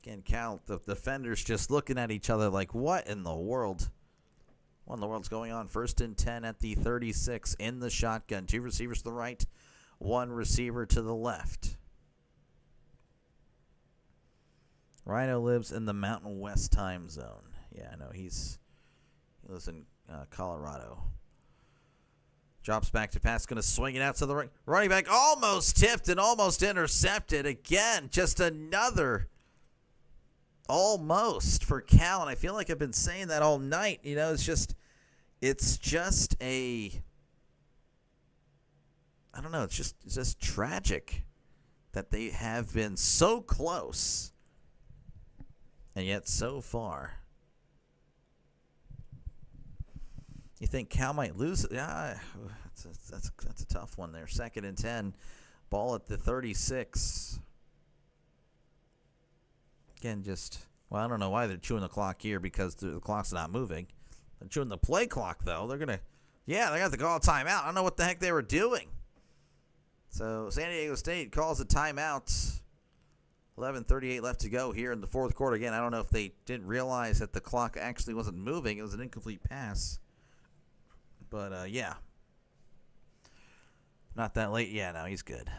Again, Cal, the defenders just looking at each other like, what in the world? What in the world's going on? 1st and 10 at the 36 in the shotgun. 2 receivers to the right, 1 receiver to the left. Rhino lives in the Mountain West time zone. Yeah, I know. He lives in Colorado. Drops back to pass. Going to swing it out to the right. Running back almost tipped and almost intercepted. Again, just another almost for Cal. And I feel like I've been saying that all night. You know, it's just a, I don't know. It's just tragic that they have been so close and yet so far. You think Cal might lose? Yeah, that's a tough one there. 2nd and 10, ball at the 36. Again, I don't know why they're chewing the clock here, because the clock's not moving. They're chewing the play clock, though. They got to call a timeout. I don't know what the heck they were doing. So San Diego State calls a timeout. 11:38 left to go here in the 4th quarter. Again, I don't know if they didn't realize that the clock actually wasn't moving. It was an incomplete pass. But, yeah. Not that late. Yeah, no, he's good.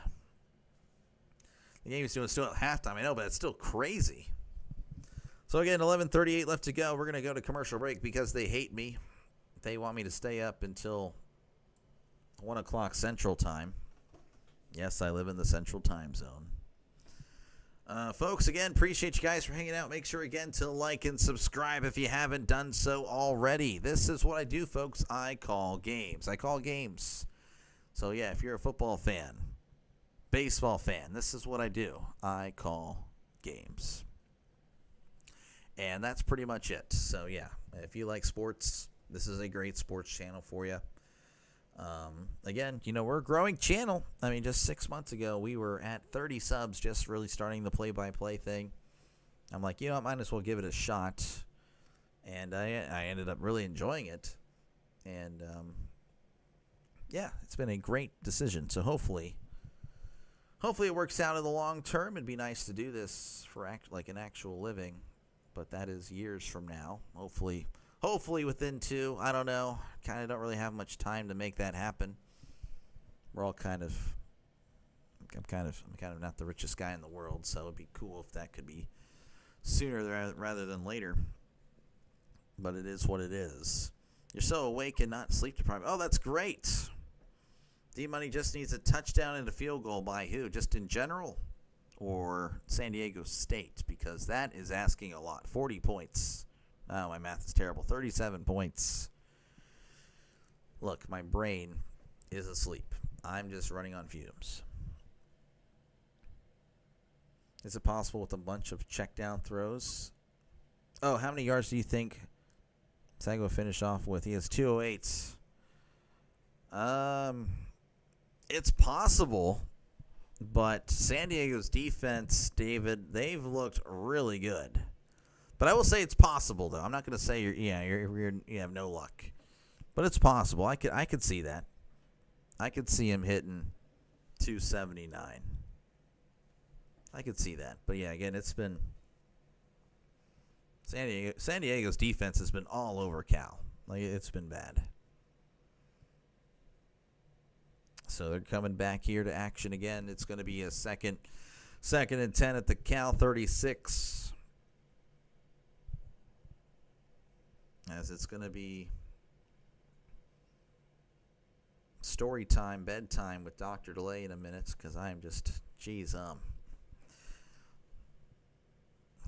The game is still at halftime. I know, but it's still crazy. So, again, 11:38 left to go. We're going to go to commercial break because they hate me. They want me to stay up until 1 o'clock Central Time. Yes, I live in the Central Time Zone. Folks, again, appreciate you guys for hanging out. Make sure, again, to like and subscribe if you haven't done so already. This is what I do, folks. I call games. So, yeah, if you're a football fan, baseball fan, this is what I do. I call games. And that's pretty much it. So, yeah, if you like sports, this is a great sports channel for you. Again, we're a growing channel. I mean, just 6 months ago, we were at 30 subs, just really starting the play-by-play thing. I'm like, I might as well give it a shot. And I ended up really enjoying it. And, yeah, it's been a great decision. So hopefully it works out in the long term. It'd be nice to do this for an actual living. But that is years from now. Hopefully within 2, I don't know. Kind of don't really have much time to make that happen. We're all I'm kind of not the richest guy in the world, so it'd be cool if that could be sooner rather than later. But it is what it is. You're so awake and not sleep deprived. Oh, that's great. D-Money just needs a touchdown and a field goal by who? Just in general? Or San Diego State? Because that is asking a lot. 40 points. Oh, my math is terrible. 37 points. Look, my brain is asleep. I'm just running on fumes. Is it possible with a bunch of check down throws? Oh, how many yards do you think Sago finished off with? He has 208. It's possible, but San Diego's defense, David, they've looked really good. But I will say it's possible, though. I'm not going to say you have no luck, but it's possible. I could see that. I could see him hitting 279. I could see that. But yeah, again, it's been San Diego's defense has been all over Cal. It's been bad. So they're coming back here to action again. It's going to be a second and 10 at the Cal 36. As it's going to be story time, bedtime with Dr. Delay in a minute, because I am just,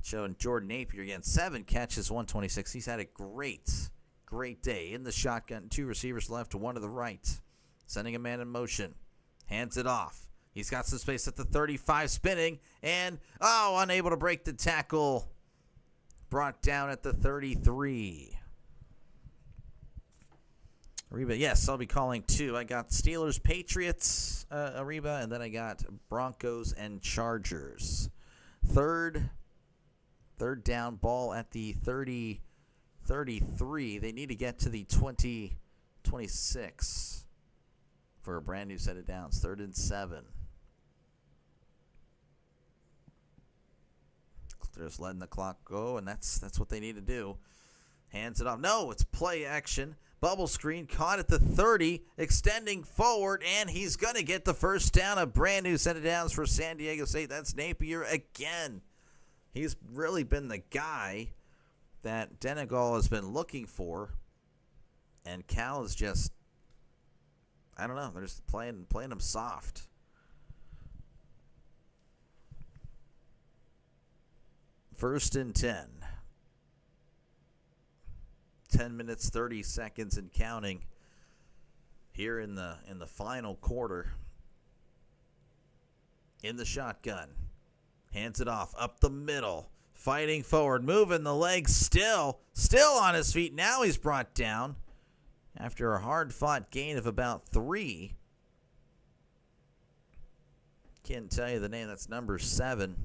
showing Jordan Napier again. 7 catches, 126. He's had a great day. In the shotgun, 2 receivers left, 1 to the right. Sending a man in motion. Hands it off. He's got some space at the 35, spinning, and, unable to break the tackle. Brought down at the 33. Ariba, yes, I'll be calling 2. I got Steelers, Patriots, Ariba, and then I got Broncos and Chargers. Third down, ball at the 33. 33. They need to get to the 26 for a brand new set of downs. 3rd and 7. They're just letting the clock go, and that's what they need to do. Hands it off. No, it's play action. Bubble screen caught at the 30, extending forward, and he's going to get the first down. A brand new set of downs for San Diego State. That's Napier again. He's really been the guy that Denegal has been looking for, and Cal is just, I don't know, they're just playing him soft. First and 10. 10 minutes, 30 seconds and counting here in the final quarter. In the shotgun. Hands it off up the middle. Fighting forward, moving the legs, still on his feet. Now he's brought down after a hard-fought gain of about 3. Can't tell you the name. That's number 7.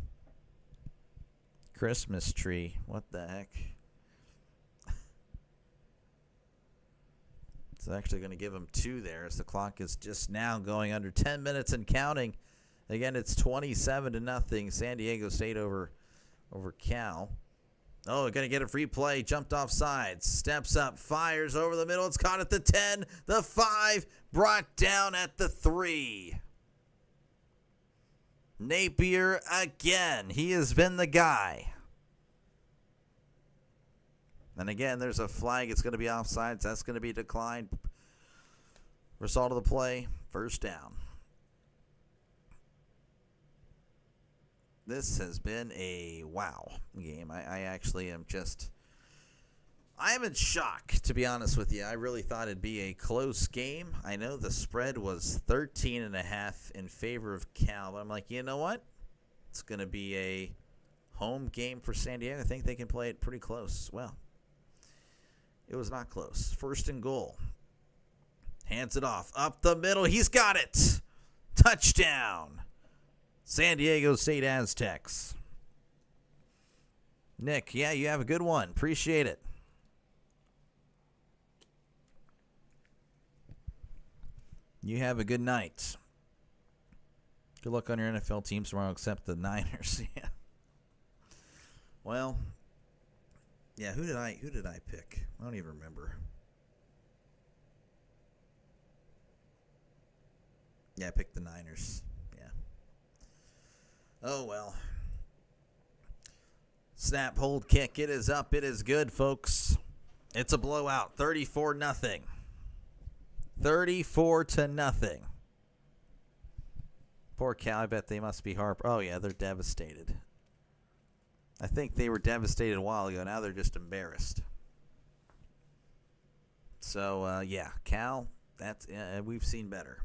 Christmas tree. What the heck? It's actually going to give him 2 there as the clock is just now going under 10 minutes and counting. Again, it's 27-0. San Diego State over Cal. Oh, going to get a free play. Jumped off sides. Steps up. Fires over the middle. It's caught at the 10. The 5. Brought down at the 3. Napier again. He has been the guy. And again, there's a flag. It's going to be offsides. That's going to be declined. Result of the play, first down. This has been a wow game. I actually am I'm in shock, to be honest with you. I really thought it'd be a close game. I know the spread was 13.5 in favor of Cal, but I'm like, you know what? It's going to be a home game for San Diego. I think they can play it pretty close. Well, it was not close. First and goal. Hands it off. Up the middle. He's got it. Touchdown. San Diego State Aztecs. Nick, yeah, you have a good one. Appreciate it. You have a good night. Good luck on your NFL teams tomorrow, except the Niners. Yeah. Well, yeah, who did I pick? I don't even remember. Yeah, I picked the Niners. Yeah. Oh, well. Snap, hold, kick. It is up. It is good, folks. It's a blowout. 34-0. 34-0. Poor Cal. I bet they must be Oh, yeah, they're devastated. I think they were devastated a while ago. Now they're just embarrassed. So, yeah, Cal, we've seen better.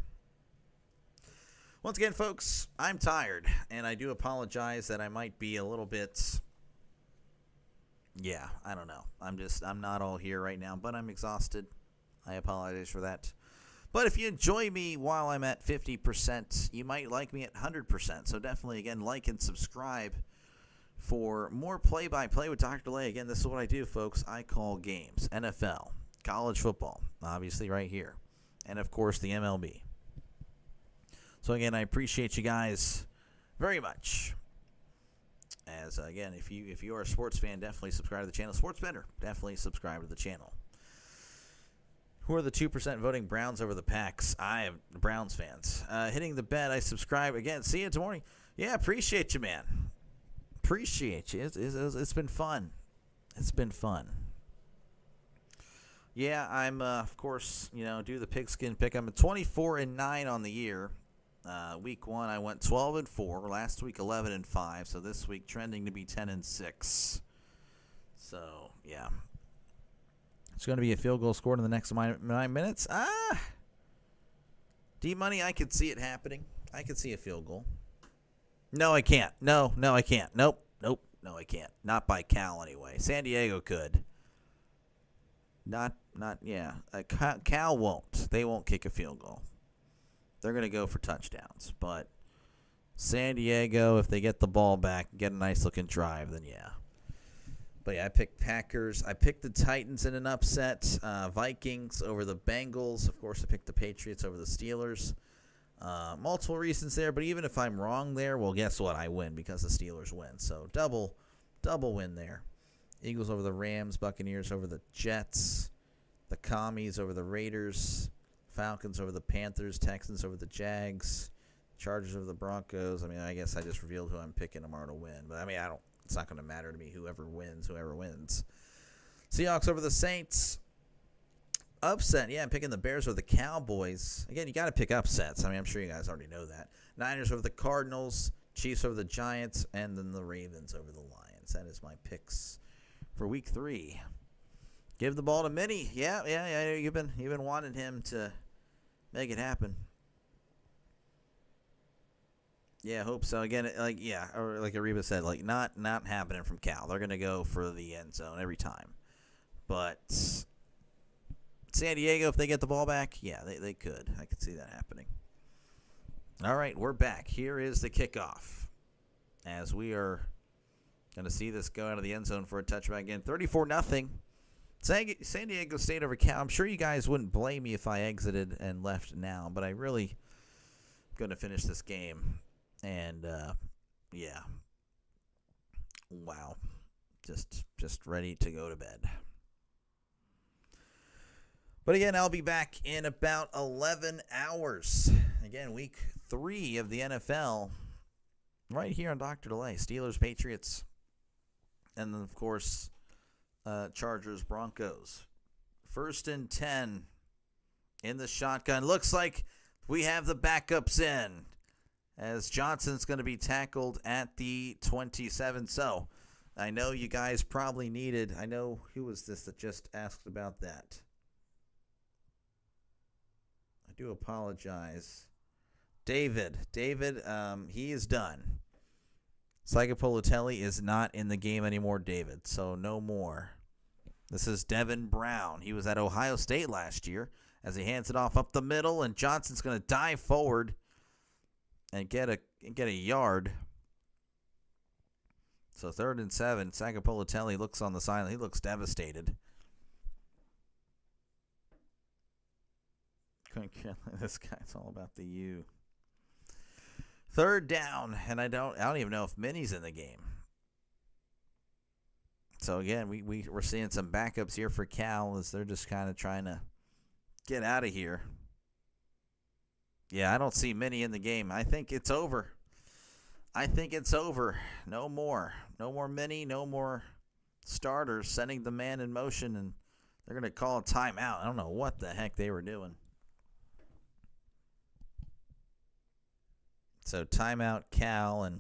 Once again, folks, I'm tired, and I do apologize that I might be a little bit, yeah, I don't know. I'm not all here right now, but I'm exhausted. I apologize for that. But if you enjoy me while I'm at 50%, you might like me at 100%. So definitely, again, like and subscribe for more play-by-play with Dr. Lay. Again, this is what I do, folks. I call games. NFL, college football, obviously right here, and, of course, the MLB. So, again, I appreciate you guys very much. As, again, if you are a sports fan, definitely subscribe to the channel. Sports Better, definitely subscribe to the channel. Who are the 2% voting Browns over the Packs? I am Browns fans. Hitting the bet, I subscribe. Again, see you tomorrow. Yeah, appreciate you, man. Appreciate you. It's been fun. It's been fun. Yeah, I'm, of course, do the pigskin pick. I'm at 24-9 on the year. Week 1, I went 12-4. Last week, 11-5. So this week, trending to be 10-6. So, yeah. It's going to be a field goal scored in the next 9 minutes. D-Money, I could see it happening. I could see a field goal. No, I can't. No, I can't. Nope. No, I can't. Not by Cal, anyway. San Diego could. Yeah. Cal won't. They won't kick a field goal. They're going to go for touchdowns. But San Diego, if they get the ball back, get a nice-looking drive, then yeah. But yeah, I picked Packers. I picked the Titans in an upset. Vikings over the Bengals. Of course, I picked the Patriots over the Steelers. Multiple reasons there, but even if I'm wrong there, well, guess what? I win because the Steelers win. So double win there. Eagles over the Rams. Buccaneers over the Jets. The Commies over the Raiders. Falcons over the Panthers. Texans over the Jags. Chargers over the Broncos. I mean, I guess I just revealed who I'm picking tomorrow to win. But, I mean, it's not going to matter to me. Whoever wins. Seahawks over the Saints. Upset. Yeah, I'm picking the Bears over the Cowboys. Again, you got to pick upsets. I mean, I'm sure you guys already know that. Niners over the Cardinals. Chiefs over the Giants. And then the Ravens over the Lions. That is my picks for Week 3. Give the ball to Minnie. Yeah. You've been wanting him to make it happen. Yeah, I hope so. Again, or like Ariba said, not happening from Cal. They're gonna go for the end zone every time. But San Diego, if they get the ball back, yeah, they could. I could see that happening. All right, we're back. Here is the kickoff. As we are gonna see this go out of the end zone for a touchback again. 34-0. San Diego State over Cal. I'm sure you guys wouldn't blame me if I exited and left now, but I really going to finish this game. And, yeah. Wow. Just ready to go to bed. But again, I'll be back in about 11 hours. Again, Week 3 of the NFL. Right here on Dr. Delay. Steelers, Patriots. And then, of course, Chargers, Broncos. 1st and 10 in the shotgun. Looks like we have the backups in, as Johnson's going to be tackled at the 27. So I know you guys probably needed. I know who was this that just asked about that. I do apologize. David, he is done. Psychopolitelli is not in the game anymore, David. So no more. This is Devin Brown. He was at Ohio State last year, as he hands it off up the middle, and Johnson's going to dive forward and get a yard. So 3rd and 7. Psychopolitelli looks on the sideline. He looks devastated. This guy's all about the U. 3rd down, and I don't even know if Minnie's in the game. So again, we're seeing some backups here for Cal, as they're just kind of trying to get out of here. Yeah, I don't see Minnie in the game. I think it's over. No more Minnie, no more starters sending the man in motion, and they're going to call a timeout. I don't know what the heck they were doing. So timeout, Cal, and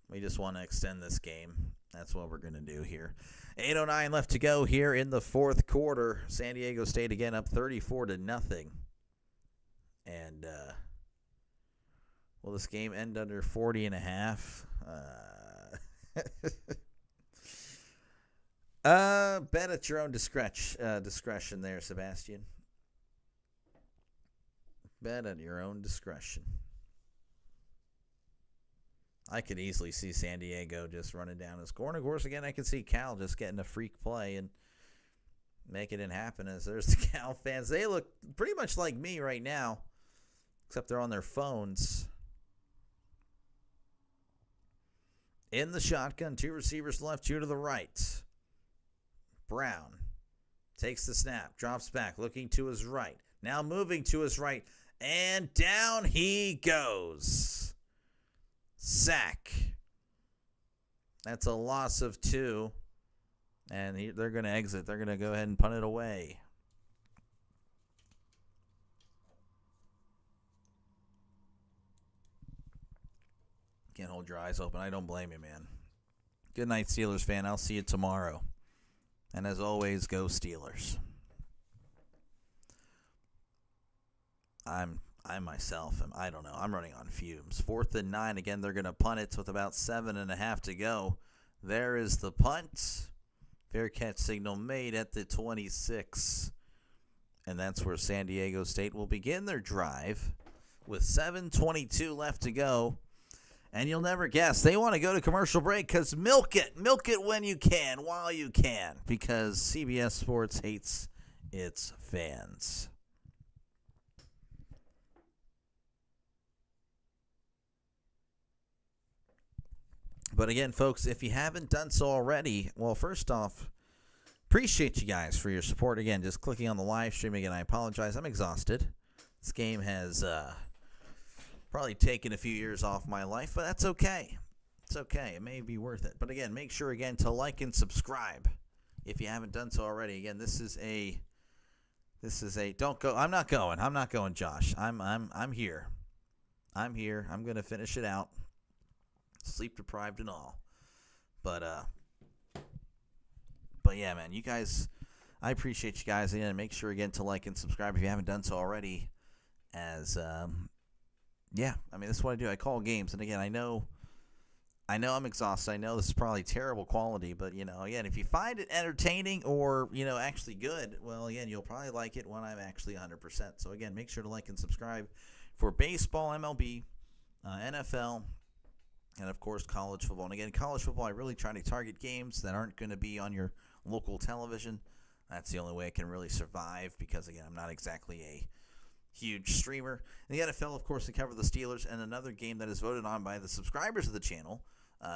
we just want to extend this game. That's what we're going to do here. 8:09 left to go here in the 4th quarter. San Diego State again up 34-0. And will this game end under 40.5? Bet at your own discretion there, Sebastian. Bet at your own discretion. I could easily see San Diego just running down and scoring. Of course, again, I could see Cal just getting a freak play and making it happen. As there's the Cal fans. They look pretty much like me right now, except they're on their phones. In the shotgun, 2 receivers left, 2 to the right. Brown takes the snap, drops back, looking to his right. Now moving to his right, and down he goes. Sack. That's a loss of 2. And they're going to exit. They're going to go ahead and punt it away. Can't hold your eyes open. I don't blame you, man. Good night, Steelers fan. I'll see you tomorrow. And as always, go Steelers. I myself I don't know. I'm running on fumes. 4th and 9. Again, they're going to punt it with about 7.5 to go. There is the punt. Fair catch signal made at the 26. And that's where San Diego State will begin their drive with 7:22 left to go. And you'll never guess. They want to go to commercial break because milk it. Milk it when you can, while you can. Because CBS Sports hates its fans. But again, folks, if you haven't done so already, well, first off, appreciate you guys for your support. Again, just clicking on the live stream. Again, I apologize. I'm exhausted. This game has probably taken a few years off my life, but that's okay. It's okay. It may be worth it. But again, make sure, again, to like and subscribe if you haven't done so already. Again, this is a don't go. I'm not going, Josh. I'm here. I'm here. I'm going to finish it out. Sleep deprived and all. But yeah, man, you guys, I appreciate you guys. Again, make sure, again, to like and subscribe if you haven't done so already. As yeah, I mean, this is what I do. I call games, and again, I know I'm exhausted. I know this is probably terrible quality, but again, if you find it entertaining or actually good, well, again, you'll probably like it when I'm actually 100%. So again, make sure to like and subscribe for baseball, MLB, NFL. And, of course, college football. And, again, college football, I really try to target games that aren't going to be on your local television. That's the only way I can really survive because, again, I'm not exactly a huge streamer. And the NFL, of course, to cover the Steelers. And another game that is voted on by the subscribers of the channel.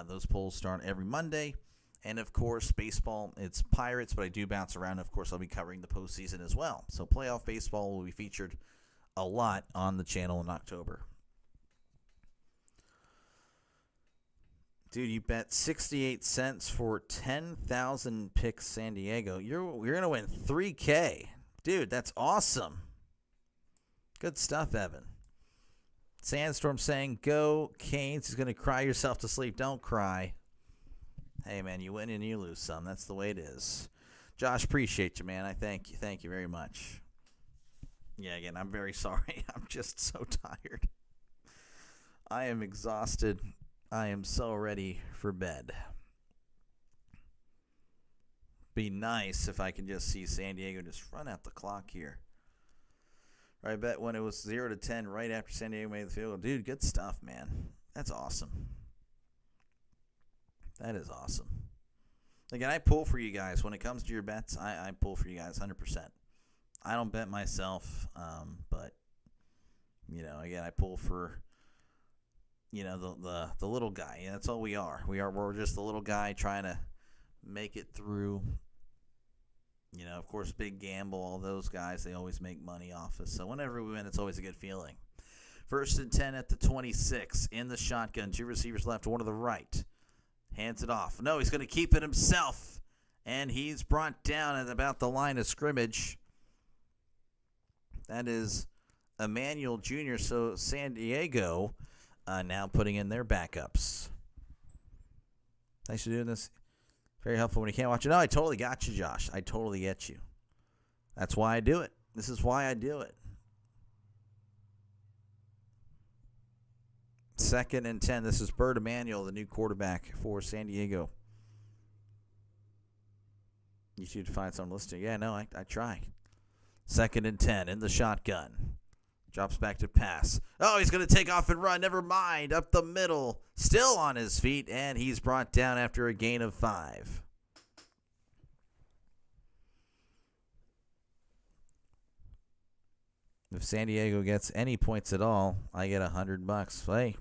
Those polls start every Monday. And, of course, baseball, it's Pirates, but I do bounce around. Of course, I'll be covering the postseason as well. So playoff baseball will be featured a lot on the channel in October. Dude, you bet 68 cents for 10,000 picks San Diego. You're going to win $3K. Dude, that's awesome. Good stuff, Evan. Sandstorm saying, go Canes. He's going to cry yourself to sleep. Don't cry. Hey, man, you win and you lose some. That's the way it is. Josh, appreciate you, man. I thank you. Thank you very much. Yeah, again, I'm very sorry. I'm just so tired. I am exhausted. I am so ready for bed. Be nice if I can just see San Diego just run out the clock here. I bet when it was 0-10 right after San Diego made the field goal. Dude, good stuff, man. That's awesome. That is awesome. Again, I pull for you guys. When it comes to your bets, I pull for you guys 100%. I don't bet myself, but, again, I pull for... the little guy. Yeah, that's all we are. We're just the little guy trying to make it through. Of course, Big Gamble, all those guys, they always make money off us. So whenever we win, it's always a good feeling. 1st and 10 at the 26 in the shotgun. 2 receivers left, 1 to the right. Hands it off. No, he's going to keep it himself. And he's brought down at about the line of scrimmage. That is Emmanuel Jr. So San Diego... now putting in their backups. Thanks for doing this. Very helpful when you can't watch it. No, I totally got you, Josh. I totally get you. That's why I do it. This is why I do it. 2nd and 10. This is Bert Emanuel, the new quarterback for San Diego. You should find someone listening. Yeah, no, I try. 2nd and 10 in the shotgun. Drops back to pass. Oh, he's going to take off and run. Never mind. Up the middle. Still on his feet, and he's brought down after a gain of 5. If San Diego gets any points at all, I get $100. Hey,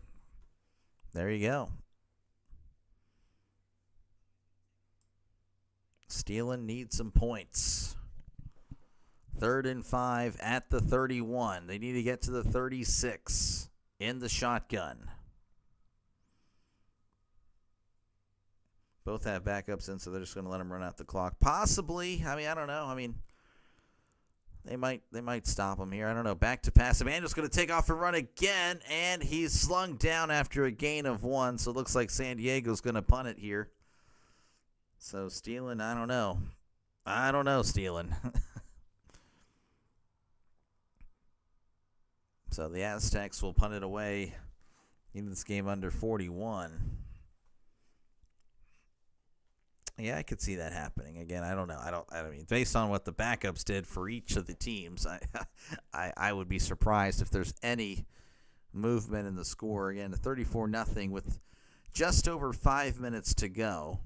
there you go. Steelan needs some points. 3rd and 5 at the 31. They need to get to the 36 in the shotgun. Both have backups in, so they're just going to let them run out the clock. Possibly. I mean, I don't know. I mean, they might stop him here. I don't know. Back to pass. Emmanuel's going to take off and run again, and he's slung down after a gain of 1. So it looks like San Diego's going to punt it here. So Steelan, I don't know. Steelan. So the Aztecs will punt it away in this game under 41. Yeah, I could see that happening. Again, I don't know. I mean, based on what the backups did for each of the teams, I would be surprised if there's any movement in the score. Again, 34-0 with just over 5 minutes to go.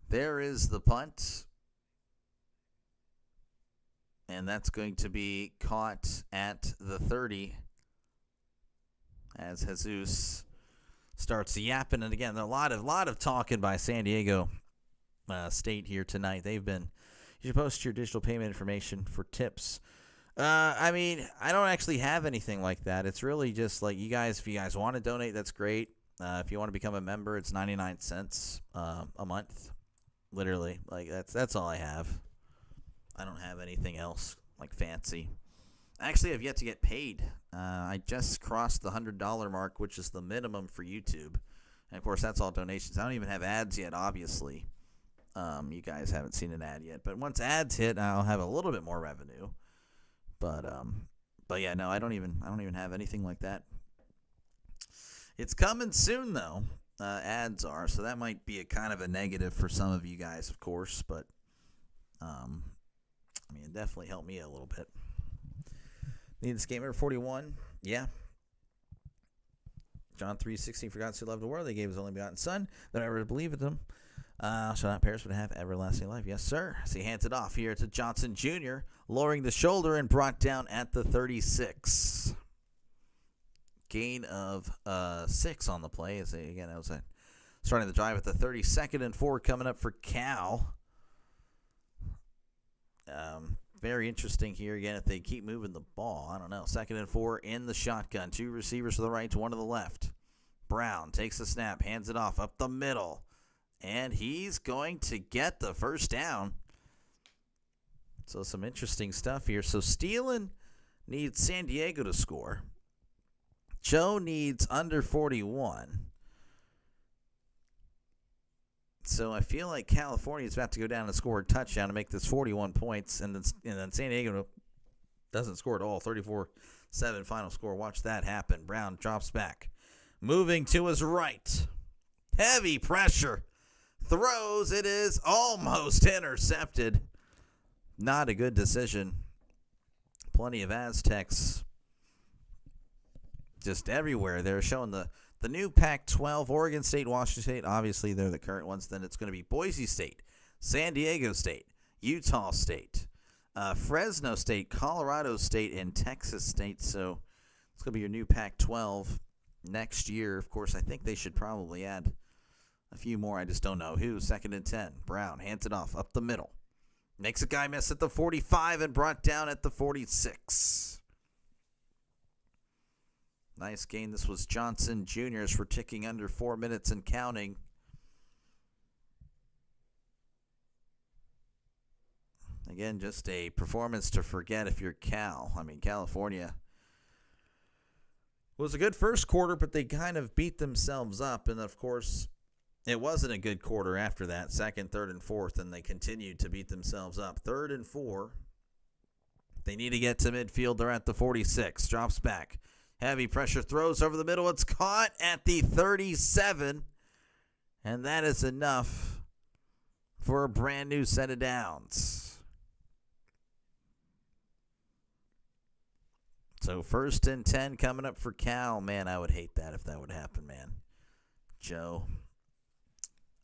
There is the punt. And that's going to be caught at the 30 as Jesus starts yapping. And again, a lot of talking by San Diego State here tonight. You should post your digital payment information for tips. I mean, I don't actually have anything like that. It's really just like you guys, if you guys want to donate, that's great. If you want to become a member, it's 99 cents a month. Literally, like that's all I have. I don't have anything else like fancy. Actually, I've yet to get paid. I just crossed the $100 mark, which is the minimum for YouTube. And, of course, that's all donations. I don't even have ads yet, obviously. You guys haven't seen an ad yet. But once ads hit, I'll have a little bit more revenue. But yeah, no, I don't even have anything like that. It's coming soon, though. Ads are, so that might be a kind of a negative for some of you guys, of course. But I mean, it definitely helped me a little bit. Need this game number 41? Yeah. John 3:16, for God so loved the world, they gave his only begotten Son, that whoever believeth him shall not perish but have everlasting life. Yes, sir. So he hands it off here to Johnson Jr., lowering the shoulder and brought down at the 36. Gain of 6 on the play. Again, that was starting the drive at the 32nd and 4 coming up for Cal. Very interesting here again if they keep moving the ball. I don't know. 2nd and 4 in the shotgun. 2 receivers to the right, 1 to the left. Brown takes the snap, hands it off up the middle, and he's going to get the first down. So some interesting stuff here. So Steelan needs San Diego to score. Joe needs under 41. So I feel like California is about to go down and score a touchdown to make this 41 points, and then San Diego doesn't score at all. 34-7 final score. Watch that happen. Brown drops back. Moving to his right. Heavy pressure. Throws. It is almost intercepted. Not a good decision. Plenty of Aztecs just everywhere. They're showing the new Pac-12, Oregon State, Washington State. Obviously, they're the current ones. Then it's going to be Boise State, San Diego State, Utah State, Fresno State, Colorado State, and Texas State. So it's going to be your new Pac-12 next year. Of course, I think they should probably add a few more. I just don't know who. 2nd and 10. Brown hands it off up the middle. Makes a guy miss at the 45 and brought down at the 46. Nice gain. This was Johnson Jr.'s for ticking under 4 minutes and counting. Again, just a performance to forget if you're Cal. I mean, California was a good first quarter, but they kind of beat themselves up. And, of course, it wasn't a good quarter after that. 2nd, 3rd, and 4th, and they continued to beat themselves up. 3rd and 4. They need to get to midfield. They're at the 46. Drops back. Heavy pressure, throws over the middle. It's caught at the 37. And that is enough for a brand new set of downs. So 1st and 10 coming up for Cal. Man, I would hate that if that would happen, man. Joe,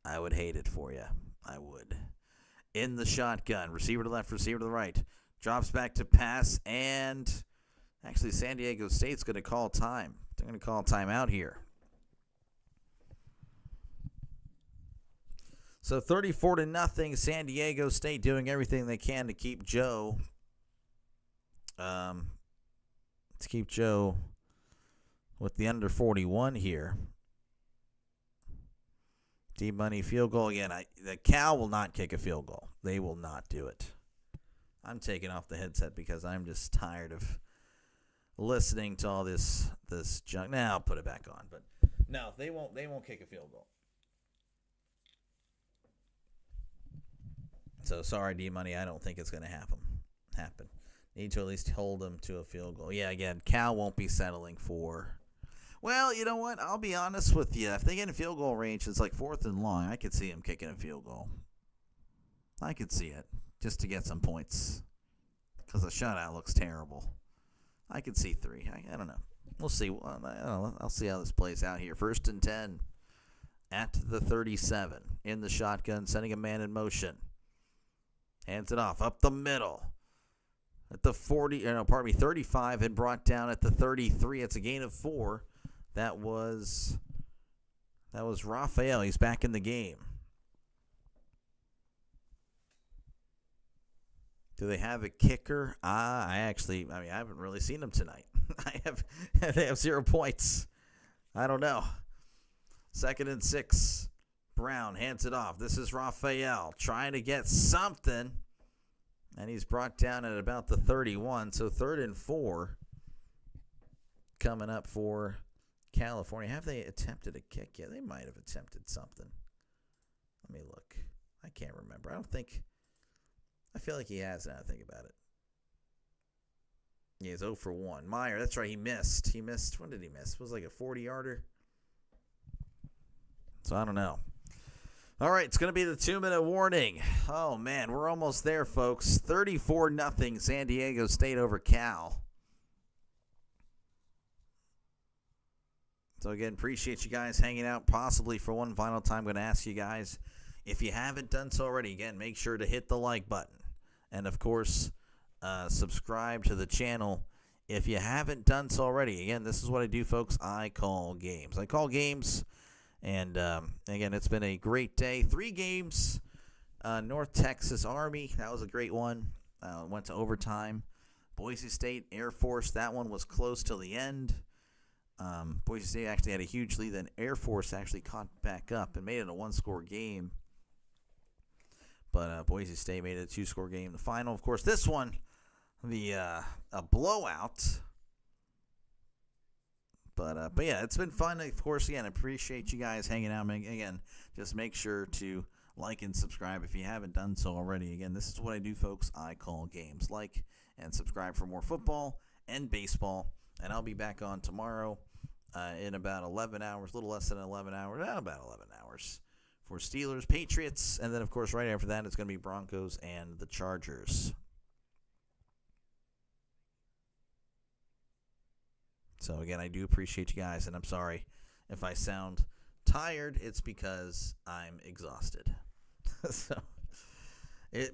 I would hate it for you. I would. In the shotgun. Receiver to left, receiver to the right. Drops back to pass, and actually San Diego State's going to call time. They're going to call timeout here. So 34-0, San Diego State doing everything they can to keep Joe with the under 41 here. D-Money field goal again. The Cal will not kick a field goal. They will not do it. I'm taking off the headset because I'm just tired of listening to all this junk. Now I'll put it back on, but no, they won't kick a field goal. So sorry, D-Money, I don't think it's going to happen. Need to at least hold them to a field goal. Yeah, again, Cal won't be settling for. Well, you know what? I'll be honest with you. If they get in field goal range, it's like 4th and long. I could see them kicking a field goal. I could see it. just to get some points because the shutout looks terrible. I could see 3. I don't know. We'll see. Well, I don't know. I'll see how this plays out here. 1st and 10 at the 37 in the shotgun, sending a man in motion. Hands it off up the middle at the 35 and brought down at the 33. It's a gain of 4. That was Raphael. He's back in the game. Do they have a kicker? I haven't really seen them tonight. They have 0 points. I don't know. 2nd and 6. Brown hands it off. This is Raphael trying to get something. And he's brought down at about the 31. So 3rd and 4 coming up for California. Have they attempted a kick yet? They might have attempted something. Let me look. I can't remember. I feel like he has now I think about it. Yeah, he's 0 for 1. Meyer, that's right, he missed. When did he miss? It was like a 40-yarder. So I don't know. All right, it's going to be the 2-minute warning. Oh, man, we're almost there, folks. 34-0 San Diego State over Cal. So, again, appreciate you guys hanging out. Possibly for one final time, I'm going to ask you guys, if you haven't done so already, again, make sure to hit the like button. And, of course, subscribe to the channel if you haven't done so already. Again, this is what I do, folks. I call games. And, again, it's been a great day. 3 games. North Texas Army, that was a great one. Went to overtime. Boise State Air Force, that one was close till the end. Boise State actually had a huge lead. Then Air Force actually caught back up and made it a 1-score game. But Boise State made it a 2-score game. The final, of course, this one, a blowout. But yeah, it's been fun. Of course, again, appreciate you guys hanging out. Again, just make sure to like and subscribe if you haven't done so already. Again, this is what I do, folks. I call games. Like and subscribe for more football and baseball. And I'll be back on tomorrow in about 11 hours, a little less than 11 hours, about 11 hours for Steelers, Patriots. And then, of course, right after that, it's going to be Broncos and the Chargers. So, again, I do appreciate you guys, and I'm sorry if I sound tired. It's because I'm exhausted.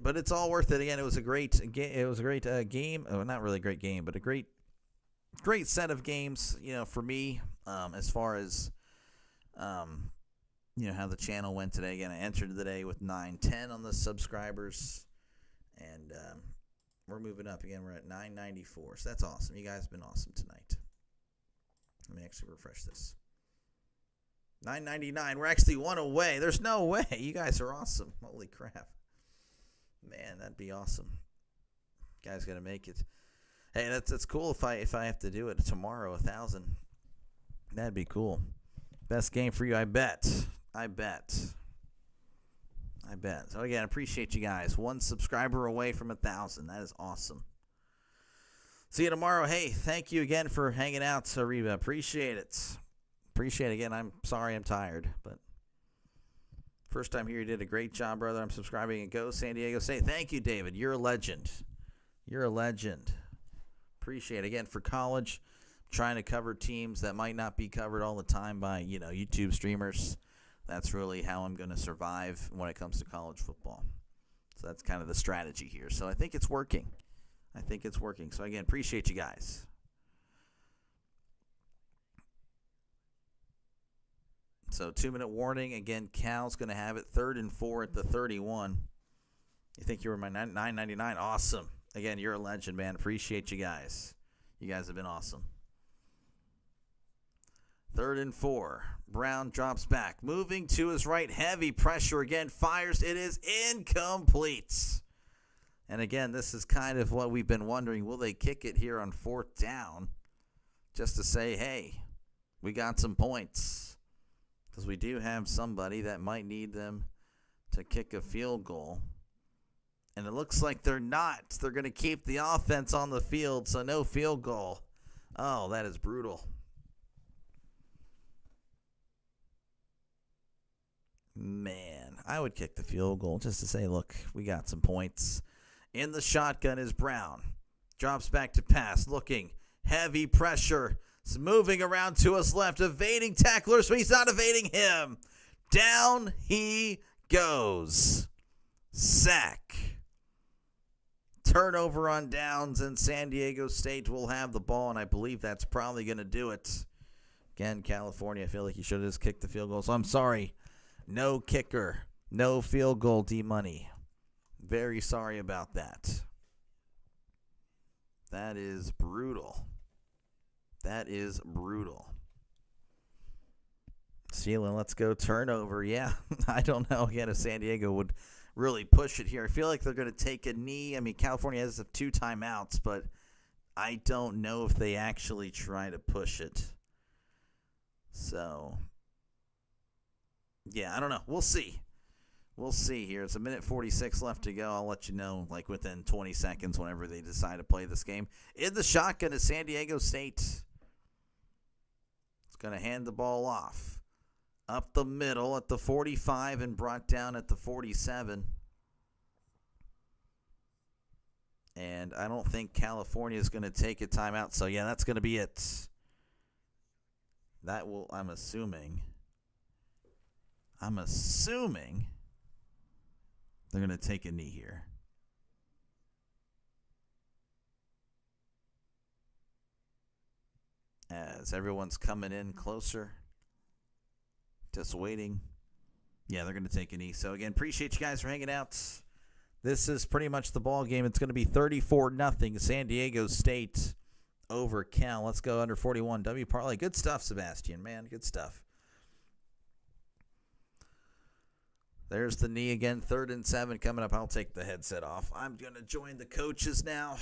But it's all worth it. Again, it was a great game. Oh, not really a great game, but a great set of games, for me, as far as, how the channel went today. Again, I entered the day with 910 on the subscribers, and we're moving up. Again, we're at 994, so that's awesome. You guys have been awesome tonight. Let me actually refresh this. 999. We're actually 1 away. There's no way. You guys are awesome. Holy crap. Man, that'd be awesome. You guys got to make it. Hey, that's cool if I have to do it tomorrow, 1,000. That'd be cool. Best game for you, I bet. So, again, appreciate you guys. 1 subscriber away from 1,000. That is awesome. See you tomorrow. Hey, thank you again for hanging out, Sariba. Appreciate it. Again. I'm sorry I'm tired, but first time here, you did a great job, brother. I'm subscribing and go San Diego State. Thank you, David. You're a legend. Appreciate it. Again, for college, trying to cover teams that might not be covered all the time by, YouTube streamers. That's really how I'm going to survive when it comes to college football. So that's kind of the strategy here. So I think it's working. So, again, appreciate you guys. So, 2-minute warning. Again, Cal's going to have it 3rd and 4 at the 31. You think you were my 999? Awesome. Again, you're a legend, man. Appreciate you guys. You guys have been awesome. 3rd and 4. Brown drops back. Moving to his right. Heavy pressure again. Fires. It is incomplete. And again, this is kind of what we've been wondering. Will they kick it here on 4th down just to say, hey, we got some points? Because we do have somebody that might need them to kick a field goal. And it looks like they're not. They're going to keep the offense on the field, so no field goal. Oh, that is brutal. Man, I would kick the field goal just to say, look, we got some points. In the shotgun is Brown. Drops back to pass, looking. Heavy pressure. It's moving around to his left, evading tacklers, but he's not evading him. Down he goes. Sack. Turnover on downs, and San Diego State will have the ball, and I believe that's probably going to do it. Again, California, I feel like you should have just kicked the field goal. So I'm sorry. No kicker. No field goal, D-Money. Very sorry about that. That is brutal. That is brutal. Sealand, let's go turnover. Yeah, I don't know. Again, if San Diego would really push it here. I feel like they're going to take a knee. I mean, California has 2 timeouts, but I don't know if they actually try to push it. So, yeah, I don't know. We'll see. We'll see here. It's 1:46 left to go. I'll let you know, like, within 20 seconds whenever they decide to play this game. In the shotgun is San Diego State. It's going to hand the ball off. Up the middle at the 45 and brought down at the 47. And I don't think California is going to take a timeout. So, yeah, that's going to be it. That will, I'm assuming they're going to take a knee here. As everyone's coming in closer. Just waiting. Yeah, they're going to take a knee. So, again, appreciate you guys for hanging out. This is pretty much the ball game. It's going to be 34-0 San Diego State over Cal. Let's go under 41. W parlay. Good stuff, Sebastian, man. Good stuff. There's the knee again. 3rd and 7 coming up. I'll take the headset off. I'm going to join the coaches now.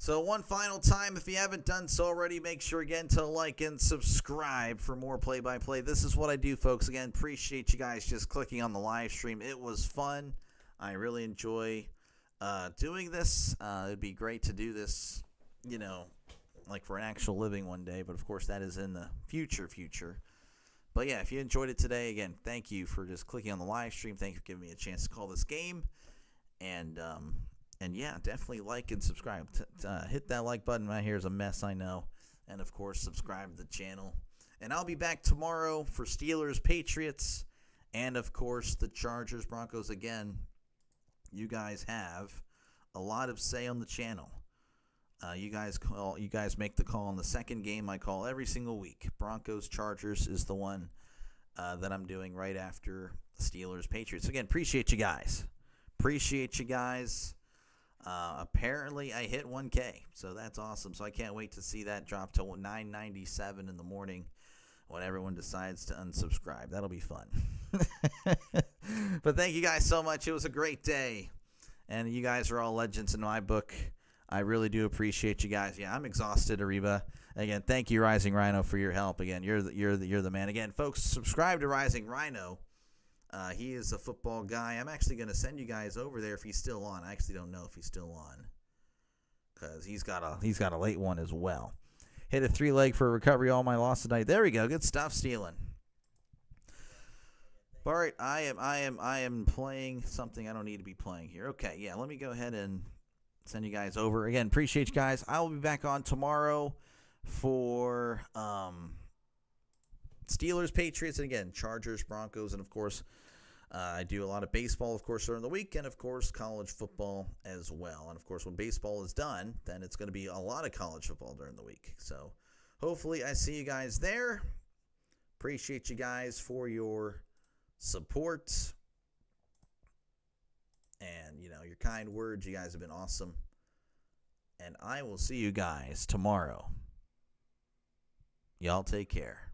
So one final time, if you haven't done so already, make sure again to like and subscribe for more play-by-play. This is what I do, folks. Again, appreciate you guys just clicking on the live stream. It was fun. I really enjoy doing this. It'd be great to do this, you know, like for an actual living one day. But, of course, that is in the future. But, yeah, if you enjoyed it today, again, thank you for just clicking on the live stream. Thank you for giving me a chance to call this game. And yeah, definitely like and subscribe. Hit that like button. My hair is a mess, I know. And, of course, subscribe to the channel. And I'll be back tomorrow for Steelers, Patriots, and, of course, the Chargers, Broncos. Again, you guys have a lot of say on the channel. You guys make the call on the second game I call every single week. Broncos, Chargers is the one that I'm doing right after Steelers, Patriots. Again, appreciate you guys. Apparently I hit 1K, so that's awesome. So I can't wait to see that drop to 997 in the morning when everyone decides to unsubscribe. That'll be fun. But thank you guys so much. It was a great day, and you guys are all legends in my book. I really do appreciate you guys. Yeah, I'm exhausted, Ariba. Again, thank you, Rising Rhino, for your help. Again, you're the man. Again, folks, subscribe to Rising Rhino. He is a football guy. I'm actually going to send you guys over there if he's still on. I actually don't know if he's still on because he's got a late one as well. Hit a 3-leg for a recovery. All my loss tonight. There we go. Good stuff, Stealing. All right, I am playing something I don't need to be playing here. Okay, yeah. Let me go ahead and send you guys over again. Appreciate you guys. I will be back on tomorrow for Steelers, Patriots, and again, Chargers, Broncos, and of course, I do a lot of baseball, of course, during the week, and of course, college football as well. And of course, when baseball is done, then it's going to be a lot of college football during the week. So hopefully I see you guys there. Appreciate you guys for your support and, you know, your kind words. You guys have been awesome. And I will see you guys tomorrow. Y'all take care.